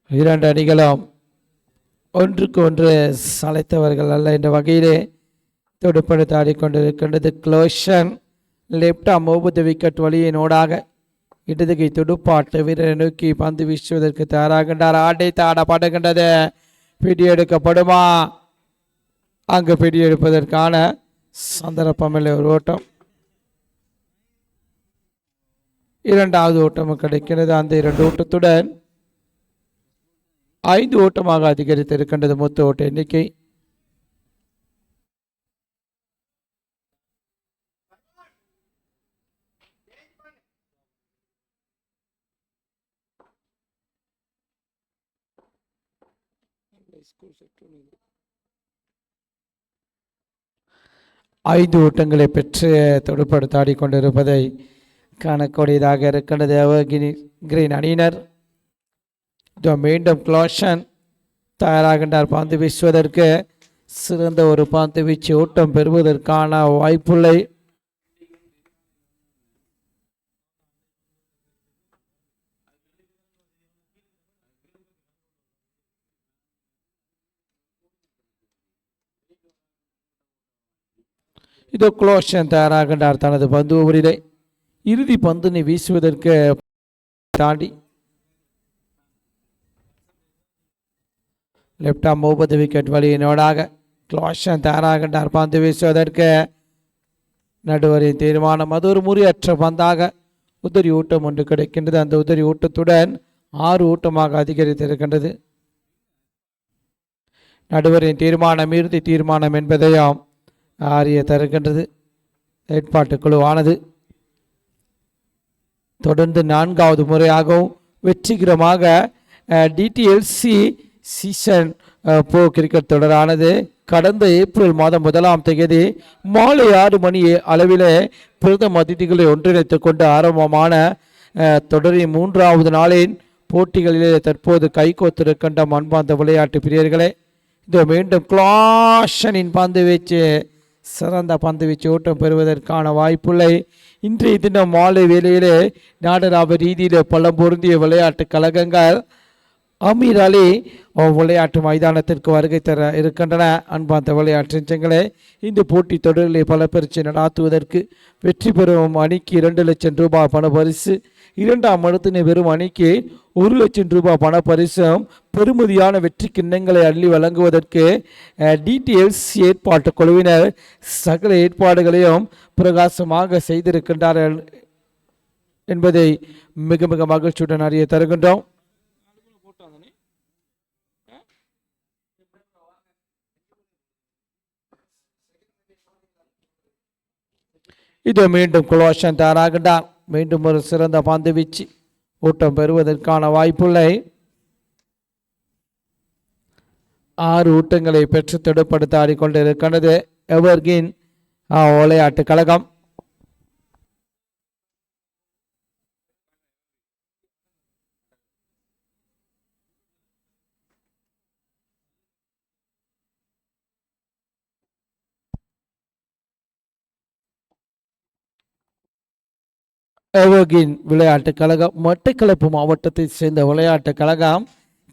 இரண்டு அணிகளும் ஒன்றுக்கு ஒன்று சளைத்தவர்கள் அல்ல என்ற வகையிலே துடுப்படுத்த ஆடிக்கொண்டிருக்கின்றது. க்ளோஷன் லெப்ட் ஆம் ஓபுத விக்கெட் வழியினோடாக இடதுகை துடுப்பாட்ட வீரரை நோக்கி பந்து வீசுவதற்கு தயாராகின்றார். அடைத்து ஆடப்படுகின்றது. பிடி எடுக்கப்படுமா? அங்கு பிடி எடுப்பதற்கான சந்தர்ப்பமில்லை. ஒரு ஓட்டம். இரண்டாவது ஓட்டம் கிடைக்கிறது. அந்த இரண்டு ஓட்டத்துடன் 5 ஓட்டமாக அதிகரித்திருக்கின்றது மொத்த ஓட்ட எண்ணிக்கை. ஐந்து ஓட்டங்களை பெற்று தொடுப்படுத்த ஆடிக்கொண்டிருப்பதை காணக்கூடியதாக இருக்கின்றது கிரீன் அணியினர். மீண்டும் க்ளோஷன் தயாராகின்றார் பந்து வீசுவதற்கு. சிறந்த ஒரு பந்து வீச்சு ஓட்டம் பெறுவதற்கான வாய்ப்புள்ளை. இதோ க்ளோஷன் தயாராகின்றார் தனது பந்து ஓவரிலே இறுதி பந்தினை வீசுவதற்கு தாண்டி லெப்ட் ஆம் 30 விக்கெட் வழியினோடாக க்ளோஷன் தயாராகின்றார் பந்து வீசுவதற்கு. நடுவரின் தீர்மானம். அது ஒரு முறியற்ற பந்தாக உதிரி ஊட்டம் ஒன்று கிடைக்கின்றது. அந்த உதிரி ஊட்டத்துடன் 6 ஊட்டமாக அதிகரித்திருக்கின்றது. நடுவரின் தீர்மானம் இறுதி தீர்மானம் என்பதையும் அறிய தருகின்றது ஏற்பாட்டு குழுவானது. தொடர்ந்து 4வது முறையாகவும் வெற்றிகரமாக டிடிஎல்சி சீசன் 4 கிரிக்கெட் தொடரானது கடந்த ஏப்ரல் மாதம் 1ஆம் தேதி மாலை 6 மணி அளவிலே பிரதம அதிதிகளை ஒன்றிணைத்துக் கொண்டு ஆரம்பமான தொடரின் 3வது நாளின் போட்டிகளிலே தற்போது கைகோத்திருக்கின்ற மண்பாந்த விளையாட்டு பிரியர்களே, இது மீண்டும் க்ளோஷனின் பந்து வீச்சு சிறந்த பந்து வீச்சு ஓட்டம் பெறுவதற்கான வாய்ப்புள்ளை. இன்றைய தினம் மாலை வேளையிலே நாடளாவிய ரீதியில் பலம் பொருந்திய விளையாட்டு கழகங்கள் அமீர் அலி விளையாட்டு மைதானத்திற்கு வருகை தர இருக்கின்றன. அன்பார்ந்த விளையாட்டு இந்த போட்டி தொடரிலே பல பரீட்சை நடாத்துவதற்கு வெற்றி பெறும் அணிக்கு 2 லட்சம் ரூபாய் பண பரிசு, 2ஆம் இடத்தினை வெறும் அணிக்கு 1 லட்சம் ரூபாய் பண பரிசும் பெருமதியான வெற்றி கிண்ணங்களை அள்ளி வழங்குவதற்கு டிடிஎல்சி ஏற்பாட்டு குழுவினர் சகல ஏற்பாடுகளையும் பிரகாசமாக செய்திருக்கின்றார்கள் என்பதை மிக மிக மகிழ்ச்சியுடன் அறிய தருகின்றோம். இது மீண்டும் குலோஷன் தயாராகின்றார். மீண்டும் ஒரு சிறந்த பந்து வீச்சு ஓட்டம் பெறுவதற்கான வாய்ப்புள்ளை 6 ஊட்டங்களை பெற்று தடுப்படுத்த ஆடிக்கொண்டிருக்கின்றது எவர்கின் விளையாட்டு கழகம். எவர்கின் விளையாட்டு கழகம் மட்டக்களப்பு மாவட்டத்தை சேர்ந்த விளையாட்டு கழகம்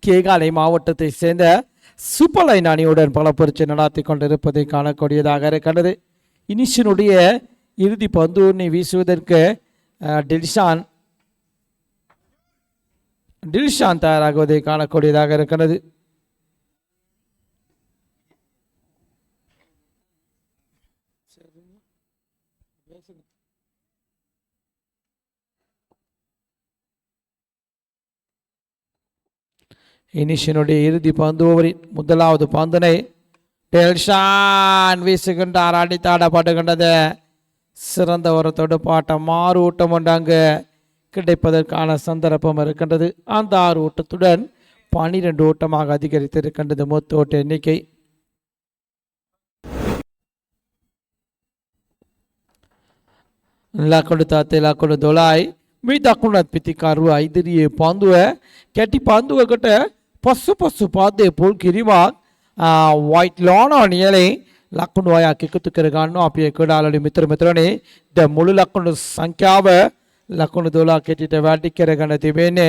கேகாலை மாவட்டத்தை சேர்ந்த சூப்பர் லைன் அணியுடன் பல பரீட்சை நடத்தி கொண்டிருப்பதை காணக்கூடியதாக இருக்கின்றது. இனிஷினுடைய இறுதி பந்தூர்னை வீசுவதற்கு டில்ஷான் தயாராகுவதை காணக்கூடியதாக இருக்கின்றது. இனிஷினுடைய இறுதி பந்து ஓவரின் முதலாவது பந்தினை டெல்ஷான் வீசுகின்றார். அடித்தாடப்படுகின்றது. சிறந்த ஒரு தொடுப்பாட்டம் 6 ஊட்டம் ஒன்று அங்கு கிடைப்பதற்கான சந்தர்ப்பம் இருக்கின்றது. அந்த 6 ஊட்டத்துடன் 12 ஊட்டமாக அதிகரித்திருக்கின்றது மொத்த ஓட்ட எண்ணிக்கை. लाखों ताते लाखों दोलाई मी दाखवून पितिकारू आयदरी पांदू है कैटी पांदू है कटे पसु पसु पादे पोल किरीवाग वाइट लॉन और नियले लाखों वाया किकुत करगानो आप ये कोडालड़ी मित्र मित्रों द मूल लाखों संख्या व लाखों दोला कैटी टवाटी करगाने तिबेने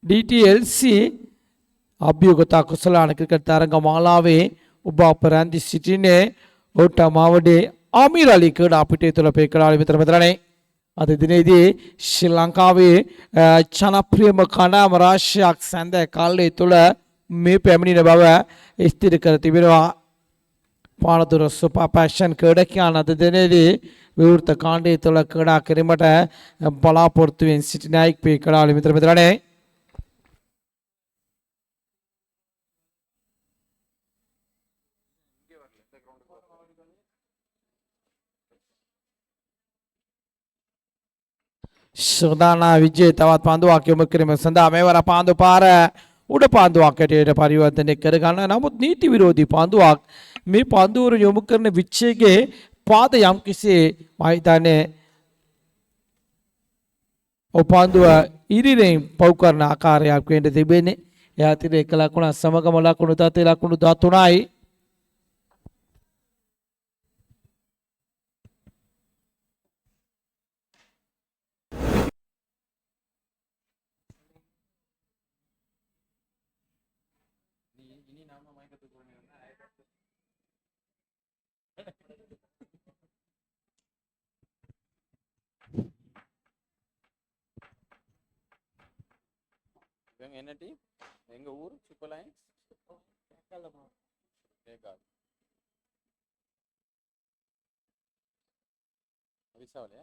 DTLC अभ्युगता कुशलान क्रिकेट तारंग मालावे उबा परांदी सिटी ने ओटा मावडे आमिर अली कड़ा पिटे तुला पे कड़ा मित्र मित्राने अदे दिने दी श्रीलंका वे चना प्रिय मखाना मराशी अक्संदे काले तुला में पेमनी ने बाबा इस्तीर करती बिरवा पाणतुर सुपा पैशन कड़ा क्या ना अदे दिने दी विवृत कांडे तुला कड़ा करीमटा बला पोर्तुवेन सिटी नाइक पे कड़ा मित्र मित्राने सुदाना विजय तवात पांडु आके मुक्री में संदा में वाला पांडु पार उड़ पांडु आके टेरे परिवर्तन कर गाना ना बहुत नीति विरोधी पांडु आक में पांडु और जो मुक्कर ने विच्चे के पाद याम किसी माहिता ने ओ पांडु इरी ने पौकर ना आकार याप के इंडे दिबे ने या तेरे कलाकुना समगमला कुनुता तेला कुनुता तुनाई என்ன டீம் எங்க ஊர் சூப்பர் லைன்ஸ் விசாவலையா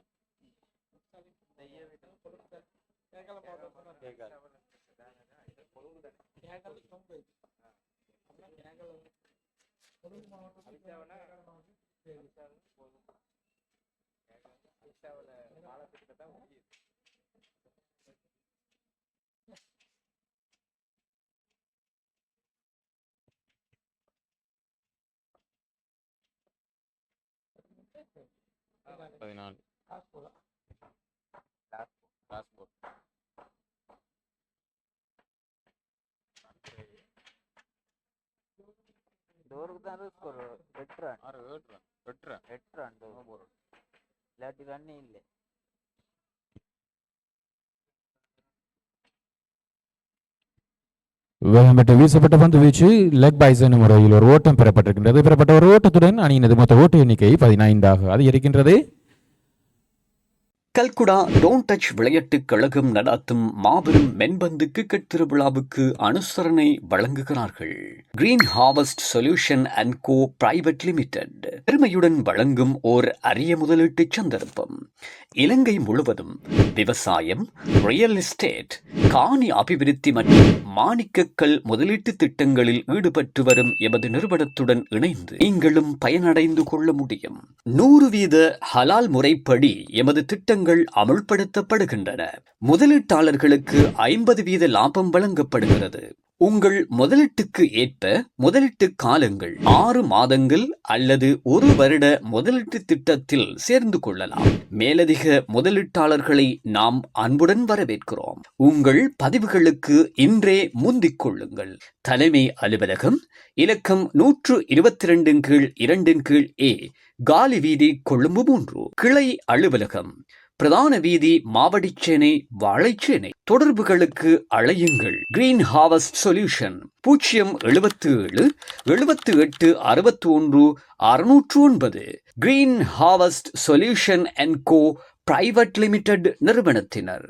வேகமிட்டு வீசப்பட்ட பந்து வீச்சு லெக் பைஸ் எனும் முறையில் ஒரு ஓட்டம் பெறப்பட்டிருக்கின்றது. பெறப்பட்ட ஒரு ஓட்டத்துடன் அணியினது மொத்த ஓட்ட எண்ணிக்கை 15 அதிகரிக்கின்றது. கல்குடா டோன்ட் டச் விளையாட்டுக் கழகம் நடாத்தும் மாபெரும் மென்பந்து கிரிக்கெட் திருவிழாவுக்கு அனுசரணை வழங்குகிறார்கள். Green harvest solution and go private limited பெருமையுடன் வழங்கும் ஓர் அரிய முதலீட்டு சந்தர்ப்பம். இலங்கை முழுவதும் விவசாயம், ரியல் எஸ்டேட், காணி அபிவிருத்தி மற்றும் மாணிக்கக்கல் முதலீட்டு திட்டங்களில் ஈடுபட்டு வரும் எமது நிறுவனத்துடன் இணைந்து நீங்களும் பயனடைந்து கொள்ள முடியும். 100% ஹலால் முறைப்படி எமது திட்டங்கள் அமுல்படுத்தப்படுகின்றன. முதலீட்டாளர்களுக்கு 50% லாபம் வழங்கப்படுகிறது. உங்கள் முதலீட்டுக்கு ஏற்ப முதலீட்டு காலங்கள் 6 மாதங்கள் அல்லது 1 வருட முதலீட்டு திட்டத்தில் சேர்ந்து கொள்ளலாம். மேலதிக முதலீட்டாளர்களை நாம் அன்புடன் வரவேற்கிறோம். உங்கள் பதிவுகளுக்கு இன்றே முந்திக் கொள்ளுங்கள். தலைமை அலுவலகம் இலக்கம் 122/2/A, காலி வீதி, கொழும்பு 3. கிளை அலுவலகம் பிரதான வீதி, மாவடிச்சேனை, வாழைச்சேனை. தொடர்புகளுக்கு அழையுங்கள். Green harvest Solution 077 78 61 609. Green harvest solution and go private Limited நிறுவனத்தினர்.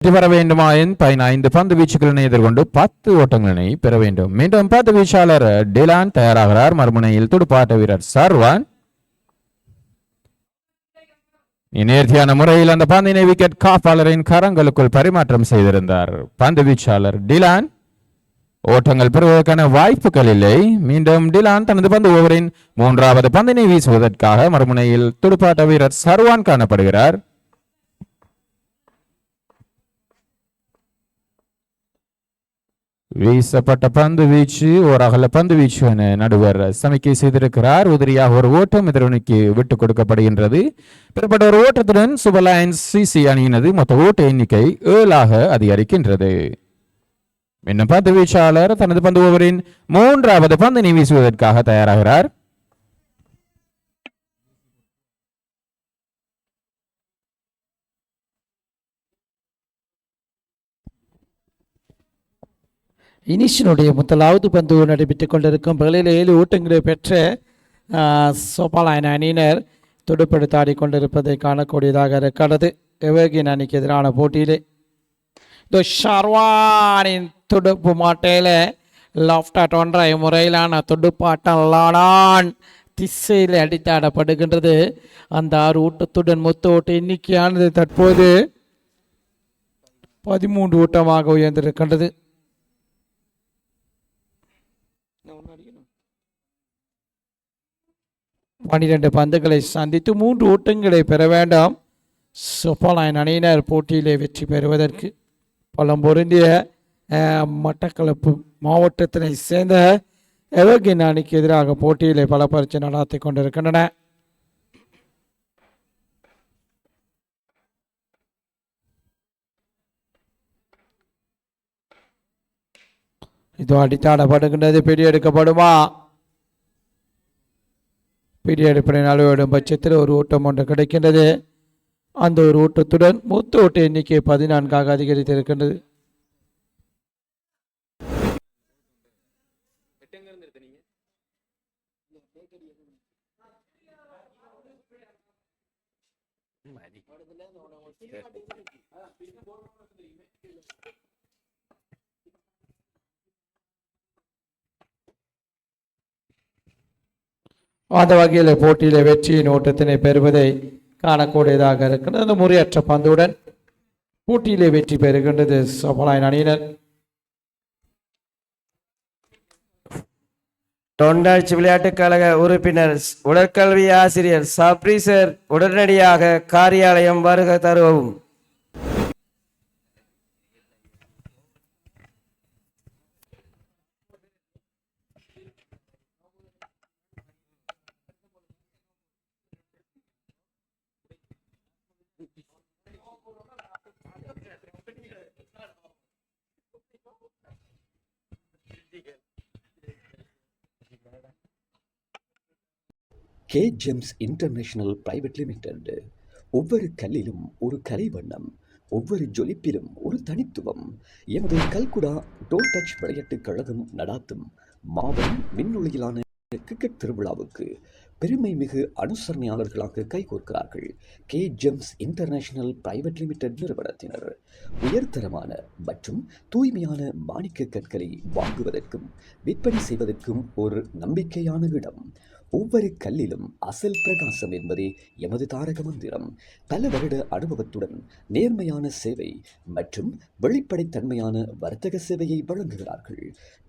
பெற வேண்டுமாயின் 15 பந்து வீச்சுக்களை எதிர்கொண்டு 10 ஓட்டங்களை பெற வேண்டும். மீண்டும் பந்து வீச்சாளர் டிலான் தயாராகிறார். மறுமுனையில் துடுப்பாட்ட வீரர் சர்வான் நேர்த்தியான முறையில் அந்த பந்தினை விக்கெட் காப்பாளரின் கரங்களுக்குள் பரிமாற்றம் செய்திருந்தார். பந்து வீச்சாளர் டிலான் ஓட்டங்கள் பெறுவதற்கான வாய்ப்புகள் இல்லை. மீண்டும் டிலான் தனது பந்து ஓவரின் 3வது பந்தினை வீசுவதற்காக மறுமுனையில் துடுப்பாட்ட வீரர் சர்வான் காணப்படுகிறார். வீசப்பட்ட பந்து வீச்சு ஓர் அகல பந்து வீச்சு என நடுவர் சமிக்கை செய்திருக்கிறார். உதிரியாக ஒரு ஓட்டம் எதிரணிக்கு விட்டுக் கொடுக்கப்படுகின்றது. பெறப்பட்ட ஒரு ஓட்டத்துடன் சுபர்லைன்ஸ் சிசி அணியினது மொத்த ஓட்ட எண்ணிக்கை 7 அதிகரிக்கின்றது. இன்னும் பந்து வீச்சாளர் தனது பந்து ஓவரின் 3வது பந்தினை வீசுவதற்காக தயாராகிறார். இனிஷினுடைய முதலாவது பந்து நடைபெற்றுக் கொண்டிருக்கும் பகலில் 7 ஓட்டங்களை பெற்ற சோபாலாயன அணியினர் துடுப்படுத்த ஆடிக்கொண்டிருப்பதை காணக்கூடியதாக இருக்கிறது. எவர்கின் அணிக்கு எதிரான போட்டியிலே ஷர்வானின் துடுப்பு மாட்டையில் லாஃப்டாட் ஒன்றாய் முறையிலான துடுப்பாட்டம் திசையில் அடித்தாடப்படுகின்றது. அந்த 6 ஓட்டத்துடன் மொத்த ஓட்ட எண்ணிக்கையானது தற்போது 13 ஓட்டமாக உயர்ந்திருக்கின்றது. 12 பந்துகளை சந்தித்து 3 ஓட்டங்களை பெற வேண்டும். சோபாலாயன் அணியினர் போட்டியிலே வெற்றி பெறுவதற்கு பலம் பொருந்திய மட்டக்களப்பு மாவட்டத்தினை சேர்ந்த எவர்கின் அணிக்கு எதிராக போட்டியிலே பல பரீட்சை நடாத்தி கொண்டிருக்கின்றன. இது அடித்தாடப்படுகின்றது. பெரிய எடுக்கப்படுமா? பெரிய அடிப்படை அளவிடும் பட்சத்தில் ஒரு ஓட்டம் ஒன்று கிடைக்கின்றது. அந்த ஒரு ஓட்டத்துடன் மொத்த ஓட்ட எண்ணிக்கை 14 அதிகரித்திருக்கின்றது. அந்த வகையில் போட்டியிலே வெற்றியின் ஓட்டத்தினை பெறுவதை காணக்கூடியதாக இருக்கிறது. அந்த முறையற்ற பந்துடன் போட்டியிலே வெற்றி பெறுகின்றது சபலாயன் அணியினர். தொண்டாட்சி விளையாட்டுக் கழக உறுப்பினர் உடற்கல்வி ஆசிரியர் சப்ரீசர் உடனடியாக காரியாலயம் வருக தருவும். K Gems International Private Limited. ஒவ்வொரு கல்லிலும் ஒரு கலை வண்ணம், ஒவ்வொரு ஜொலிப்பிலும் ஒரு தனித்துவம். எமது கல்குடா டோல் டச் விளையாட்டுக் கழகம் நடாத்தும் மாபெரும் விண்ணொலியிலான கிரிக்கெட் திருவிழாவுக்கு பெருமை மிகு அனுசரணையாளர்களாக கைகோர்க்கிறார்கள் K Gems International Private Limited நிறுவனத்தினர். உயர்தரமான மற்றும் தூய்மையான மாணிக்க கற்களை வாங்குவதற்கும் விற்பனை செய்வதற்கும் ஒரு நம்பிக்கையான இடம். ஒவ்வொரு கல்லிலும் அசல் பிரகாசம் என்பதே எமது தாரக மந்திரம். பல வருட அனுபவத்துடன் நேர்மையான சேவை மற்றும் வெளிப்படைத்தன்மையான வர்த்தக சேவையை வழங்குகிறார்கள்.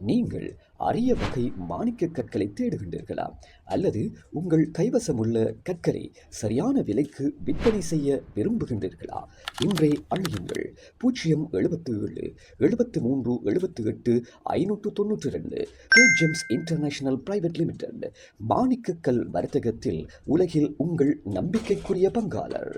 நீங்கள் அரிய வகை மாணிக்க கற்களை தேடுகின்றீர்களா? அல்லது உங்கள் கைவசமுள்ள கற்களை சரியான விலைக்கு விற்பனை செய்ய விரும்புகின்றீர்களா? இன்றே அழையுங்கள் 077 73 78 592. K Gems International Private Limited. மாணிக்கக்கல் வர்த்தகத்தில் உலகில் உங்கள் நம்பிக்கைக்குரிய பங்காளர்.